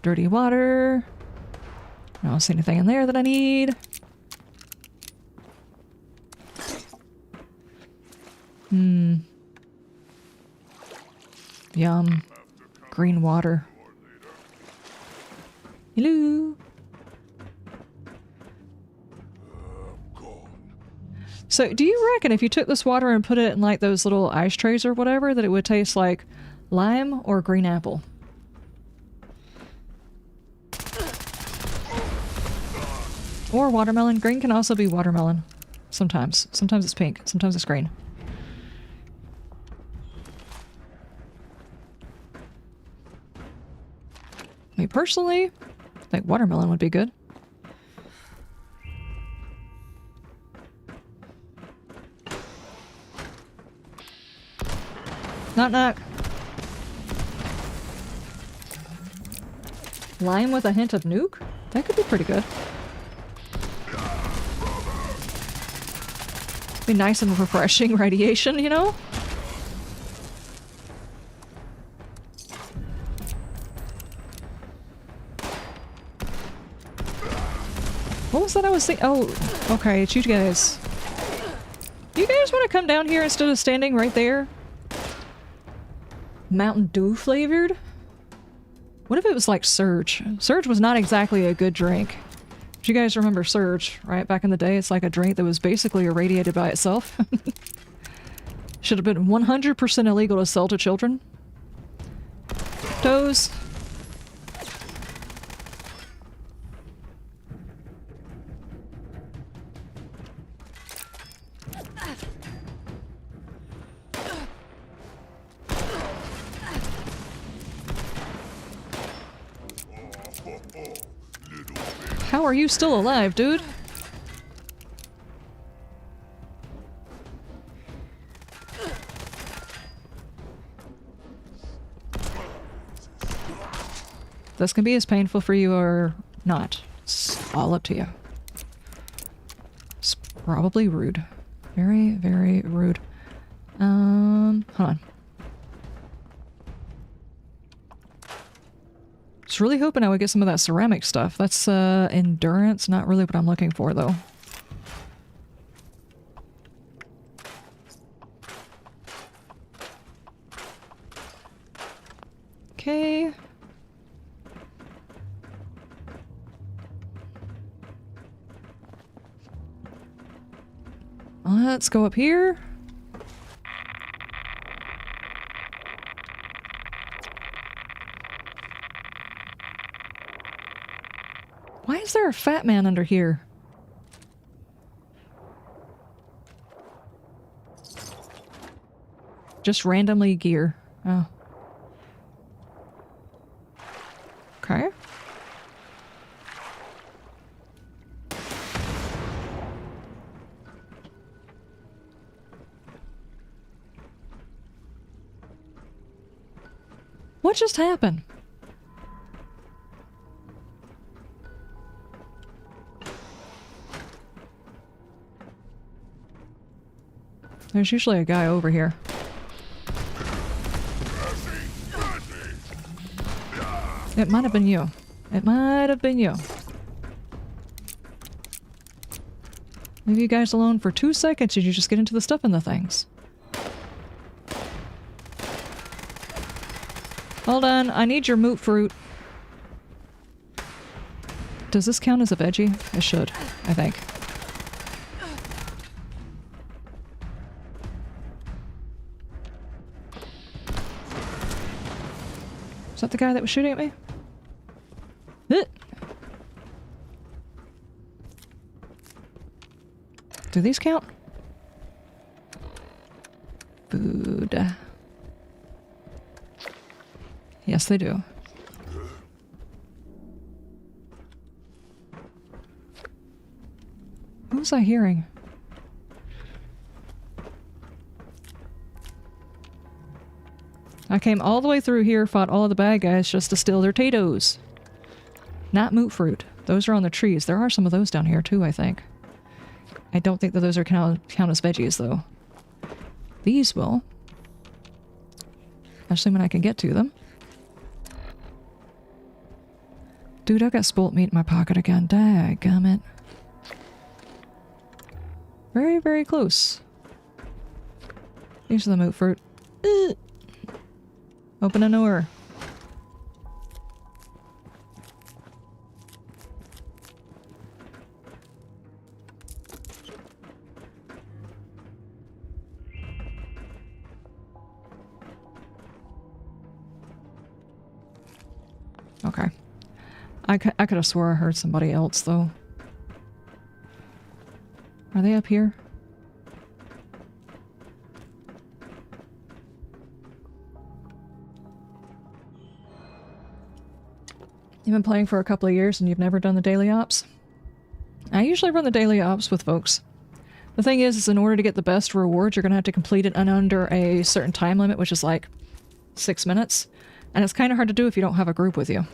Dirty water. I don't see anything in there that I need. Yum. Green water. Hello. So, do you reckon if you took this water and put it in like those little ice trays or whatever, that it would taste like lime or green apple? Or watermelon. Green can also be watermelon. Sometimes. Sometimes it's pink. Sometimes it's green. Me personally, I think watermelon would be good. Knock knock. Lime with a hint of nuke? That could be pretty good. Be nice and refreshing radiation, you know? What was that I was thinking? Oh, okay, it's you guys. You guys want to come down here instead of standing right there? Mountain Dew flavored? What if it was like Surge? Surge was not exactly a good drink. Do you guys remember Surge, right? Back in the day, it's like a drink that was basically irradiated by itself. Should have been 100% illegal to sell to children. Toes. How are you still alive, dude? This can be as painful for you or not. It's all up to you. It's probably rude. Very, very rude. Hold on. I was really hoping I would get some of that ceramic stuff. That's endurance, not really what I'm looking for though. Okay. Let's go up here. Why is there a fat man under here? Just randomly gear. Oh. Okay. What just happened? There's usually a guy over here. It might have been you. It might have been you. Leave you guys alone for 2 seconds and you just get into the stuff in the things. Hold on, I need your moot fruit. Does this count as a veggie? It should, I think. Is that the guy that was shooting at me? Do these count? Food. Yes, they do. What was I hearing? I came all the way through here, fought all of the bad guys just to steal their potatoes. Not moot fruit. Those are on the trees. There are some of those down here too, I think. I don't think that those are count as veggies, though. These will. Assuming I can get to them. Dude, I got spoilt meat in my pocket again. Dadgummit. Very, very close. These are the moot fruit. Open a door. Okay. I could have swore I heard somebody else, though. Are they up here? You've been playing for a couple of years and you've never done the daily ops? I usually run the daily ops with folks. The thing is in order to get the best rewards, you're going to have to complete it under a certain time limit, which is like 6 minutes. And it's kind of hard to do if you don't have a group with you.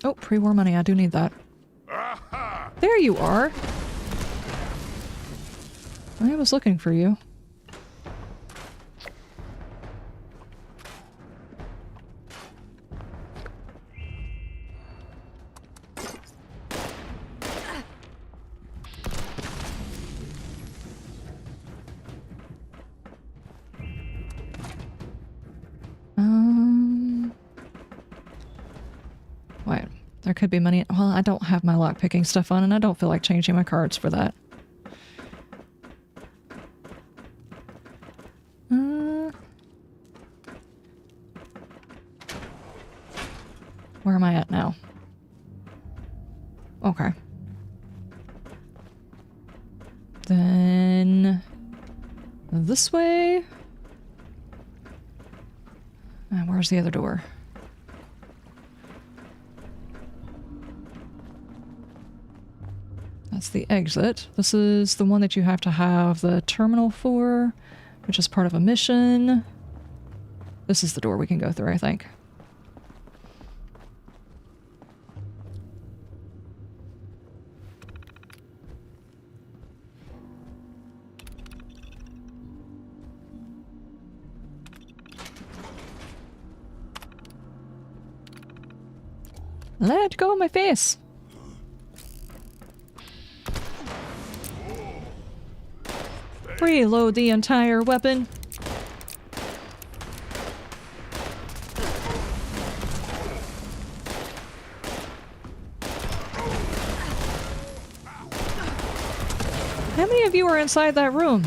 Oh, pre-war money. I do need that. There you are! I was looking for you. Wait, there could be money. Well, I don't have my lockpicking stuff on, and I don't feel like changing my cards for that. Where am I at now? Okay. Then this way. And where's the other door? That's the exit. This is the one that you have to have the terminal for, which is part of a mission. This is the door we can go through, I think. Let go of my face! Reload the entire weapon. How many of you are inside that room?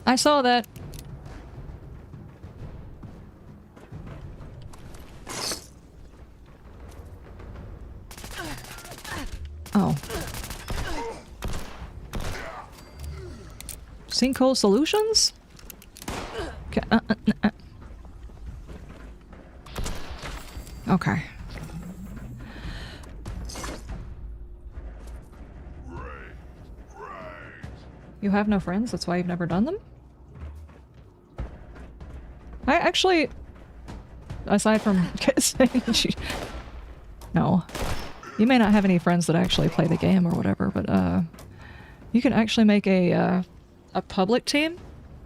I saw that. Oh. Sinkhole solutions? Okay. Okay. You have no friends? That's why you've never done them? I actually, aside from saying no, you may not have any friends that actually play the game or whatever, but you can actually make a public team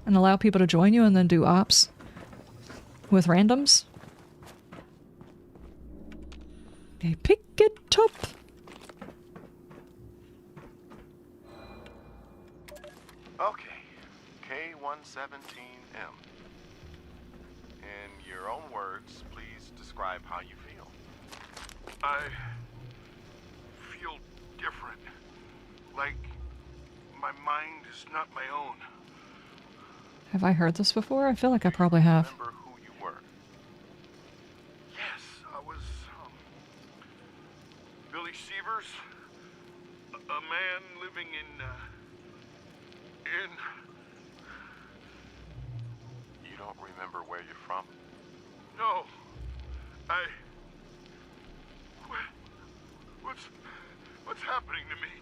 and allow people to join you and then do ops with randoms. Okay, pick it up. Okay, K117M. In your own words, please describe how you feel. I feel different. Like my mind is not my own. Have I heard this before? I feel like I probably have. Remember who you were? Yes, I was, Billy Sievers. A man living in... You don't remember where you're from? No. What's happening to me?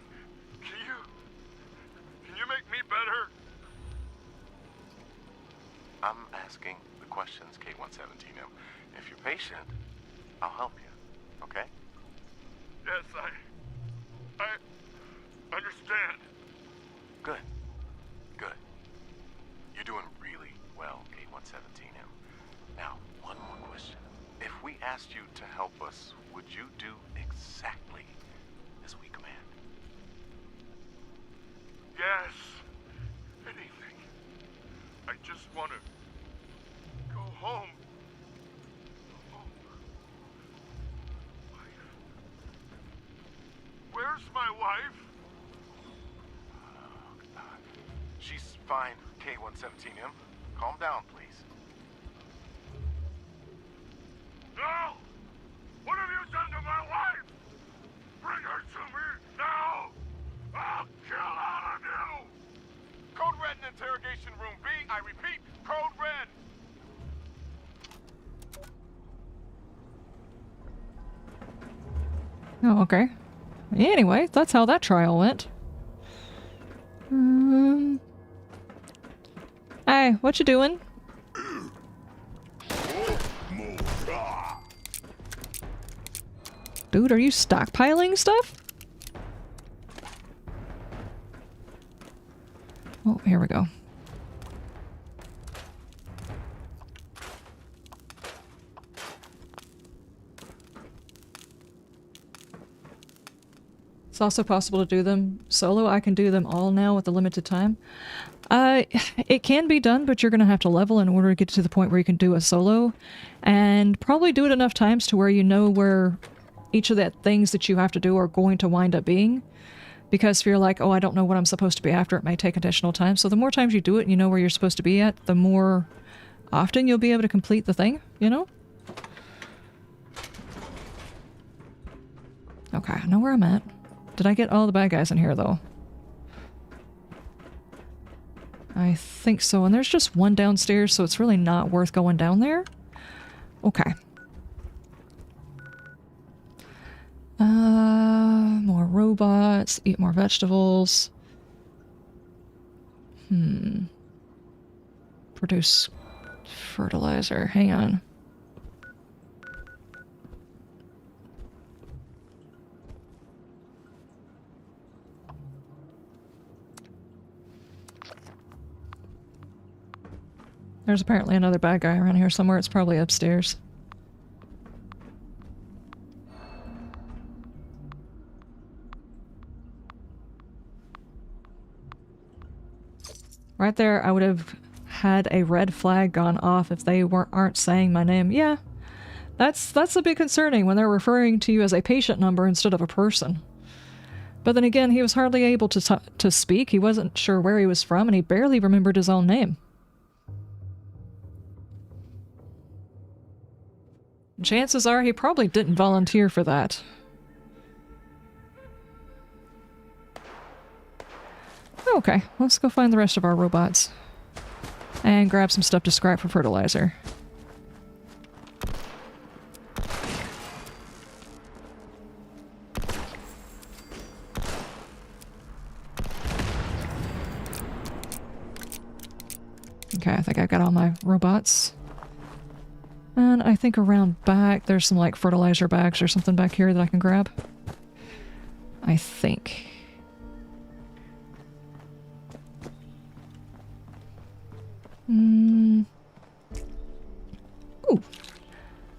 Can you make me better? I'm asking the questions, K-117M. If you're patient, I'll help you, okay? Yes, I understand. Good. Good. You're doing really well, K-117M. Now, one more question. If we asked you to help us, would you do exactly as we command? Yes. Anything. I just want to go home. Wife. Where's my wife? She's fine, K-117M. Calm down, please. No! What have you done to my wife? Bring her to me now! I'll kill all of you! Code Red in interrogation room B. I repeat, Code Red! Oh, okay. Anyway, that's how that trial went. Hey, what you doing? Dude, are you stockpiling stuff? Oh, here we go. It's also possible to do them solo. I can do them all now with a limited time. It can be done, but you're going to have to level in order to get to the point where you can do a solo. And probably do it enough times to where you know where each of the things that you have to do are going to wind up being. Because if you're like, oh, I don't know what I'm supposed to be after, it may take additional time. So the more times you do it and you know where you're supposed to be at, the more often you'll be able to complete the thing, you know? Okay, I know where I'm at. Did I get all the bad guys in here, though? I think so, and there's just one downstairs, so it's really not worth going down there. Okay. More robots, eat more vegetables. Produce fertilizer, hang on. There's apparently another bad guy around here somewhere. It's probably upstairs. Right there, I would have had a red flag gone off if they aren't saying my name. Yeah, that's a bit concerning when they're referring to you as a patient number instead of a person. But then again, he was hardly able to speak. He wasn't sure where he was from, and he barely remembered his own name. Chances are he probably didn't volunteer for that. Okay, let's go find the rest of our robots. And grab some stuff to scrap for fertilizer. Okay, I think I got all my robots. And I think around back there's some like fertilizer bags or something back here that I can grab. I think. Ooh.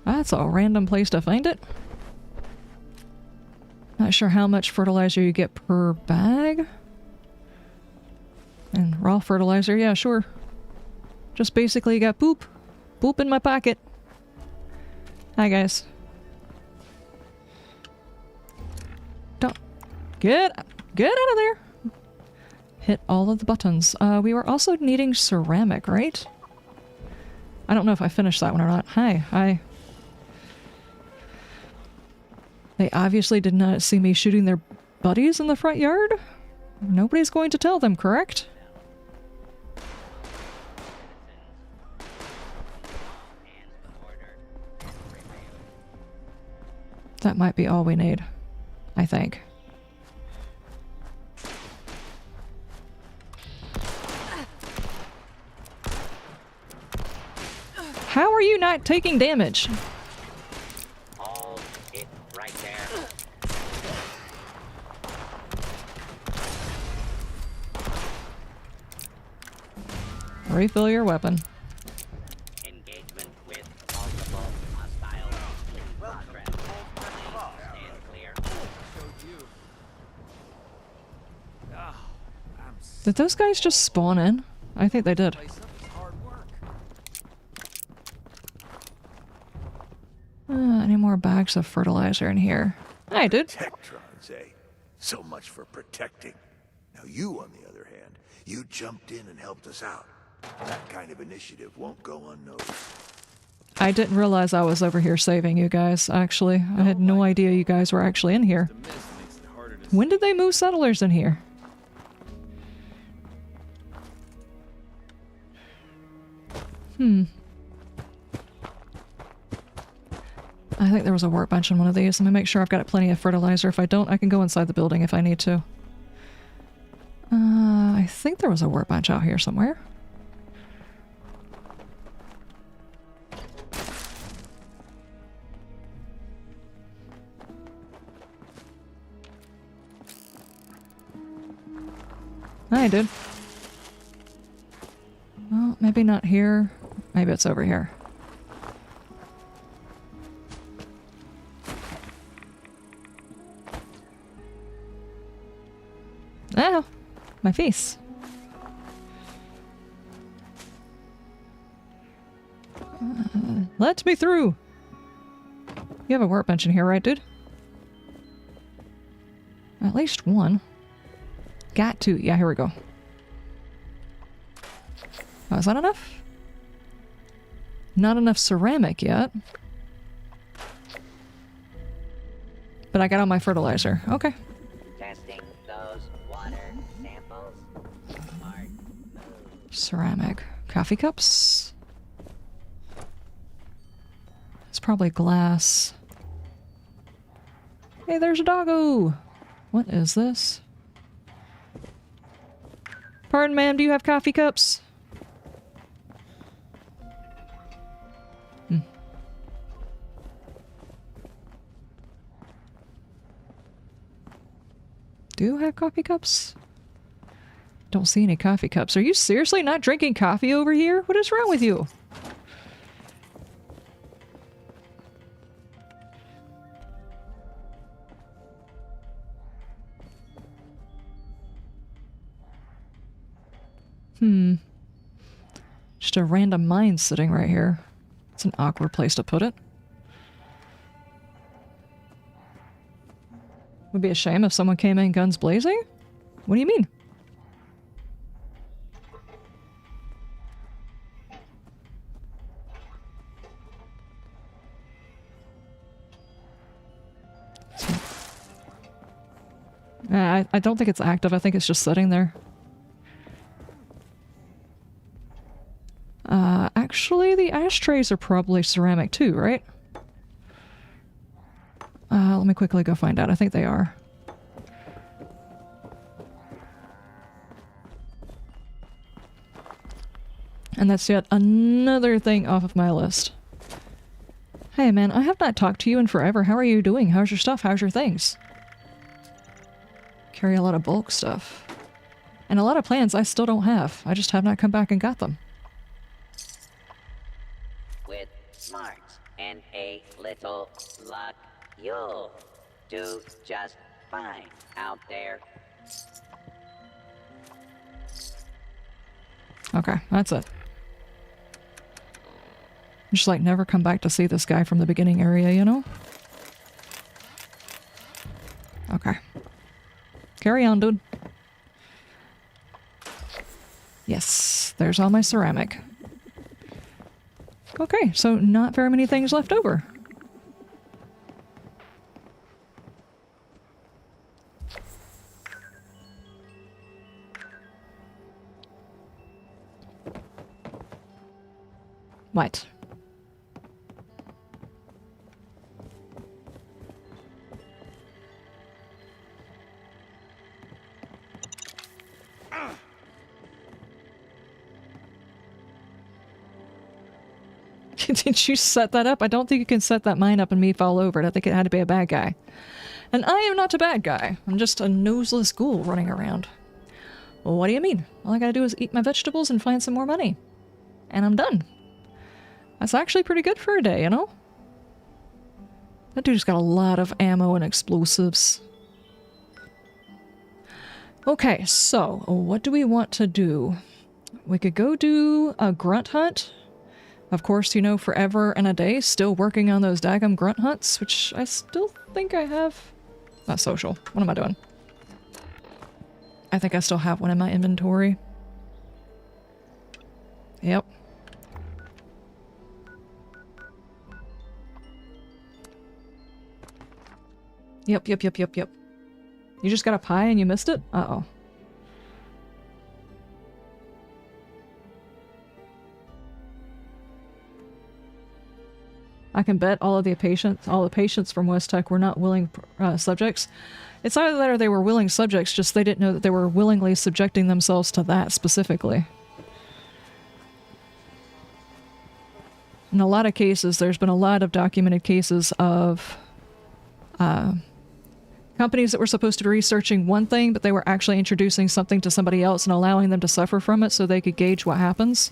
That's a random place to find it. Not sure how much fertilizer you get per bag. And raw fertilizer, yeah, sure. Just basically you got poop Boop in my pocket. Hi, guys. Don't get out of there. Hit all of the buttons. We were also needing ceramic, right? I don't know if I finished that one or not. Hi. They obviously did not see me shooting their buddies in the front yard. Nobody's going to tell them, correct? That might be all we need, I think. How are you not taking damage? Hold it right there. Refill your weapon. Engagement with multiple hostiles in progress. Stand clear. Did those guys just spawn in? I think they did. Any more bags of fertilizer in here? I did. Tectrons, eh? So much for protecting. Now you, on the other hand, you jumped in and helped us out. That kind of initiative won't go unnoticed. I didn't realize I was over here saving you guys, actually. I had no idea you guys were actually in here. When did they move settlers in here? I think there was a workbench in one of these. Let me make sure I've got plenty of fertilizer. If I don't, I can go inside the building if I need to. I think there was a workbench out here somewhere. I did. Well, maybe not here. Maybe it's over here. Ow! My face. Let me through! You have a workbench in here, right, dude? At least one. Got to. Yeah, here we go. Oh, is that enough? Not enough ceramic yet. But I got all my fertilizer. Okay. Testing those water samples. Smart move. Ceramic. Coffee cups? It's probably glass. Hey, there's a doggo! What is this? Pardon, ma'am, do you have coffee cups? Do you have coffee cups? Don't see any coffee cups. Are you seriously not drinking coffee over here? What is wrong with you? Just a random mine sitting right here. It's an awkward place to put it. Would be a shame if someone came in guns blazing? What do you mean? I don't think it's active. I think it's just sitting there. Actually, the ashtrays are probably ceramic too, right? Let me quickly go find out. I think they are. And that's yet another thing off of my list. Hey man, I have not talked to you in forever. How are you doing? How's your stuff? How's your things? Carry a lot of bulk stuff. And a lot of plans I still don't have. I just have not come back and got them. With smarts and a little luck, you'll do just fine out there. Okay, that's it. Just like never come back to see this guy from the beginning area, you know? Okay. Carry on, dude. Yes, there's all my ceramic. Okay, so not very many things left over. What? Did you set that up? I don't think you can set that mine up and me fall over it. I think it had to be a bad guy. And I am not a bad guy. I'm just a noseless ghoul running around. Well, what do you mean? All I gotta do is eat my vegetables and find some more money. And I'm done. That's actually pretty good for a day, you know? That dude's got a lot of ammo and explosives. Okay, so what do we want to do? We could go do a grunt hunt. Of course, you know, forever and a day, still working on those daggum grunt hunts, which I still think I have. Not social. What am I doing? I think I still have one in my inventory. Yep. Yep. You just got a pie and you missed it? Uh-oh. I can bet all the patients from West Tech were not willing subjects. It's either that or they were willing subjects, just they didn't know that they were willingly subjecting themselves to that specifically. In a lot of cases, there's been a lot of documented cases of companies that were supposed to be researching one thing, but they were actually introducing something to somebody else and allowing them to suffer from it so they could gauge what happens.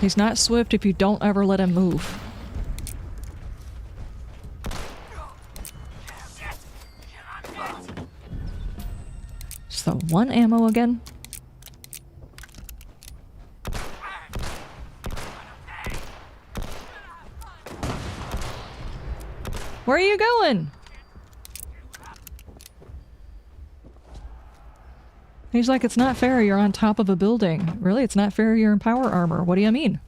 He's not swift if you don't ever let him move. So one ammo again. Where are you going? He's like, it's not fair you're on top of a building. Really? It's not fair you're in power armor. What do you mean?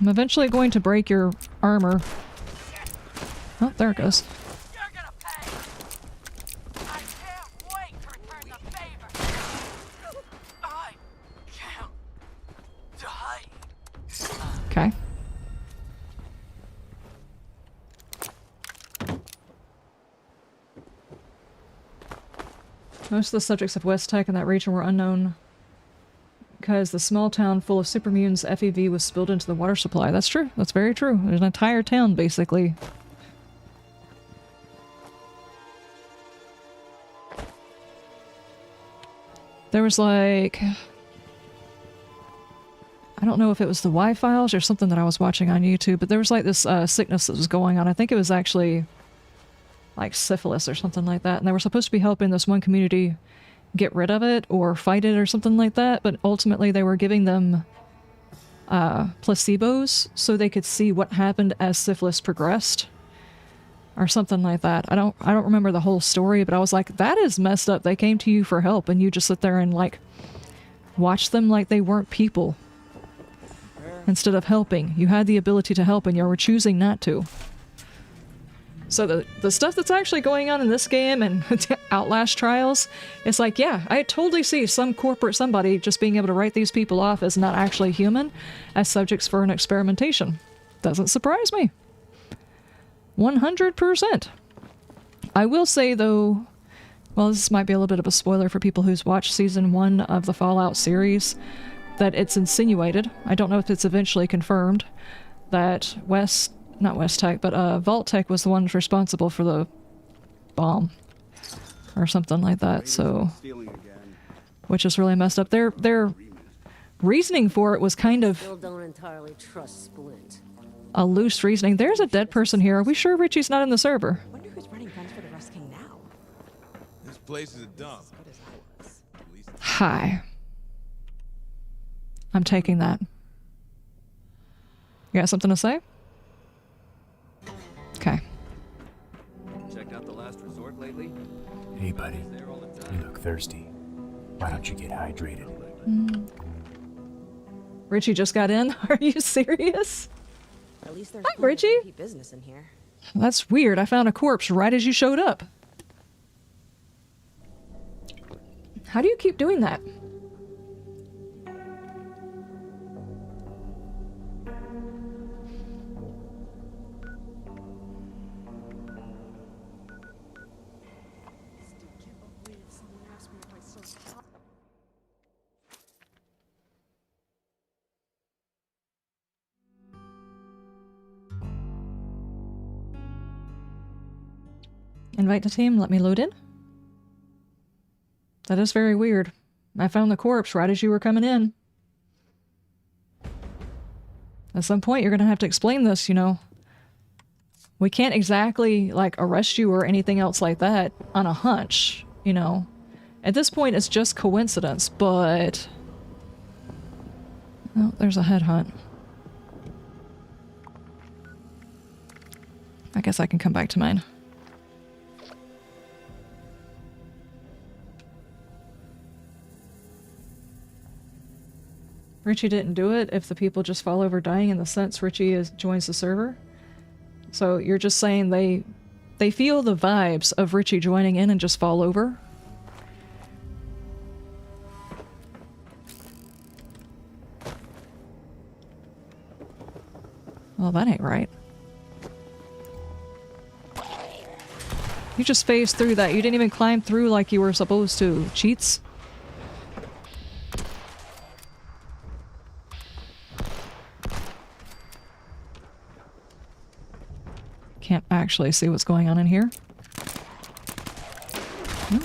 I'm eventually going to break your armor. Oh, there it goes. Okay. Most of the subjects of West Tech in that region were unknown because the small town full of supermutants FEV was spilled into the water supply. That's true. That's very true. There's an entire town, basically. There was like... I don't know if it was the Y-Files or something that I was watching on YouTube, but there was like this sickness that was going on. I think it was actually like syphilis or something like that. And they were supposed to be helping this one community get rid of it or fight it or something like that. But ultimately they were giving them placebos so they could see what happened as syphilis progressed or something like that. I don't remember the whole story, but I was like, that is messed up. They came to you for help and you just sit there and like watch them like they weren't people. Instead of helping. You had the ability to help and you were choosing not to. So the stuff that's actually going on in this game and Outlast Trials, it's like, yeah, I totally see some corporate somebody just being able to write these people off as not actually human, as subjects for an experimentation. Doesn't surprise me. 100%. I will say, though, well, this might be a little bit of a spoiler for people who's watched Season 1 of the Fallout series, that it's insinuated, I don't know if it's eventually confirmed, that not West Tech, but Vault Tech was the one responsible for the bomb. Or something like that, so... Which is really messed up. They're reasoning for it was kind of Still don't entirely trust Splint. a loose reasoning. There's a dead person here. Are we sure Richie's not in the server? Wonder who's running guns for the Rust King now. This place is a dump. Hi. I'm taking that. You got something to say? Okay. Checked out the last resort lately? Hey, buddy. You look thirsty. Why don't you get hydrated? Richie just got in? Are you serious? At least there's Hi, Richie. business in here. That's weird. I found a corpse right as you showed up. How do you keep doing that? Invite the team, let me load in. That is very weird. I found the corpse right as you were coming in. At some point, you're going to have to explain this, you know. We can't exactly, like, arrest you or anything else like that on a hunch, you know. At this point, it's just coincidence, but... Oh, there's a headhunt. I guess I can come back to mine. Richie didn't do it if the people just fall over dying in the sense Richie joins the server. So you're just saying they feel the vibes of Richie joining in and just fall over? Well, that ain't right. You just phased through that. You didn't even climb through like you were supposed to. Cheats? Can't actually see what's going on in here. No.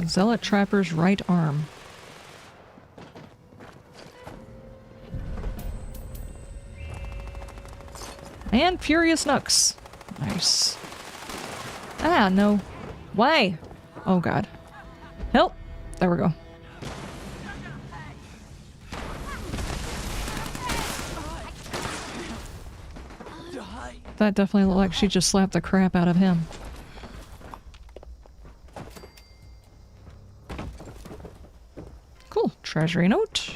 Zealot Trapper's right arm. And Furious Nooks. Nice. Ah, no. Why? Oh god. Help! There we go. That definitely looked like she just slapped the crap out of him. Cool. Treasury note.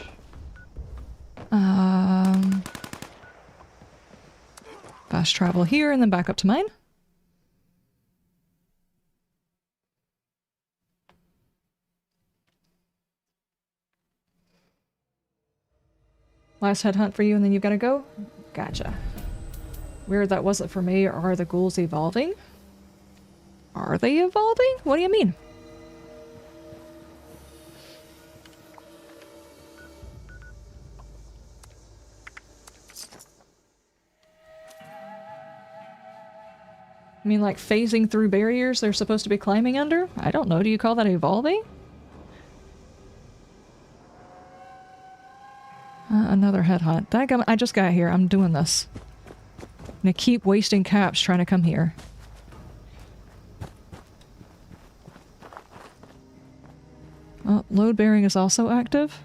Fast travel here and then back up to mine. Last headhunt for you and then you've got to go? Gotcha. Weird that wasn't for me. Are the ghouls evolving? Are they evolving? What do you mean? I mean, like phasing through barriers they're supposed to be climbing under? I don't know. Do you call that evolving? Another headhunt. Daggum, I just got here. I'm doing this. I'm gonna keep wasting caps trying to come here. Well, load bearing is also active.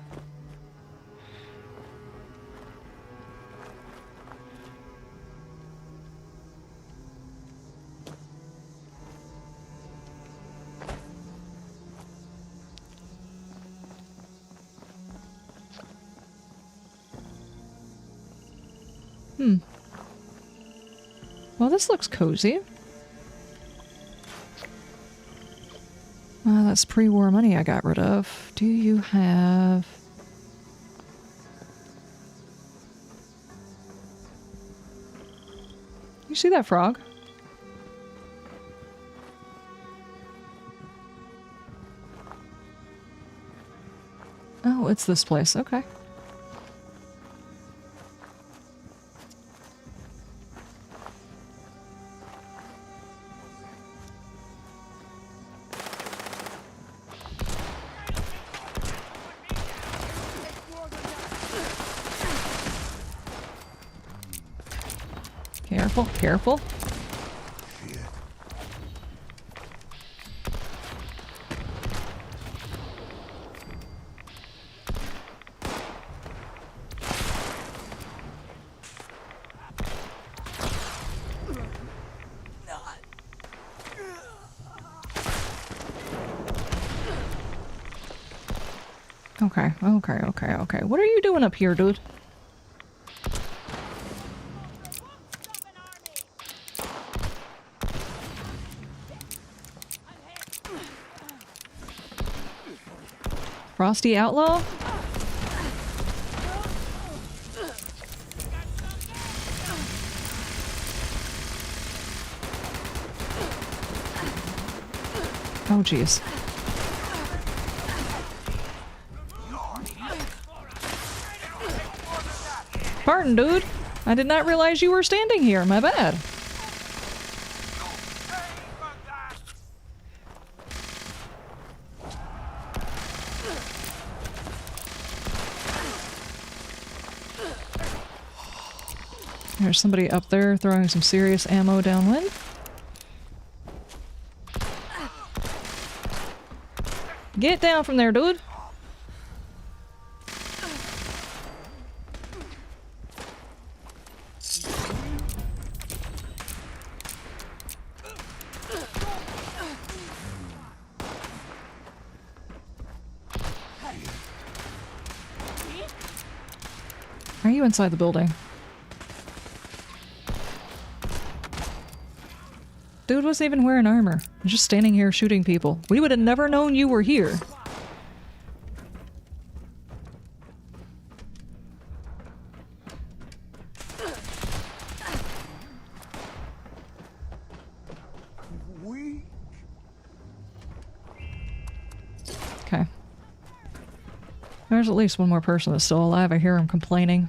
Well, this looks cozy. That's pre-war money I got rid of. Do you have... You see that frog? Oh, it's this place. Okay. Careful, careful. Okay. What are you doing up here, dude? Frosty Outlaw? Oh, jeez. Pardon, dude. I did not realize you were standing here. My bad. There's somebody up there throwing some serious ammo downwind. Get down from there, dude. Are you inside the building? Dude wasn't even wearing armor. Just standing here shooting people. We would have never known you were here. Okay. There's at least one more person that's still alive. I hear him complaining.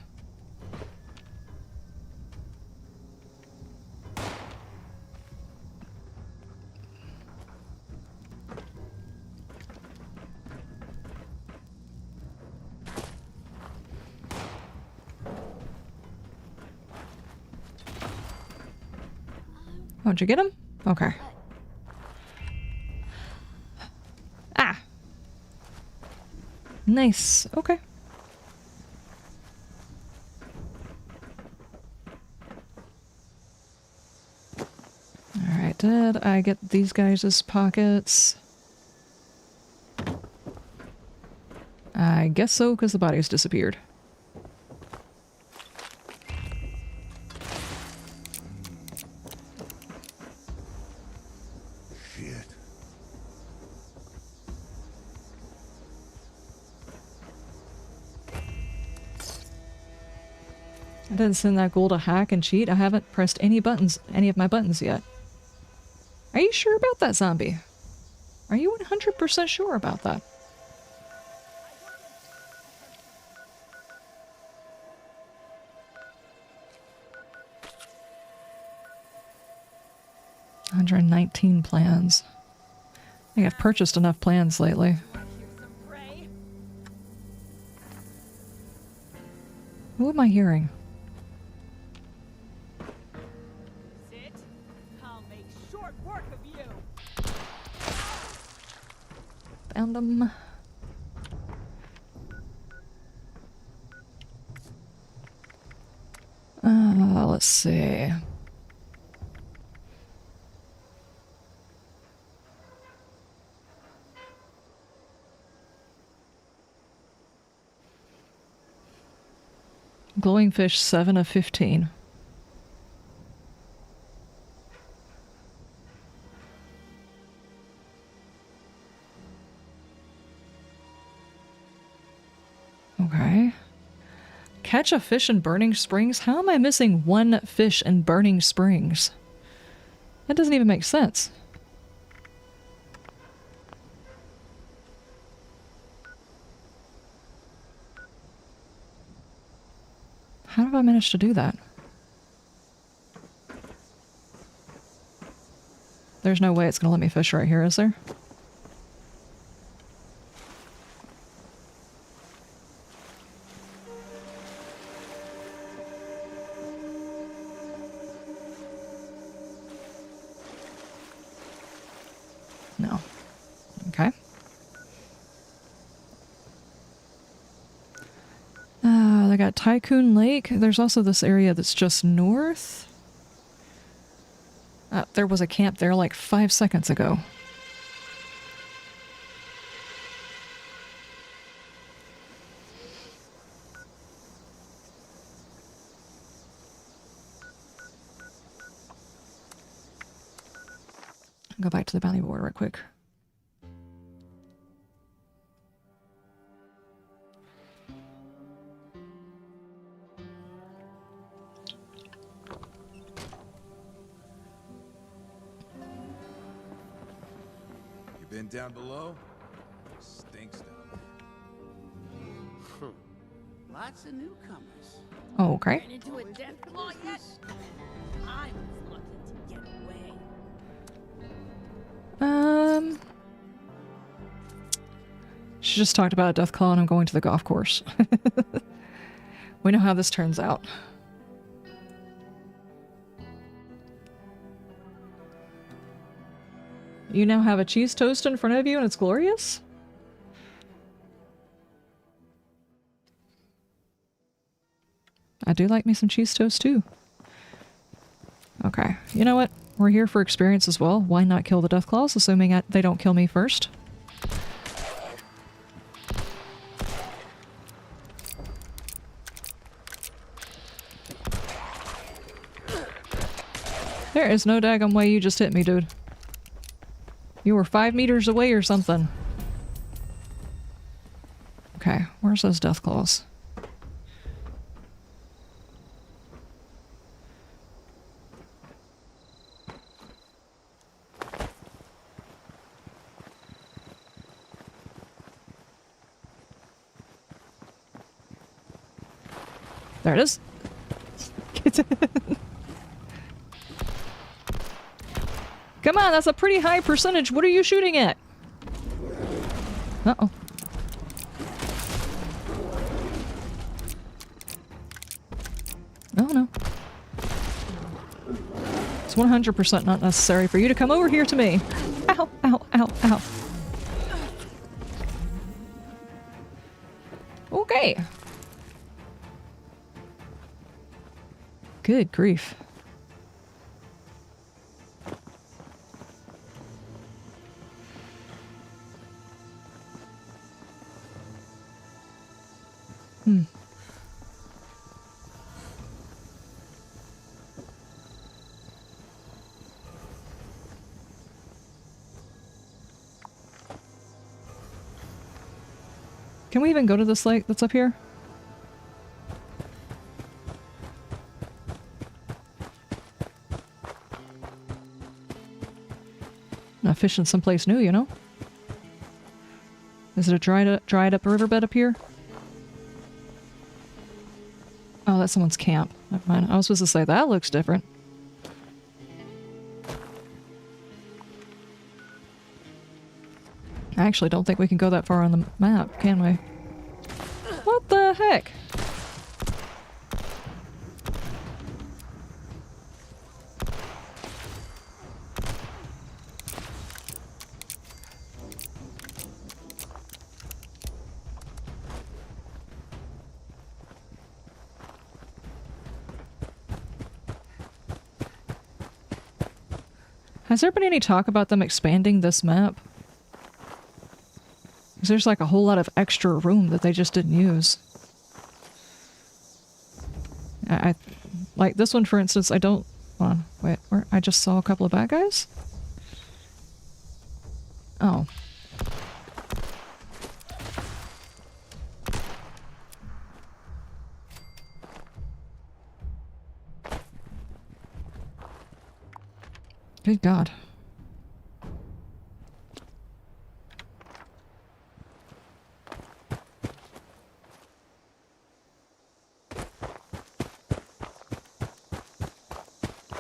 Oh, did you get him? Okay. Ah! Nice. Okay. Alright, did I get these guys' pockets? I guess so, because the bodies disappeared. I didn't send that ghoul to hack and cheat. I haven't pressed any of my buttons yet. Are you sure about that, zombie? Are you 100% sure about that? $119 plans. I think I've purchased enough plans lately. Who am I hearing? Found him. Let's see. Glowing fish 7 of 15. Okay. Catch a fish in Burning Springs? How am I missing one fish in Burning Springs? That doesn't even make sense. How did I manage to do that? There's no way it's gonna let me fish right here, is there? No. Okay. They got Tycoon Lake. There's also this area that's just north. There was a camp there like 5 seconds ago. Go back to the bounty board real quick. You been down below? Stinks down there. Lots of newcomers. Oh, okay. Ran into a death claw yet? I was lucky to get away. She just talked about a Deathclaw and I'm going to the golf course. We know how this turns out. You now have a cheese toast in front of you and it's glorious? I do like me some cheese toast too. Okay, you know what? We're here for experience as well. Why not kill the Deathclaws, assuming they don't kill me first? There is no daggum way you just hit me, dude. You were 5 meters away or something. Okay, where's those Deathclaws? There it is. Come on, that's a pretty high percentage. What are you shooting at? Uh-oh. Oh no. It's 100% not necessary for you to come over here to me. Ow, ow, ow, ow. Okay. Good grief. Can we even go to this lake that's up here? Not fishing someplace new, you know? Is it a dried up riverbed up here? Oh, that's someone's camp. Never mind. I was supposed to say that looks different. I actually don't think we can go that far on the map, can we? What the heck? Has there been any talk about them expanding this map? Because there's like a whole lot of extra room that they just didn't use. I like this one, for instance, I don't... Hold on, wait, where? I just saw a couple of bad guys? Oh. Good God.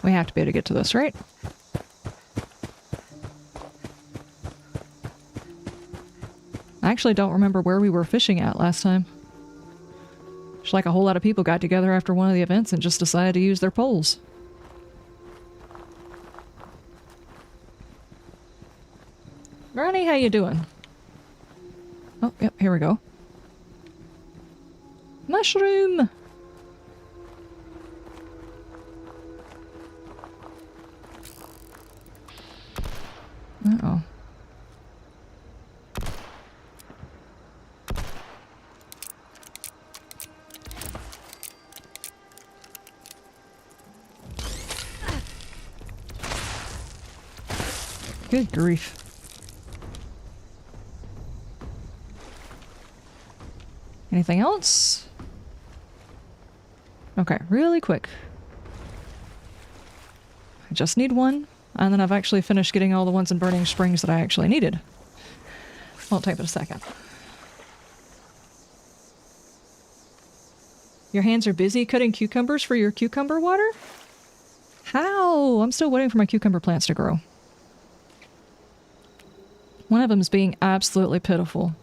We have to be able to get to this, right? I actually don't remember where we were fishing at last time. It's like a whole lot of people got together after one of the events and just decided to use their poles. Ronnie, how you doing? Oh, yep, here we go. Mushroom! Uh-oh. Good grief. Anything else? Okay, really quick. I just need one, and then I've actually finished getting all the ones in Burning Springs that I actually needed. Won't take but a second. Your hands are busy cutting cucumbers for your cucumber water? How? I'm still waiting for my cucumber plants to grow. One of them is being absolutely pitiful.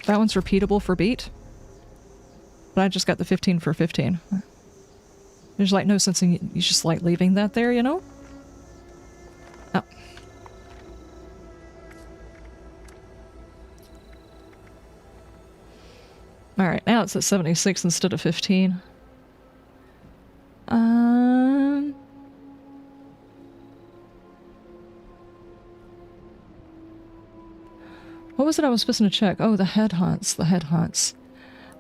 That one's repeatable for beat. But I just got the 15 for 15. There's like no sense in you just like leaving that there, you know? Oh. Alright, now it's at 76 instead of 15. What was it I was supposed to check? Oh, the head hunts. The head hunts.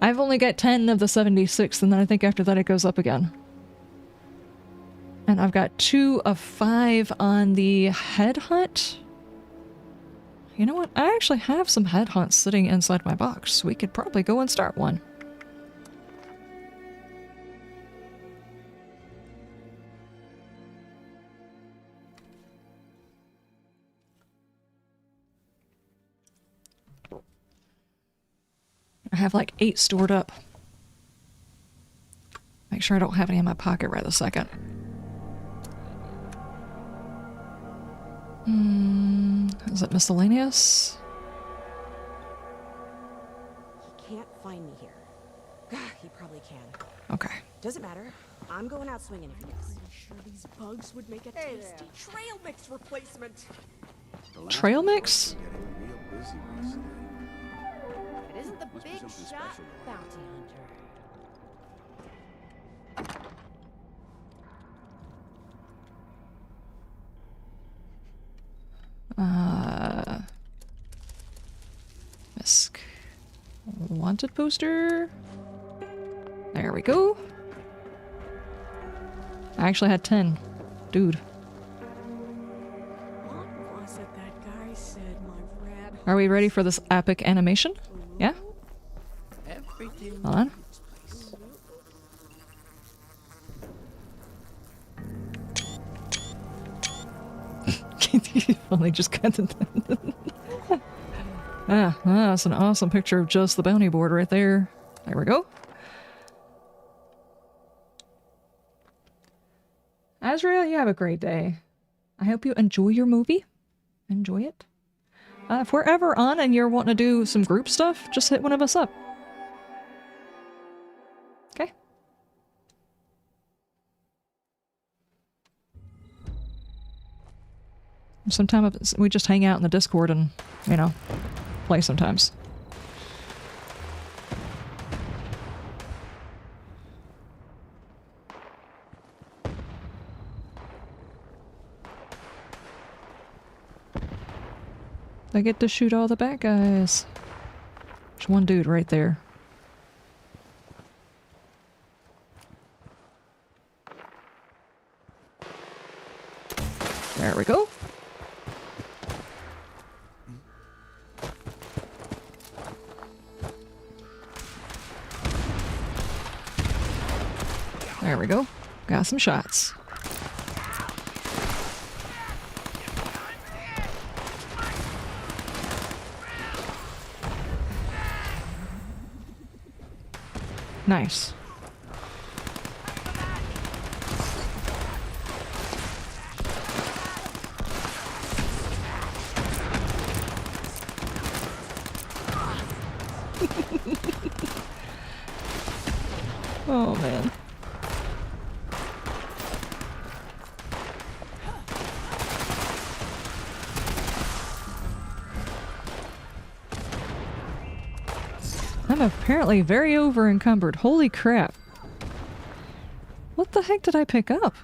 I've only got 10 of the 76, and then I think after that it goes up again. And I've got 2 of 5 on the head hunt. You know what? I actually have some head hunts sitting inside my box. We could probably go and start one. I have like 8 stored up. Make sure I don't have any in my pocket right this second. Is it miscellaneous? He can't find me here. He probably can. Okay. Doesn't matter. I'm going out swinging if he does. Pretty sure these bugs would make a tasty trail mix replacement. Trail mix? It isn't the big shot bounty hunter. Misc. Wanted poster. There we go. I actually had 10. Dude. What was it that guy said, my rad? Are we ready for this epic animation? Yeah? Hold on. Only just got it. That's an awesome picture of just the bounty board right there. There we go. Azrael, you have a great day. I hope you enjoy your movie. Enjoy it. If we're ever on and you're wanting to do some group stuff, just hit one of us up. Okay? Sometimes we just hang out in the Discord and, you know, play sometimes. I get to shoot all the bad guys. There's one dude right there. There we go. There we go. Got some shots. Nice. Oh man. I'm apparently very over encumbered. Holy crap. What the heck did I pick up?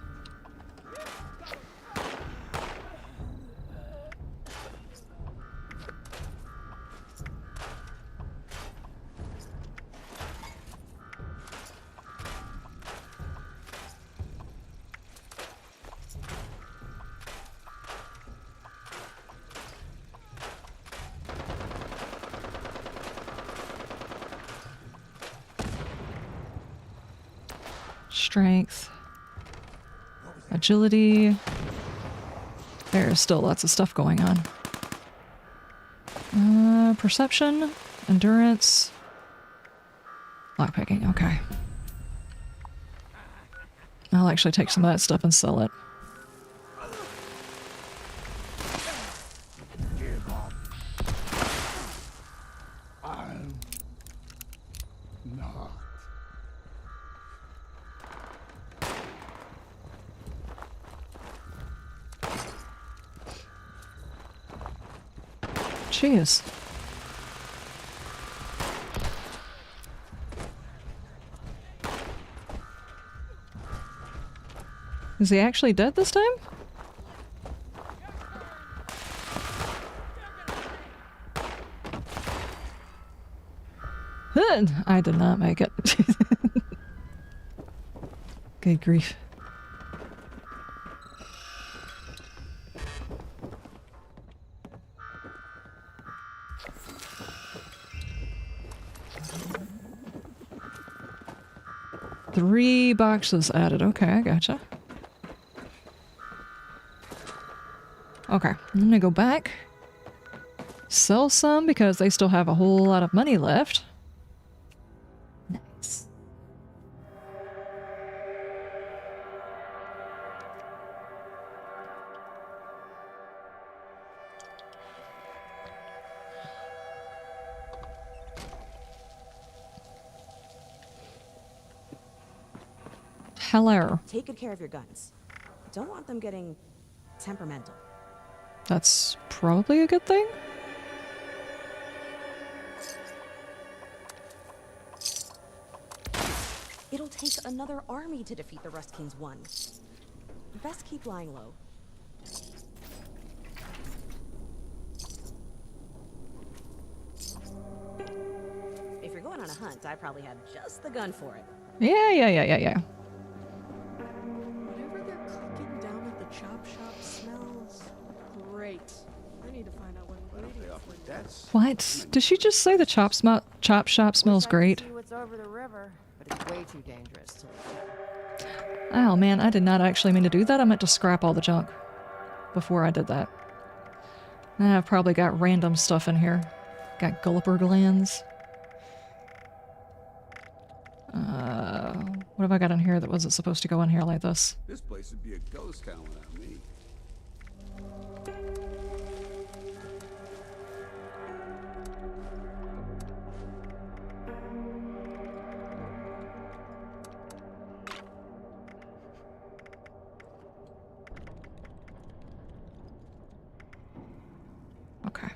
Strength, agility. There's still lots of stuff going on. Perception, endurance, lockpicking. Okay. I'll actually take some of that stuff and sell it. I'm not. Jeez. Is he actually dead this time? I did not make it. Good grief. Three boxes added. Okay, I gotcha. Okay, I'm gonna go back. Sell some because they still have a whole lot of money left. Nice. Hello. Take good care of your guns. Don't want them getting temperamental. That's probably a good thing. It'll take another army to defeat the Rust King's one. Best keep lying low. If you're going on a hunt, I probably have just the gun for it. Yeah. Whatever they're cooking down at the chop shop smells great. I need to find out what ingredients. What? Did she just say the chop shop smells great? See what's over the river, but it's way too dangerous to look at. Oh man, I did not actually mean to do that. I meant to scrap all the junk before I did that. I've probably got random stuff in here. Got gulliper glands. What have I got in here that wasn't supposed to go in here like this? This place would be a ghost town without me. Okay.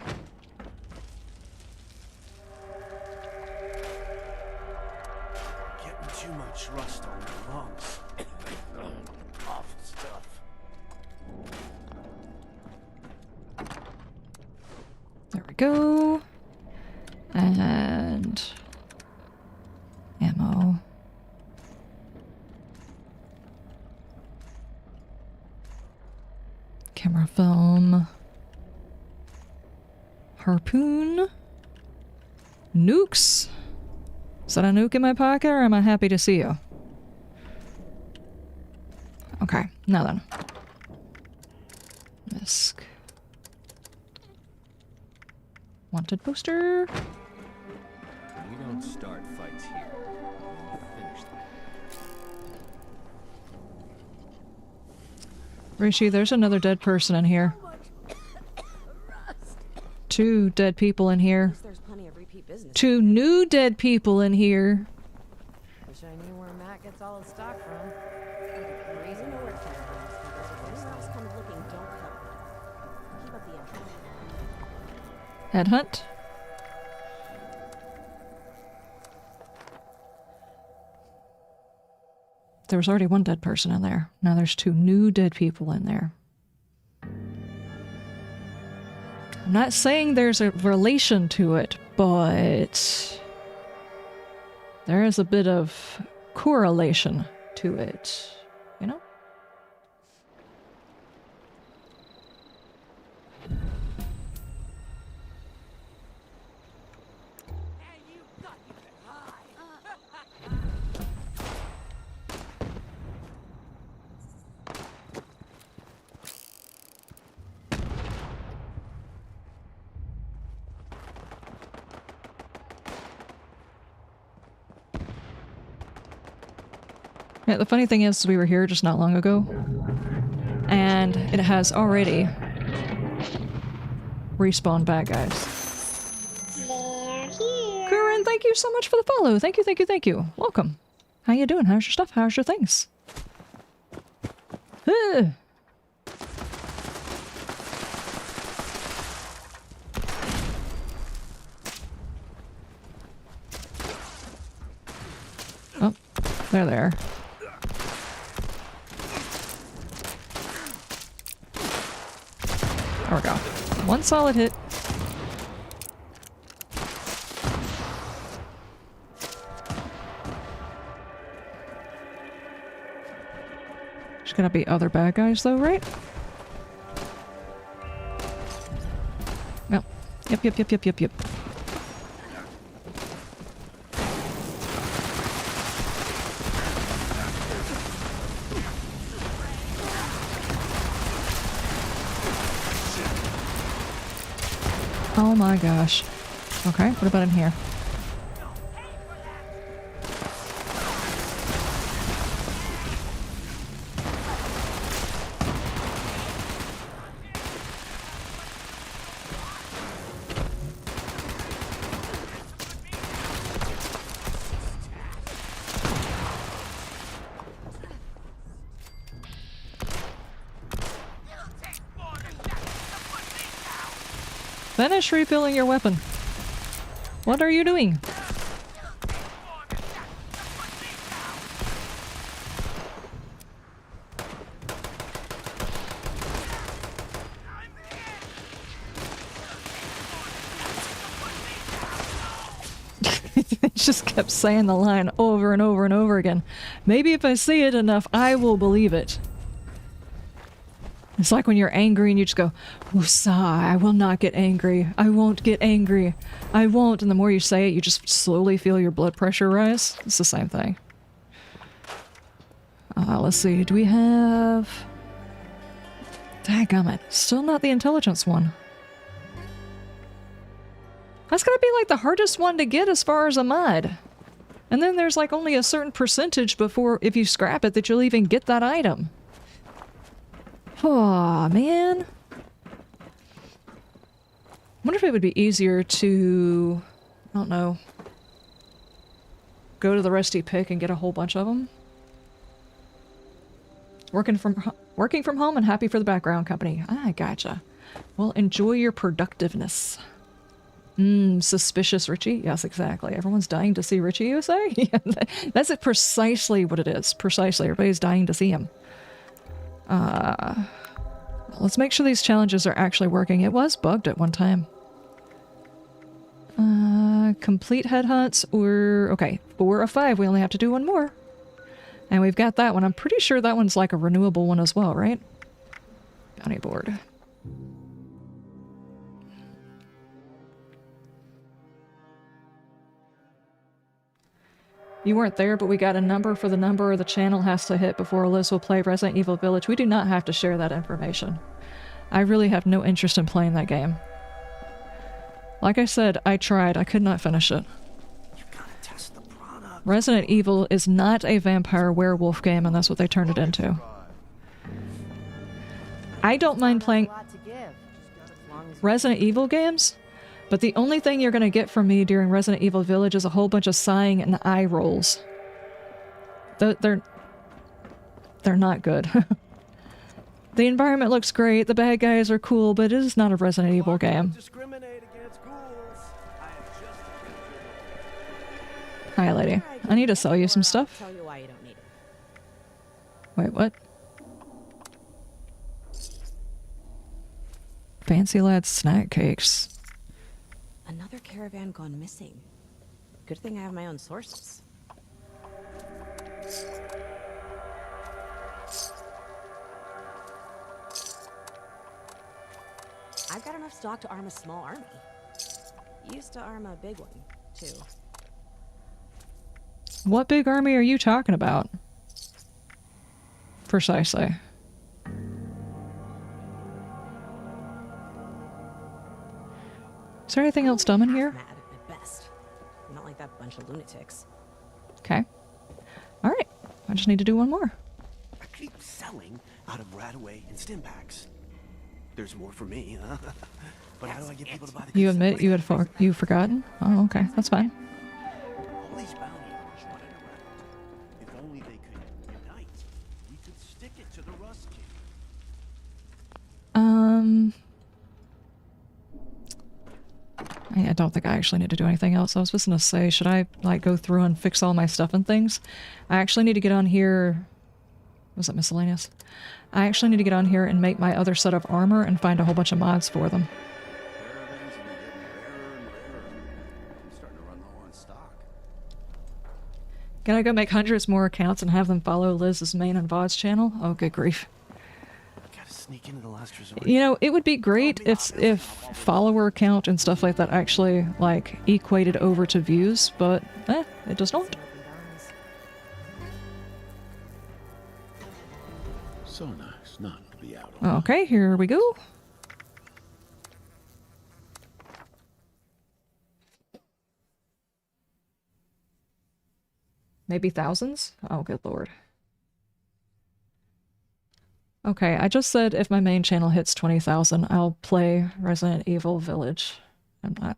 Getting too much rust on my lungs. Awful stuff. There we go. And ammo. Camera film. Harpoon. Nukes. Is that a nuke in my pocket, or am I happy to see you? Okay, now then. Misc. Wanted poster. We don't start fights here. Rishi, there's another dead person in here. 2 dead people in here. There's plenty of repeat business. 2 new dead people in here. Wish I knew where Matt gets all his stock from. Reason to work here. Anyone else comes looking, don't help. Keep up the effort. Headhunt. There was already 1 dead person in there. Now there's 2 new dead people in there. I'm not saying there's a relation to it, but there is a bit of correlation to it, you know? Yeah, the funny thing is, we were here just not long ago, and it has already respawned bad guys. Grrrinddding, thank you so much for the follow. Thank you, thank you, thank you. Welcome. How you doing? How's your stuff? How's your things? Oh, they're there. There we go. 1 solid hit. There's gonna be other bad guys though, right? No. Yep. Oh my gosh. Okay, what about in here? Finish refilling your weapon. What are you doing? Just kept saying the line over and over and over again. Maybe if I see it enough, I will believe it. It's like when you're angry and you just go, "Woosah, I will not get angry. I won't get angry. I won't." And the more you say it, you just slowly feel your blood pressure rise. It's the same thing. Let's see. Do we have... Dadgummit. Still not the intelligence one. That's gonna be like the hardest one to get as far as a mod. And then there's like only a certain percentage before, if you scrap it, that you'll even get that item. Aw, man. Wonder if it would be easier to, I don't know, go to the Rusty Pick and get a whole bunch of them. Working from home and happy for the background company. I gotcha. Well, enjoy your productiveness. Suspicious Richie? Yes, exactly. Everyone's dying to see Richie, you say? Yeah, that's it, precisely what it is. Precisely. Everybody's dying to see him. Let's make sure these challenges are actually working. It was bugged at one time. Complete headhunts or... Okay, 4 of 5. We only have to do 1 more. And we've got that one. I'm pretty sure that one's like a renewable one as well, right? Bounty board. You weren't there, but we got a number for the number the channel has to hit before Liz will play Resident Evil Village. We do not have to share that information. I really have no interest in playing that game. Like I said, I tried. I could not finish it. Resident Evil is not a vampire werewolf game, and that's what they turned it into. I don't mind playing Resident Evil games, but the only thing you're going to get from me during Resident Evil Village is a whole bunch of sighing and eye rolls. They're not good. The environment looks great, the bad guys are cool, but it is not a Resident Evil game. Hi, lady. I need to sell you some stuff. Tell you why you don't need it. Wait, what? Fancy lad snack cakes. Another caravan gone missing. Good thing I have my own sources. I've got enough stock to arm a small army. Used to arm a big one, too. What big army are you talking about? Precisely. Is there anything else dumb in here? Mad at best. Not like that bunch of lunatics. Okay. Alright. I just need to do one more. I keep selling out of Radaway and Stimpaks. There's more for me, huh? But how do I get people to buy the You admit you had you've forgotten? Oh, okay. That's fine. All these bounty hunters running around. If only they could unite, we could stick it to the Rust King. I don't think I actually need to do anything else. I was just gonna say, should I like go through and fix all my stuff and things? I actually need to get on here. Was that miscellaneous? I actually need to get on here and make my other set of armor and find a whole bunch of mods for them. Can I go make hundreds more accounts and have them follow Liz's main and VODs channel? Oh, good grief. Gotta sneak into the last resort. You know, it would be great if follower count and stuff like that actually, like, equated over to views, but, it does not. So nice not to be out. Okay, here we go. Maybe thousands? Oh, good lord. Okay, I just said if my main channel hits 20,000, I'll play Resident Evil Village. I'm not.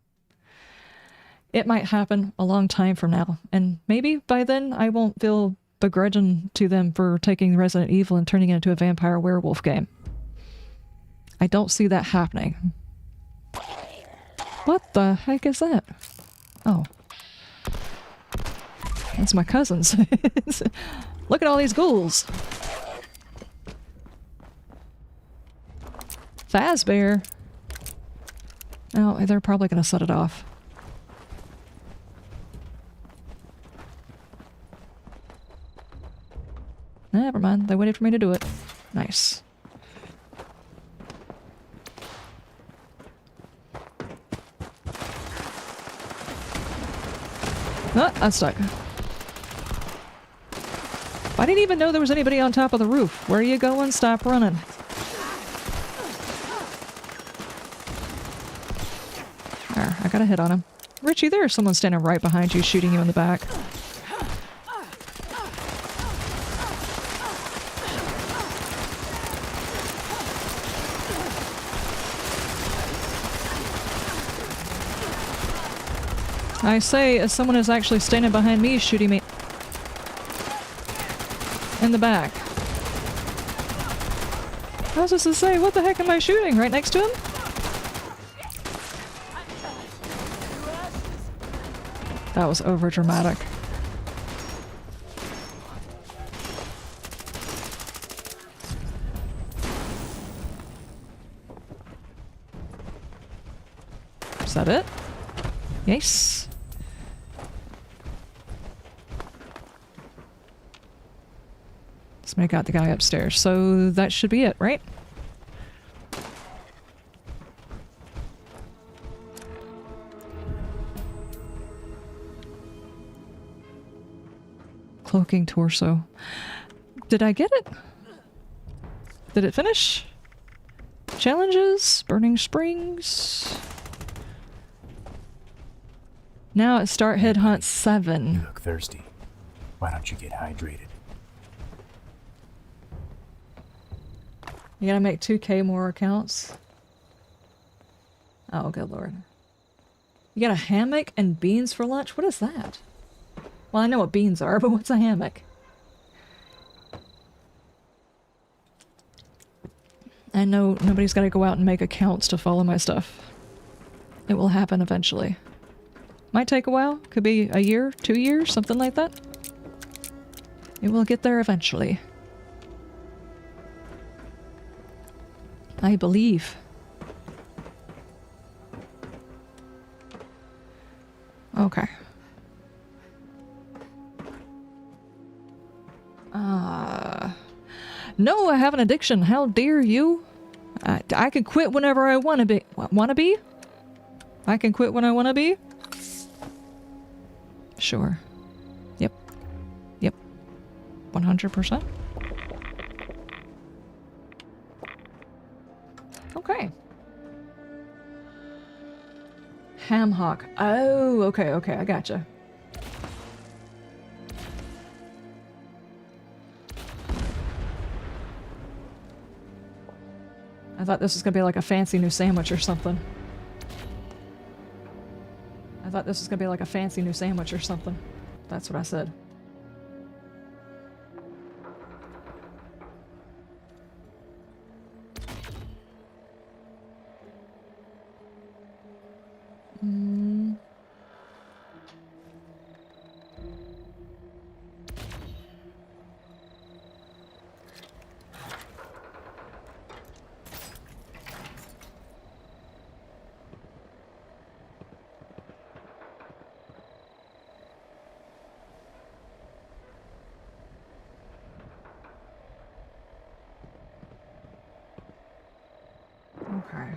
It might happen a long time from now, and maybe by then I won't feel begrudging to them for taking Resident Evil and turning it into a vampire werewolf game. I don't see that happening. What the heck is that? Oh. That's my cousins. Look at all these ghouls. Fazbear. Oh, they're probably going to set it off. Never mind, they waited for me to do it. Nice. Oh, I'm stuck. I didn't even know there was anybody on top of the roof. Where are you going? Stop running. There, I got a hit on him. Richie, there's someone standing right behind you shooting you in the back. I say, as someone is actually standing behind me shooting me in the back. I was just to say, what the heck am I shooting? Right next to him? That was over dramatic. Is that it? Yes. Somebody got the guy upstairs, so that should be it, right? Cloaking torso. Did I get it? Did it finish? Challenges? Burning Springs? Now it's Start Head Hunt 7. You look thirsty. Why don't you get hydrated? You gotta make 2K more accounts. Oh, good lord. You got a hammock and beans for lunch? What is that? Well, I know what beans are, but what's a hammock? I know nobody's gotta go out and make accounts to follow my stuff. It will happen eventually. Might take a while. Could be a year, 2 years, something like that. It will get there eventually. I believe. Okay. No, I have an addiction. How dare you? I can quit whenever I want to be. Want to be? I can quit when I want to be? Sure. Yep. Yep. 100%. Okay. Ham hock. Oh, okay, okay, I gotcha. I thought this was gonna be like a fancy new sandwich or something. I thought this was gonna be like a fancy new sandwich or something. That's what I said. Okay.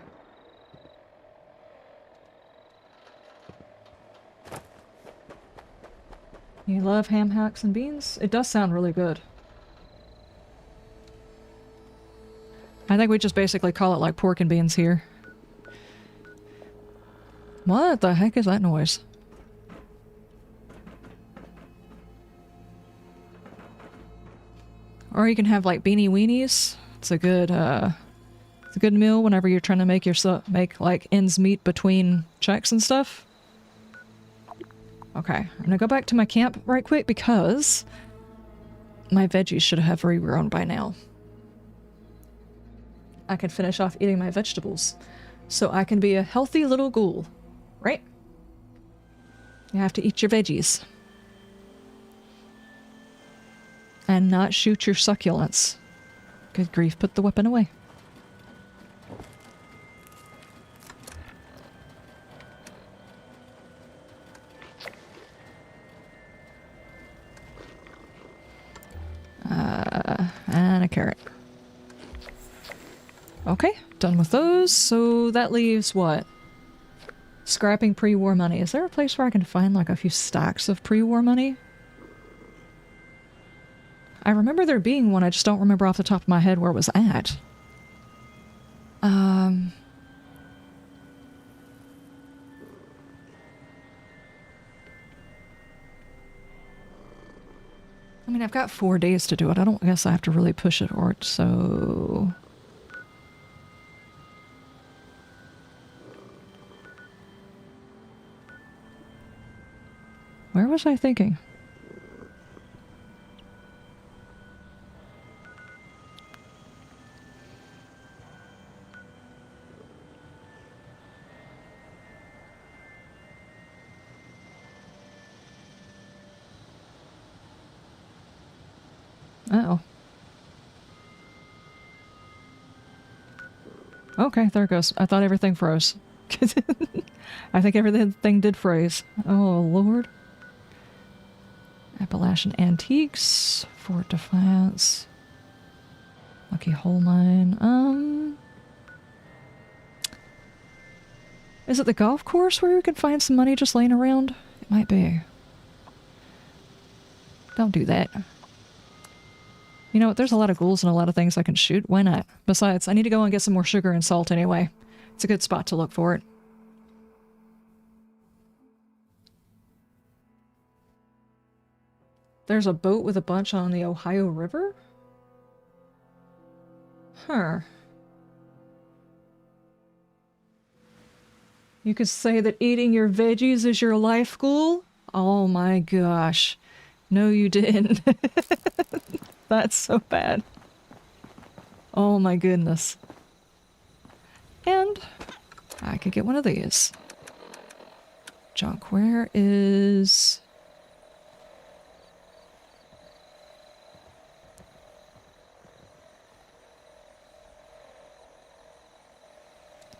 You love ham hocks and beans? It does sound really good. I think we just basically call it like pork and beans here. What the heck is that noise? Or you can have like beanie weenies. It's a good meal whenever you're trying to make like ends meet between checks and stuff. Okay, I'm gonna go back to my camp right quick because my veggies should have regrown by now. I can finish off eating my vegetables so I can be a healthy little ghoul, right? You have to eat your veggies. And not shoot your succulents. Good grief, put the weapon away. And a carrot. Okay, done with those. So that leaves what? Scrapping pre-war money. Is there a place where I can find like a few stacks of pre-war money? I remember there being one, I just don't remember off the top of my head where it was at. I mean, I've got 4 days to do it. I don't guess I have to really push it or so... Where was I thinking? Uh-oh. Okay, there it goes. I thought everything froze. I think everything did freeze. Oh, Lord. Appalachian Antiques. Fort Defiance. Lucky Hole Mine. Is it the golf course where we can find some money just laying around? It might be. Don't do that. You know what, there's a lot of ghouls and a lot of things I can shoot. Why not? Besides, I need to go and get some more sugar and salt anyway. It's a good spot to look for it. There's a boat with a bunch on the Ohio River? Huh. You could say that eating your veggies is your life goal? Oh my gosh. No, you didn't. That's so bad. Oh my goodness. And I could get one of these. Junk, where is...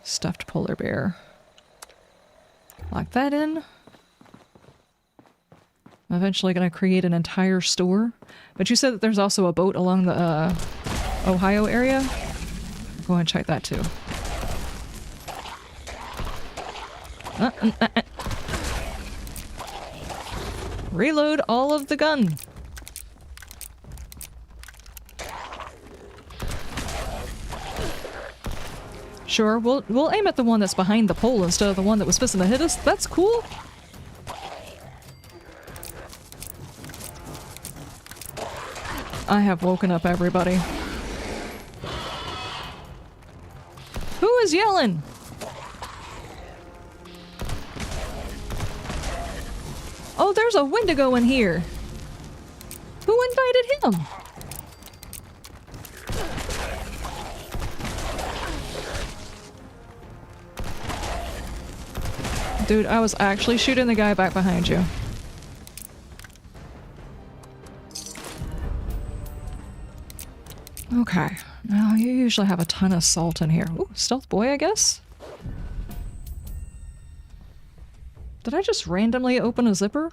Stuffed polar bear. Lock that in. I'm eventually going to create an entire store. But you said that there's also a boat along the Ohio area. Go ahead and check that too. Reload all of the gun. Sure, we'll aim at the one that's behind the pole instead of the one that was fixing to hit us. That's cool. I have woken up everybody. Who is yelling? Oh, there's a Wendigo in here. Who invited him? Dude, I was actually shooting the guy back behind you. Okay. Now, you usually have a ton of salt in here. Ooh, stealth boy, I guess? Did I just randomly open a zipper?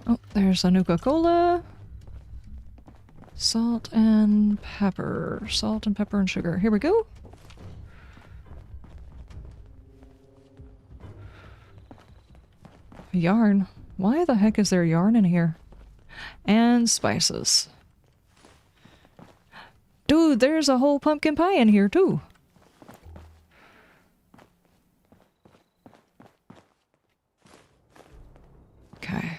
Oh, there's a Nuka-Cola. Salt and pepper. Salt and pepper and sugar. Here we go. Yarn. Why the heck is there yarn in here? And spices. Dude, there's a whole pumpkin pie in here too. Okay.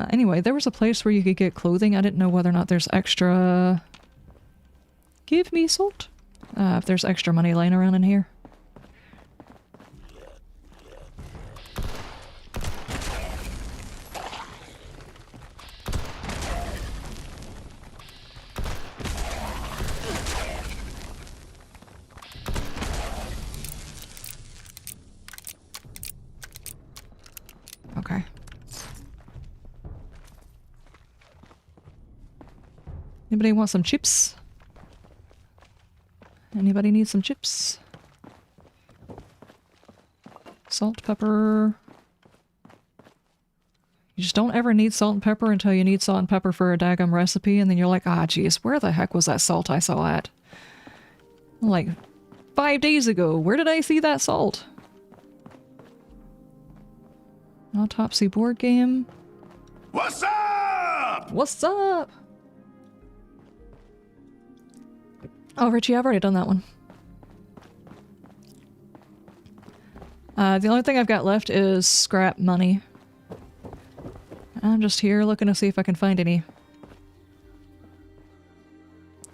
Anyway, there was a place where you could get clothing. I didn't know whether or not there's extra... Give me salt. If there's extra money laying around in here. Okay. Anybody want some chips? Anybody need some chips? Salt, pepper. You just don't ever need salt and pepper until you need salt and pepper for a daggum recipe, and then you're like, ah, geez, where the heck was that salt I saw at? Like, 5 days ago, where did I see that salt? Autopsy board game. What's up? What's up? Oh, Richie, I've already done that one. The only thing I've got left is scrap money. I'm just here looking to see if I can find any.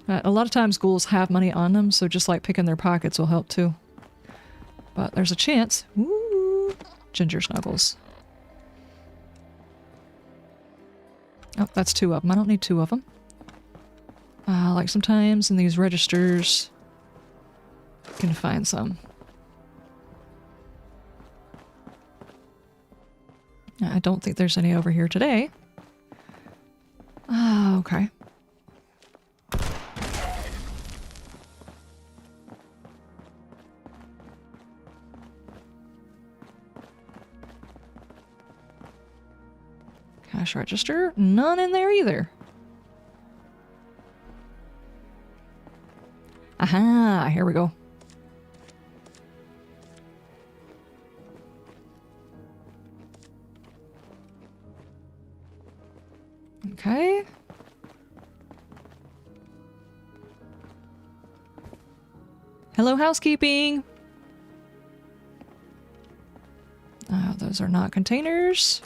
A lot of times ghouls have money on them, so just like picking their pockets will help too. But there's a chance. Ooh, ginger snuggles. Oh, that's 2 of them. I don't need 2 of them. Like sometimes in these registers, you can find some. I don't think there's any over here today. Ah, okay. Cash register? None in there either. Aha, here we go. Okay. Hello, housekeeping. Those are not containers.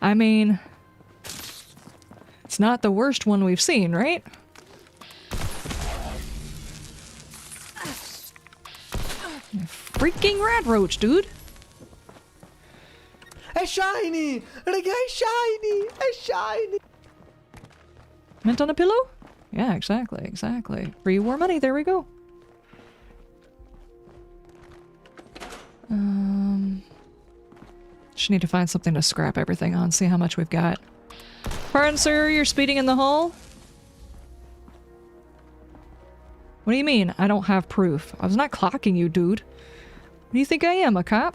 I mean, it's not the worst one we've seen, right? Freaking rat roach, dude! A shiny! Reggae shiny! A shiny! Mint on a pillow? Yeah, exactly, exactly. Free war money, there we go. Just need to find something to scrap everything on, see how much we've got. Pardon, sir, you're speeding in the hall? What do you mean? I don't have proof. I was not clocking you, dude. What do you think I am, a cop?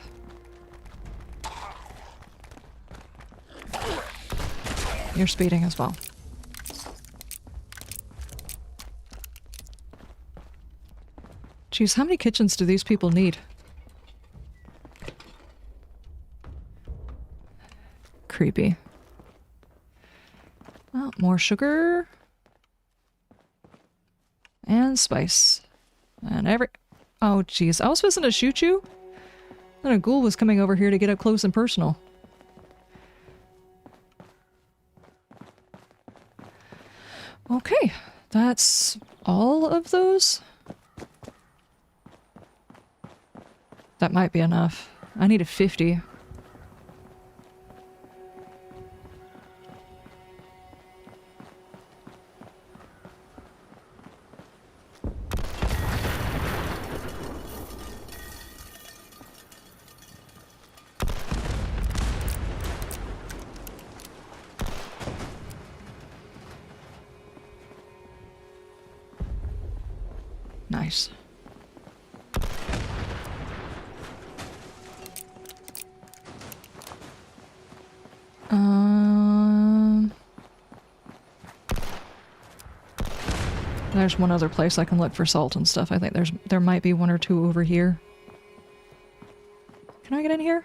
You're speeding as well. Jeez, how many kitchens do these people need? Creepy. Well, more sugar. And spice. And oh, jeez. I was supposed to shoot you? Then a ghoul was coming over here to get up close and personal. Okay. That's all of those? That might be enough. I needed 50. Nice. There's one other place I can look for salt and stuff. I think there might be one or two over here. Can I get in here?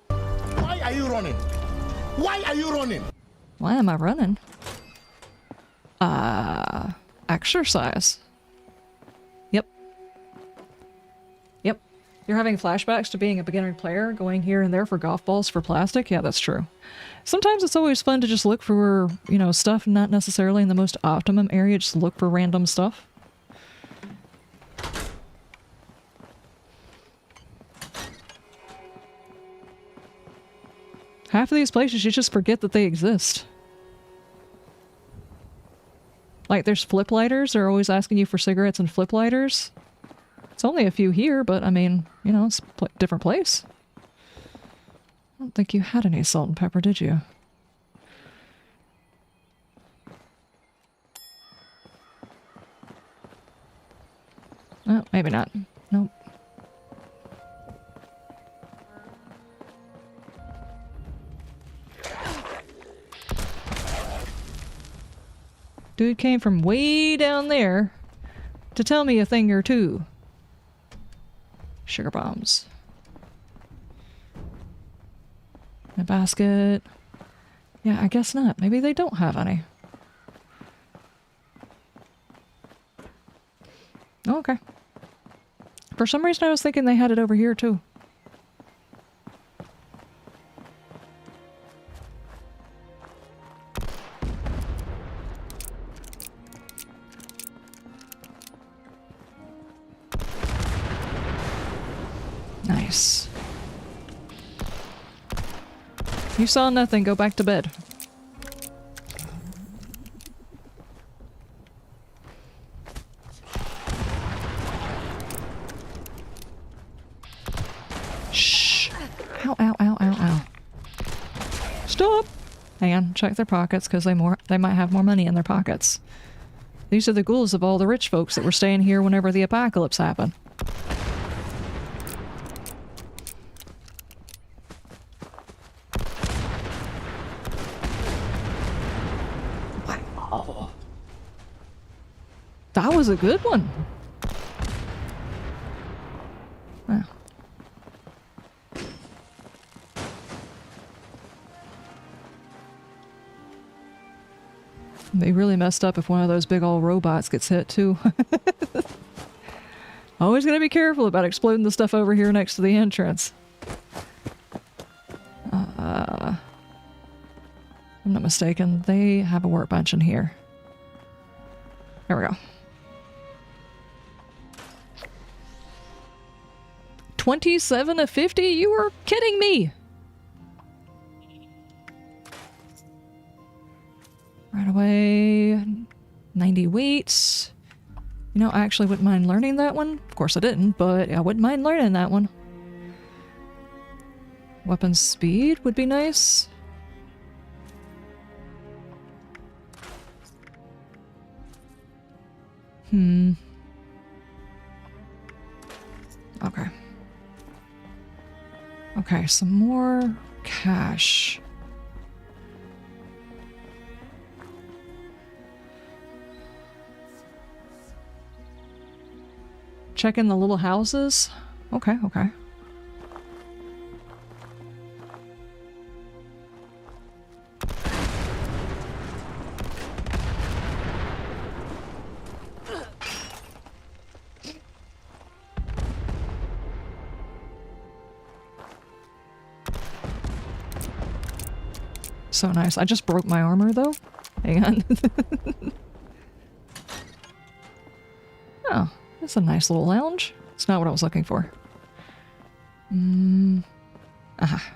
Why are you running? Why are you running? Why am I running? Exercise. Yep. Yep. You're having flashbacks to being a beginner player, going here and there for golf balls for plastic? Yeah, that's true. Sometimes it's always fun to just look for, you know, stuff not necessarily in the most optimum area, just look for random stuff. Half of these places you just forget that they exist. Like, there's flip lighters. They're always asking you for cigarettes and flip lighters. It's only a few here, but I mean, you know, it's a different place. I don't think you had any salt and pepper, did you? Oh, maybe not. Nope. Dude came from way down there to tell me a thing or two. Sugar bombs. A basket. Yeah, I guess not. Maybe they don't have any. Oh, okay. For some reason I was thinking they had it over here too. Nice. You saw nothing, go back to bed. Shh. Ow, ow, ow, ow, ow. Stop! Hang on, check their pockets because they might have more money in their pockets. These are the ghouls of all the rich folks that were staying here whenever the apocalypse happened. That was a good one. Wow. They really messed up if one of those big old robots gets hit too. Always gotta be careful about exploding the stuff over here next to the entrance. If I'm not mistaken, they have a workbench in here. There we go. 27 of 50? You are kidding me! Right away, 90 weights. You know, I actually wouldn't mind learning that one. Of course I didn't, but I wouldn't mind learning that one. Weapon speed would be nice. Okay. Okay, some more cash. Check in the little houses. Okay, okay. So nice. I just broke my armor though. Hang on. Oh, that's a nice little lounge. It's not what I was looking for. Aha.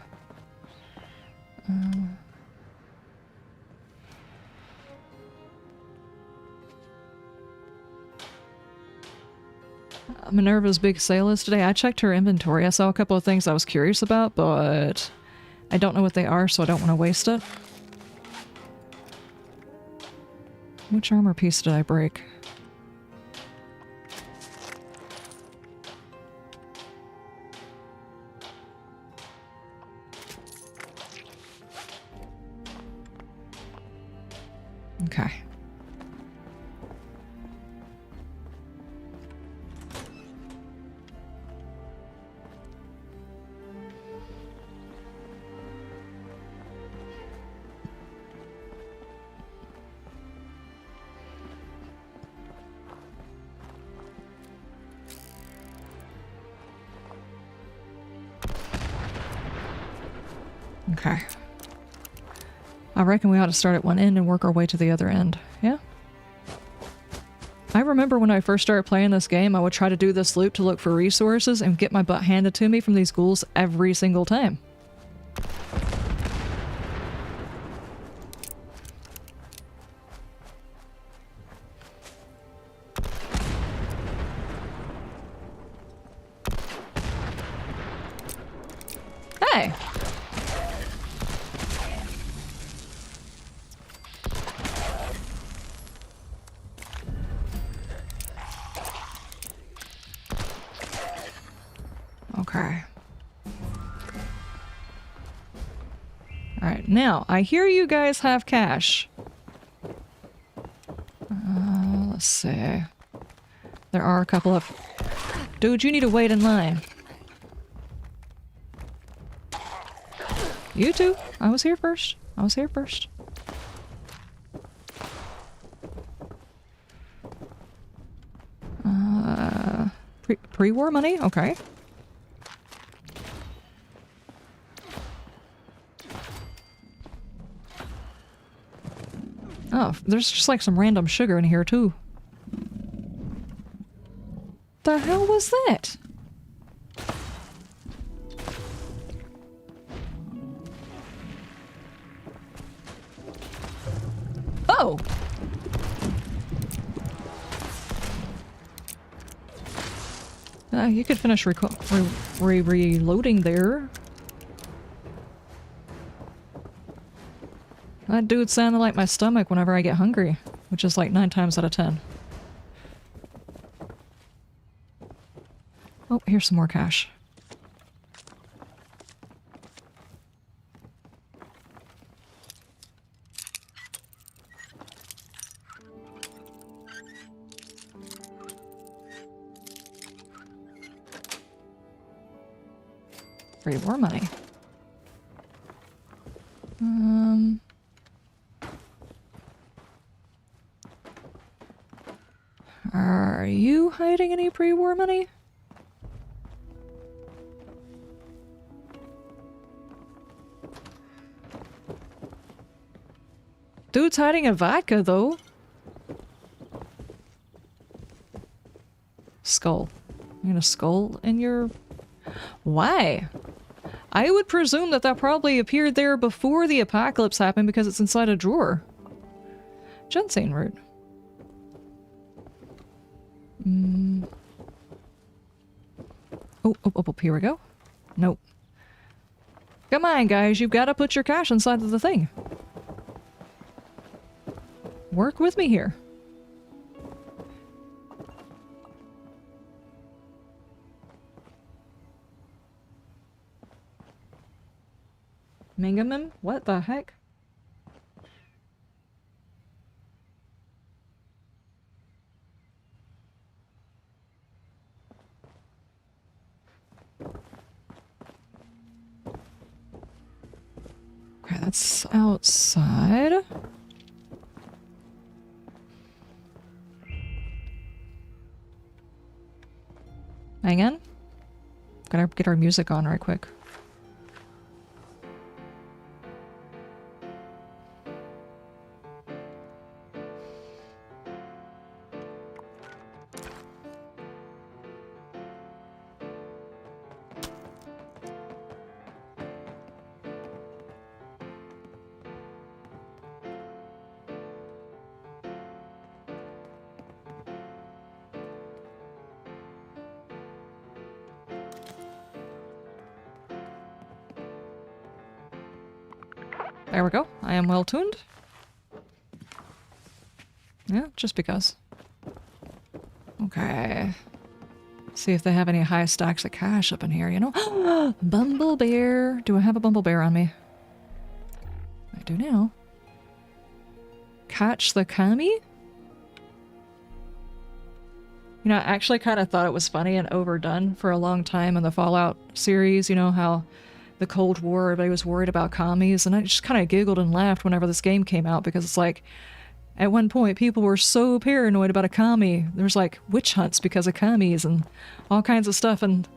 Minerva's big sale is today. I checked her inventory. I saw a couple of things I was curious about, but I don't know what they are, so I don't want to waste it. Which armor piece did I break? Okay. Okay. I reckon we ought to start at one end and work our way to the other end. Yeah? I remember when I first started playing this game, I would try to do this loop to look for resources and get my butt handed to me from these ghouls every single time. Hey! Okay. Alright, now, I hear you guys have cash. Let's see. There are a couple of... Dude, you need to wait in line. You too. I was here first. I was here first. Pre-war money? Okay. Oh, there's just like some random sugar in here too. The hell was that? Oh! You could finish reloading there. That dude sounded like my stomach whenever I get hungry, which is like 9 times out of 10. Oh, here's some more cash. Free war money. Are you hiding any pre-war money? Dude's hiding a vodka, though. Skull. You got a skull in your... Why? I would presume that that probably appeared there before the apocalypse happened because it's inside a drawer. Ginseng root. Oh, here we go. Nope. Come on, guys, you've got to put your cash inside of the thing. Work with me here. Mingamim? What the heck? Okay, that's outside. Hang on. Gotta get our music on right quick. There we go. I am well tuned. Yeah, just because. Okay. See if they have any high stacks of cash up in here, you know? Bumble bear. Do I have a bumble bear on me? I do now. Catch the kami? You know, I actually kind of thought it was funny and overdone for a long time in the Fallout series, you know, how the Cold War, everybody was worried about commies, and I just kind of giggled and laughed whenever this game came out, because it's like, at one point, people were so paranoid about a commie. There was like witch hunts because of commies and all kinds of stuff, and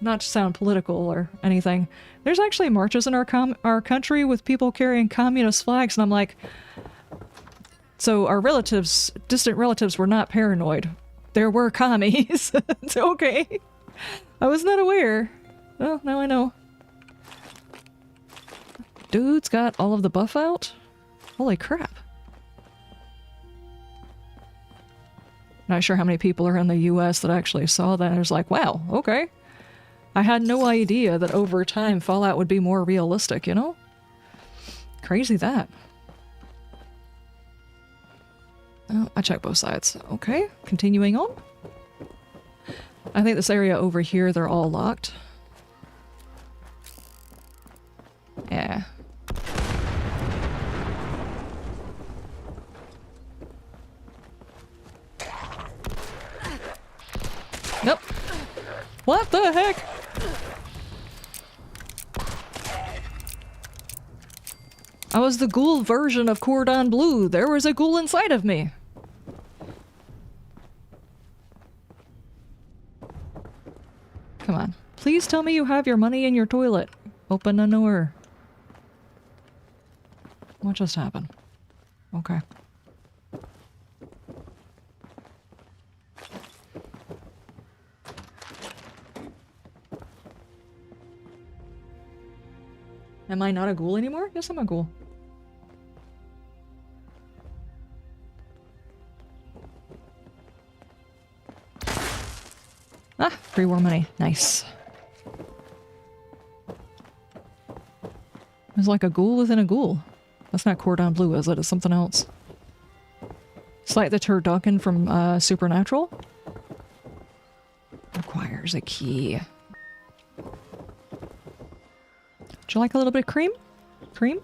not to sound political or anything, there's actually marches in our country with people carrying communist flags, and I'm like, so our relatives, distant relatives, were not paranoid. There were commies. It's okay. I was not aware. Well, now I know. Dude's got all of the buff out? Holy crap. Not sure how many people are in the US that actually saw that and was like, wow, okay. I had no idea that over time Fallout would be more realistic, you know? Crazy that. Oh, I checked both sides. Okay, continuing on. I think this area over here, they're all locked. Yeah. Nope. What the heck? I was the ghoul version of Cordon Bleu. There was a ghoul inside of me. Come on. Please tell me you have your money in your toilet. Open the door. What just happened? Okay. Am I not a ghoul anymore? Yes, I'm a ghoul. Ah, pre-war money. Nice. It's like a ghoul within a ghoul. That's not Cordon Bleu, is it? It's something else. It's like the turducken from Supernatural. Requires a key. Would you like a little bit of cream? Cream?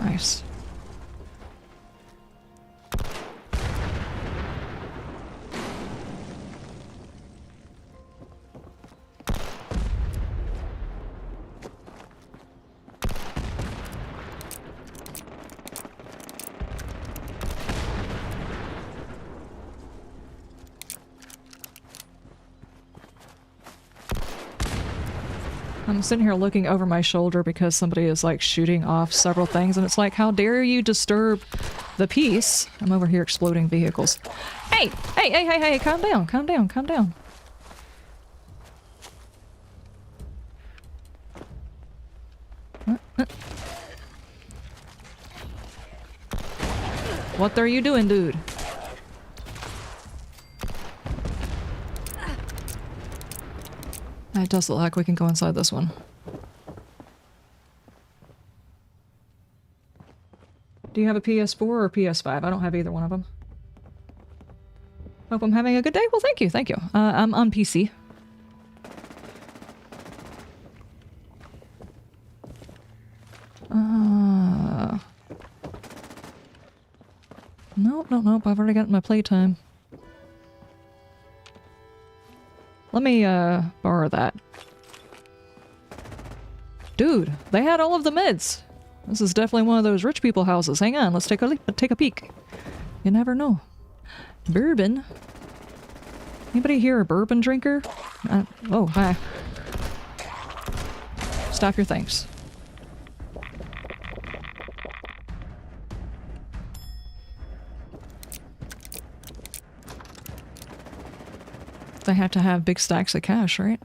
Nice. I'm sitting here looking over my shoulder because somebody is like shooting off several things, and it's like, how dare you disturb the peace? I'm over here exploding vehicles. Hey! Hey, hey, hey, hey, calm down, calm down, calm down. What are you doing, dude? It does look like we can go inside this one. Do you have a PS4 or PS5? I don't have either one of them. Hope I'm having a good day. Well, thank you, thank you. I'm on PC. Nope, nope, nope. I've already got my playtime. Let me, borrow that. Dude, they had all of the meds. This is definitely one of those rich people houses. Hang on, let's take a peek. You never know. Bourbon? Anybody here a bourbon drinker? Oh, hi. Stop your things. They have to have big stacks of cash, right?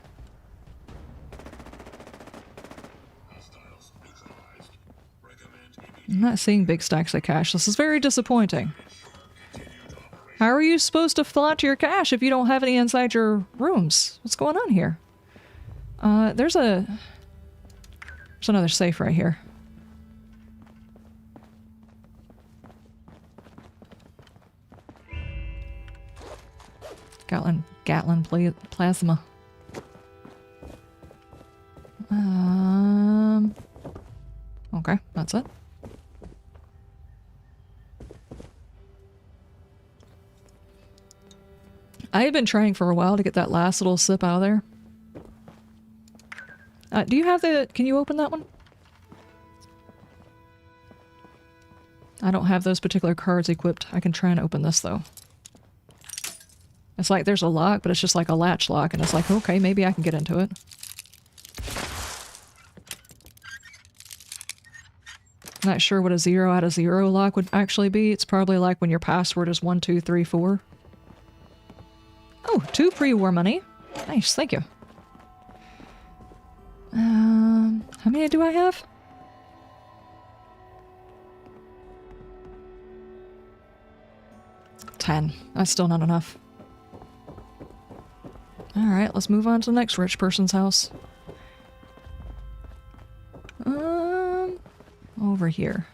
I'm not seeing big stacks of cash. This is very disappointing. How are you supposed to fill out your cash if you don't have any inside your rooms? What's going on here? There's another safe right here. Gatlin plasma. Okay, that's it. I have been trying for a while to get that last little sip out of there. Do you have the... Can you open that one? I don't have those particular cards equipped. I can try and open this, though. It's like there's a lock, but it's just like a latch lock, and it's like, okay, maybe I can get into it. Not sure what a 0 out of 0 lock would actually be. It's probably like when your password is 1, 2, 3, 4. Oh, 2 pre-war money. Nice, thank you. How many do I have? $10. That's still not enough. Alright, let's move on to the next rich person's house. Over here.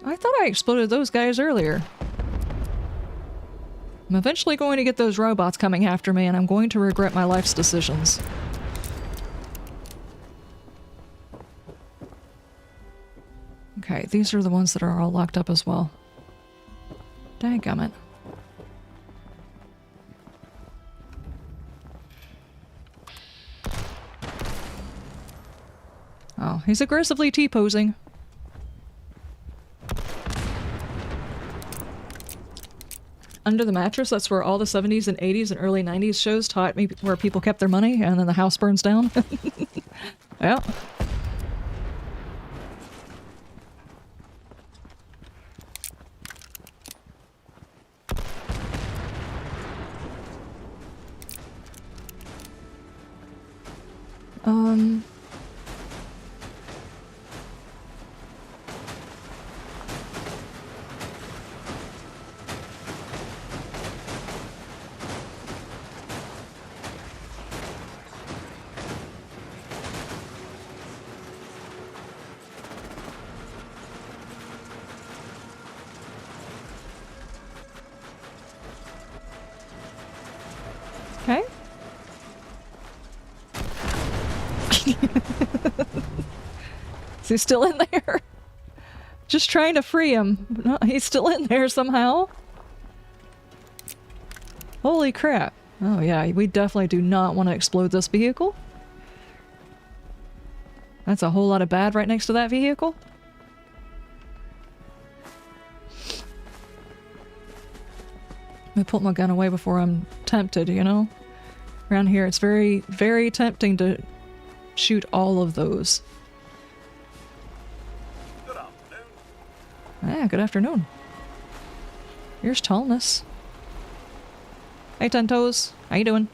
I thought I exploded those guys earlier. I'm eventually going to get those robots coming after me, and I'm going to regret my life's decisions. Okay, these are the ones that are all locked up as well. Dadgummit. Oh, he's aggressively T-posing. Under the mattress, that's where all the 70s and 80s and early 90s shows taught me where people kept their money, and then the house burns down. Yeah. Okay. Is he still in there? Just trying to free him. No, he's still in there somehow. Holy crap. Oh yeah, we definitely do not want to explode this vehicle. That's a whole lot of bad right next to that vehicle. me put my gun away before I'm tempted, you know? Around here, it's very, very tempting to shoot all of those. Good afternoon. Yeah, good afternoon. Here's Tallness. Hey, Ten Toes. How you doing?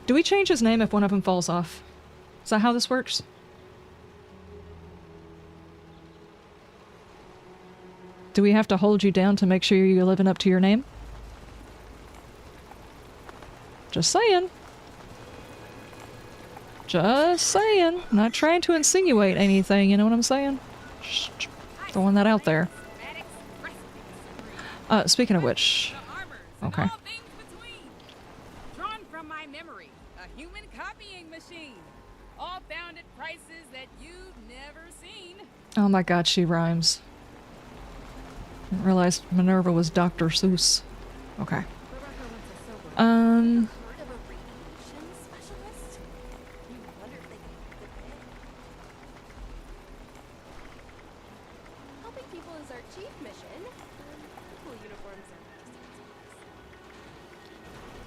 Do we change his name if one of them falls off? Is that how this works? Do we have to hold you down to make sure you're living up to your name? Just saying. Just saying. Not trying to insinuate anything, you know what I'm saying? Just throwing that out there. Speaking of which... Okay. Drawn from my memory, a human copying machine. All found at prices that you've never seen. Oh my god, she rhymes. Didn't realize Minerva was Dr. Seuss. Okay.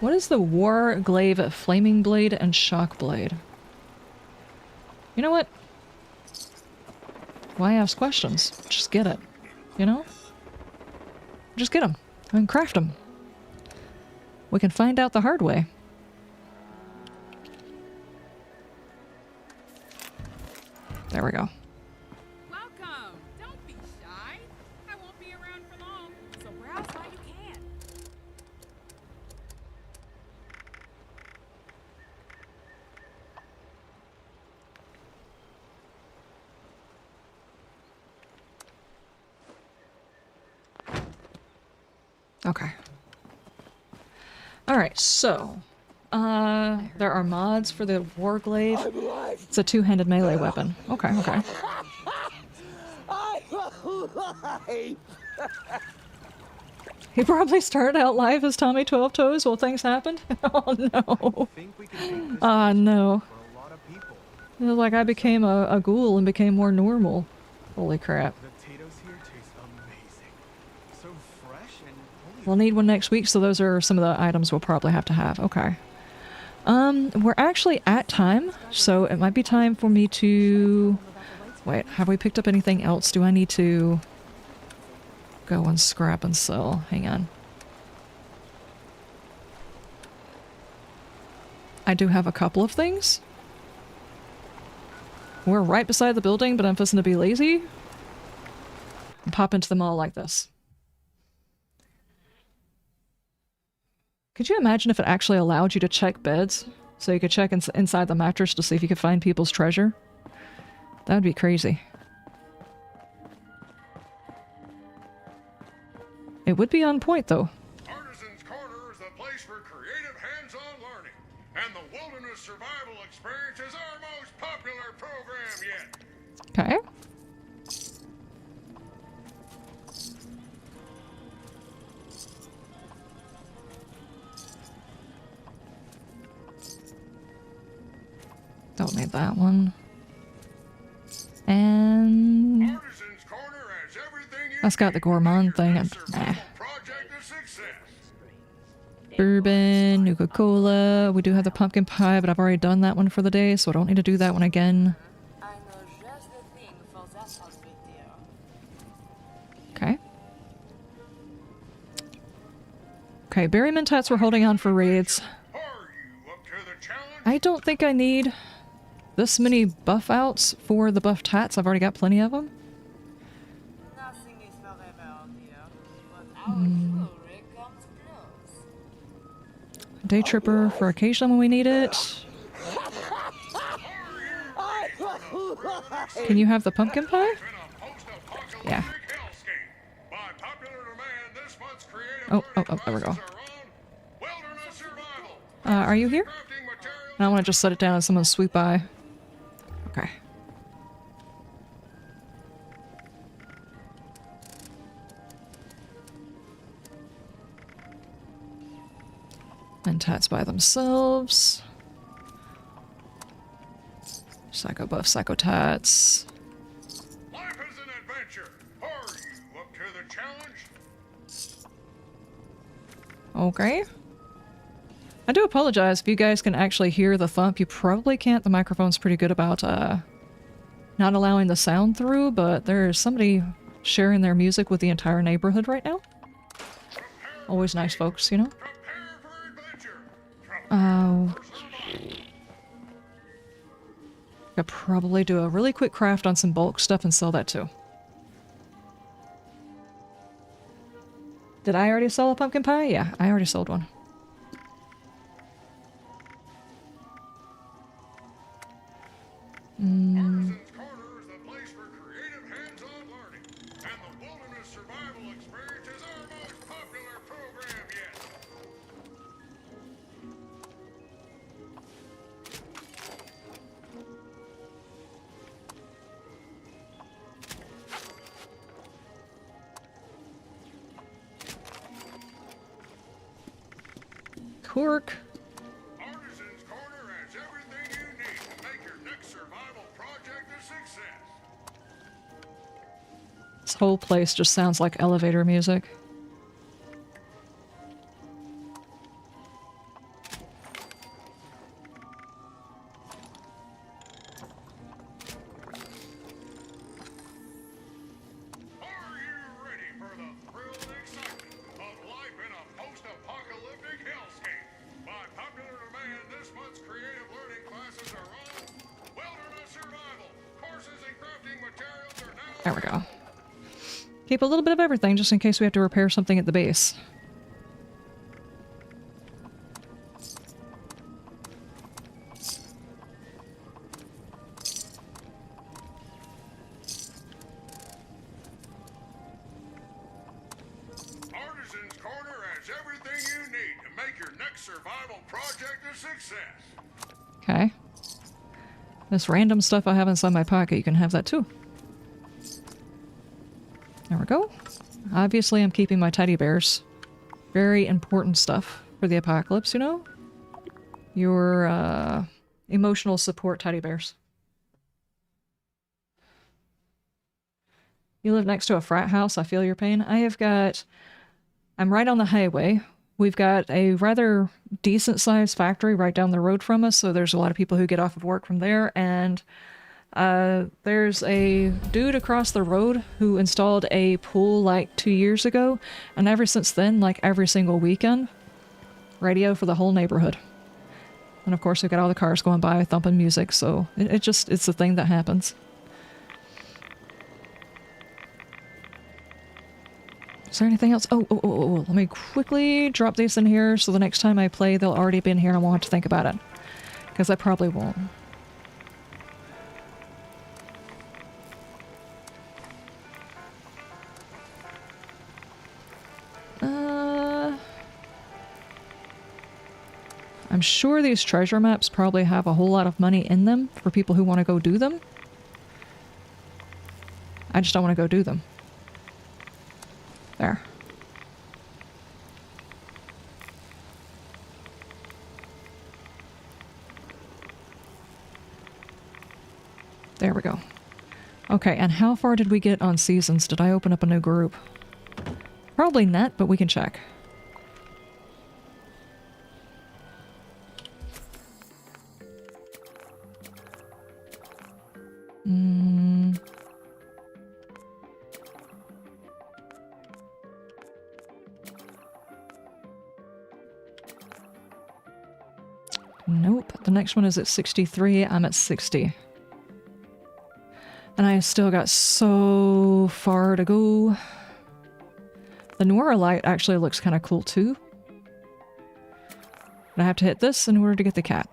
What is the War Glaive Flaming Blade and Shock Blade? You know what? Why ask questions? Just get it. You know? Just get them. And craft them. We can find out the hard way. There we go. Welcome. Don't be shy. I won't be around for long, so browse while you can. Okay. Alright, so... there are mods for the War Glaive. It's a two-handed melee weapon. Okay, okay. I'm alive! He probably started out live as Tommy 12 Toes while things happened. Oh no. Ah, no. It was like I became a ghoul and became more normal. Holy crap. We'll need one next week, so those are some of the items we'll probably have to have. Okay. We're actually at time, so it might be time for me to... Wait, have we picked up anything else? Do I need to go and scrap and sell? Hang on. I do have a couple of things. We're right beside the building, but I'm supposed to be lazy. And pop into the mall like this. Could you imagine if it actually allowed you to check beds? So you could check inside the mattress to see if you could find people's treasure? That would be crazy. It would be on point, though. Artisan's Corner is the place for creative hands-on learning, and the Wilderness Survival Experience is our most popular program yet. Okay. Don't need that one. And... that's got the gourmand thing. Nah. Bourbon, Nuka-Cola. We do have the pumpkin pie, but I've already done that one for the day, so I don't need to do that one again. Okay. Okay, berry mentats we're holding on for raids. I don't think I need this many buff outs for the buff tats. I've already got plenty of them. Day Tripper for occasion when we need it. Can you have the pumpkin pie? Yeah. Oh, there we go. Are you here? I don't want to just set it down and someone sweep by. Okay. And tats by themselves. Psycho buff, psycho tats. Life is an adventure. Are you up to the challenge? Okay. I do apologize if you guys can actually hear the thump. You probably can't. The microphone's pretty good about not allowing the sound through, but there's somebody sharing their music with the entire neighborhood right now. Always nice folks, you know? Could probably do a really quick craft on some bulk stuff and sell that too. Did I already sell a pumpkin pie? Yeah, I already sold one. Cork. Artisan's Corner has everything you need to make your next survival project a success. This whole place just sounds like elevator music. There we go. Keep a little bit of everything just in case we have to repair something at the base. Artisan's Corner has everything you need to make your next survival project a success. Okay. This random stuff I have inside my pocket, you can have that too. There we go. Obviously, I'm keeping my teddy bears. Very important stuff for the apocalypse, you know? Your, emotional support teddy bears. You live next to a frat house, I feel your pain. I'm right on the highway. We've got a rather decent-sized factory right down the road from us, so there's a lot of people who get off of work from there, and there's a dude across the road who installed a pool like 2 years ago, and ever since then, like every single weekend, radio for the whole neighborhood. And of course we've got all the cars going by thumping music, so it's a thing that happens. Is there anything else? Oh, let me quickly drop these in here so the next time I play they'll already be in here and I won't have to think about it. Because I probably won't. I'm sure these treasure maps probably have a whole lot of money in them for people who want to go do them. I just don't want to go do them. There. There we go. Okay, and how far did we get on seasons? Did I open up a new group? Probably not, but we can check. Nope. The next one is at 63. I'm at 60. And I still got so far to go. The Noir light actually looks kind of cool too. But I have to hit this in order to get the cat.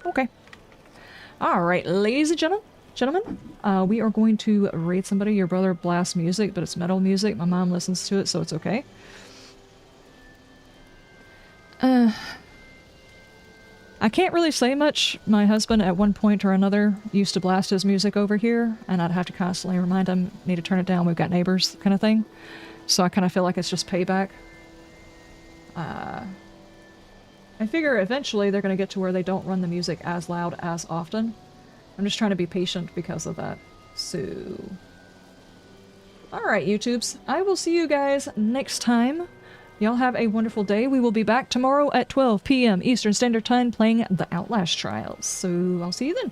Okay. Alright, ladies and gentlemen, we are going to raid somebody. Your brother blasts music, but it's metal music. My mom listens to it, so it's okay. I can't really say much. My husband, at one point or another, used to blast his music over here, and I'd have to constantly remind him, need to turn it down, we've got neighbors, kind of thing. So I kind of feel like it's just payback. I figure eventually they're going to get to where they don't run the music as loud as often. I'm just trying to be patient because of that. So... Alright, YouTubes. I will see you guys next time. Y'all have a wonderful day. We will be back tomorrow at 12 p.m. Eastern Standard Time playing The Outlast Trials. So I'll see you then.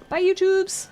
Bye, YouTubes!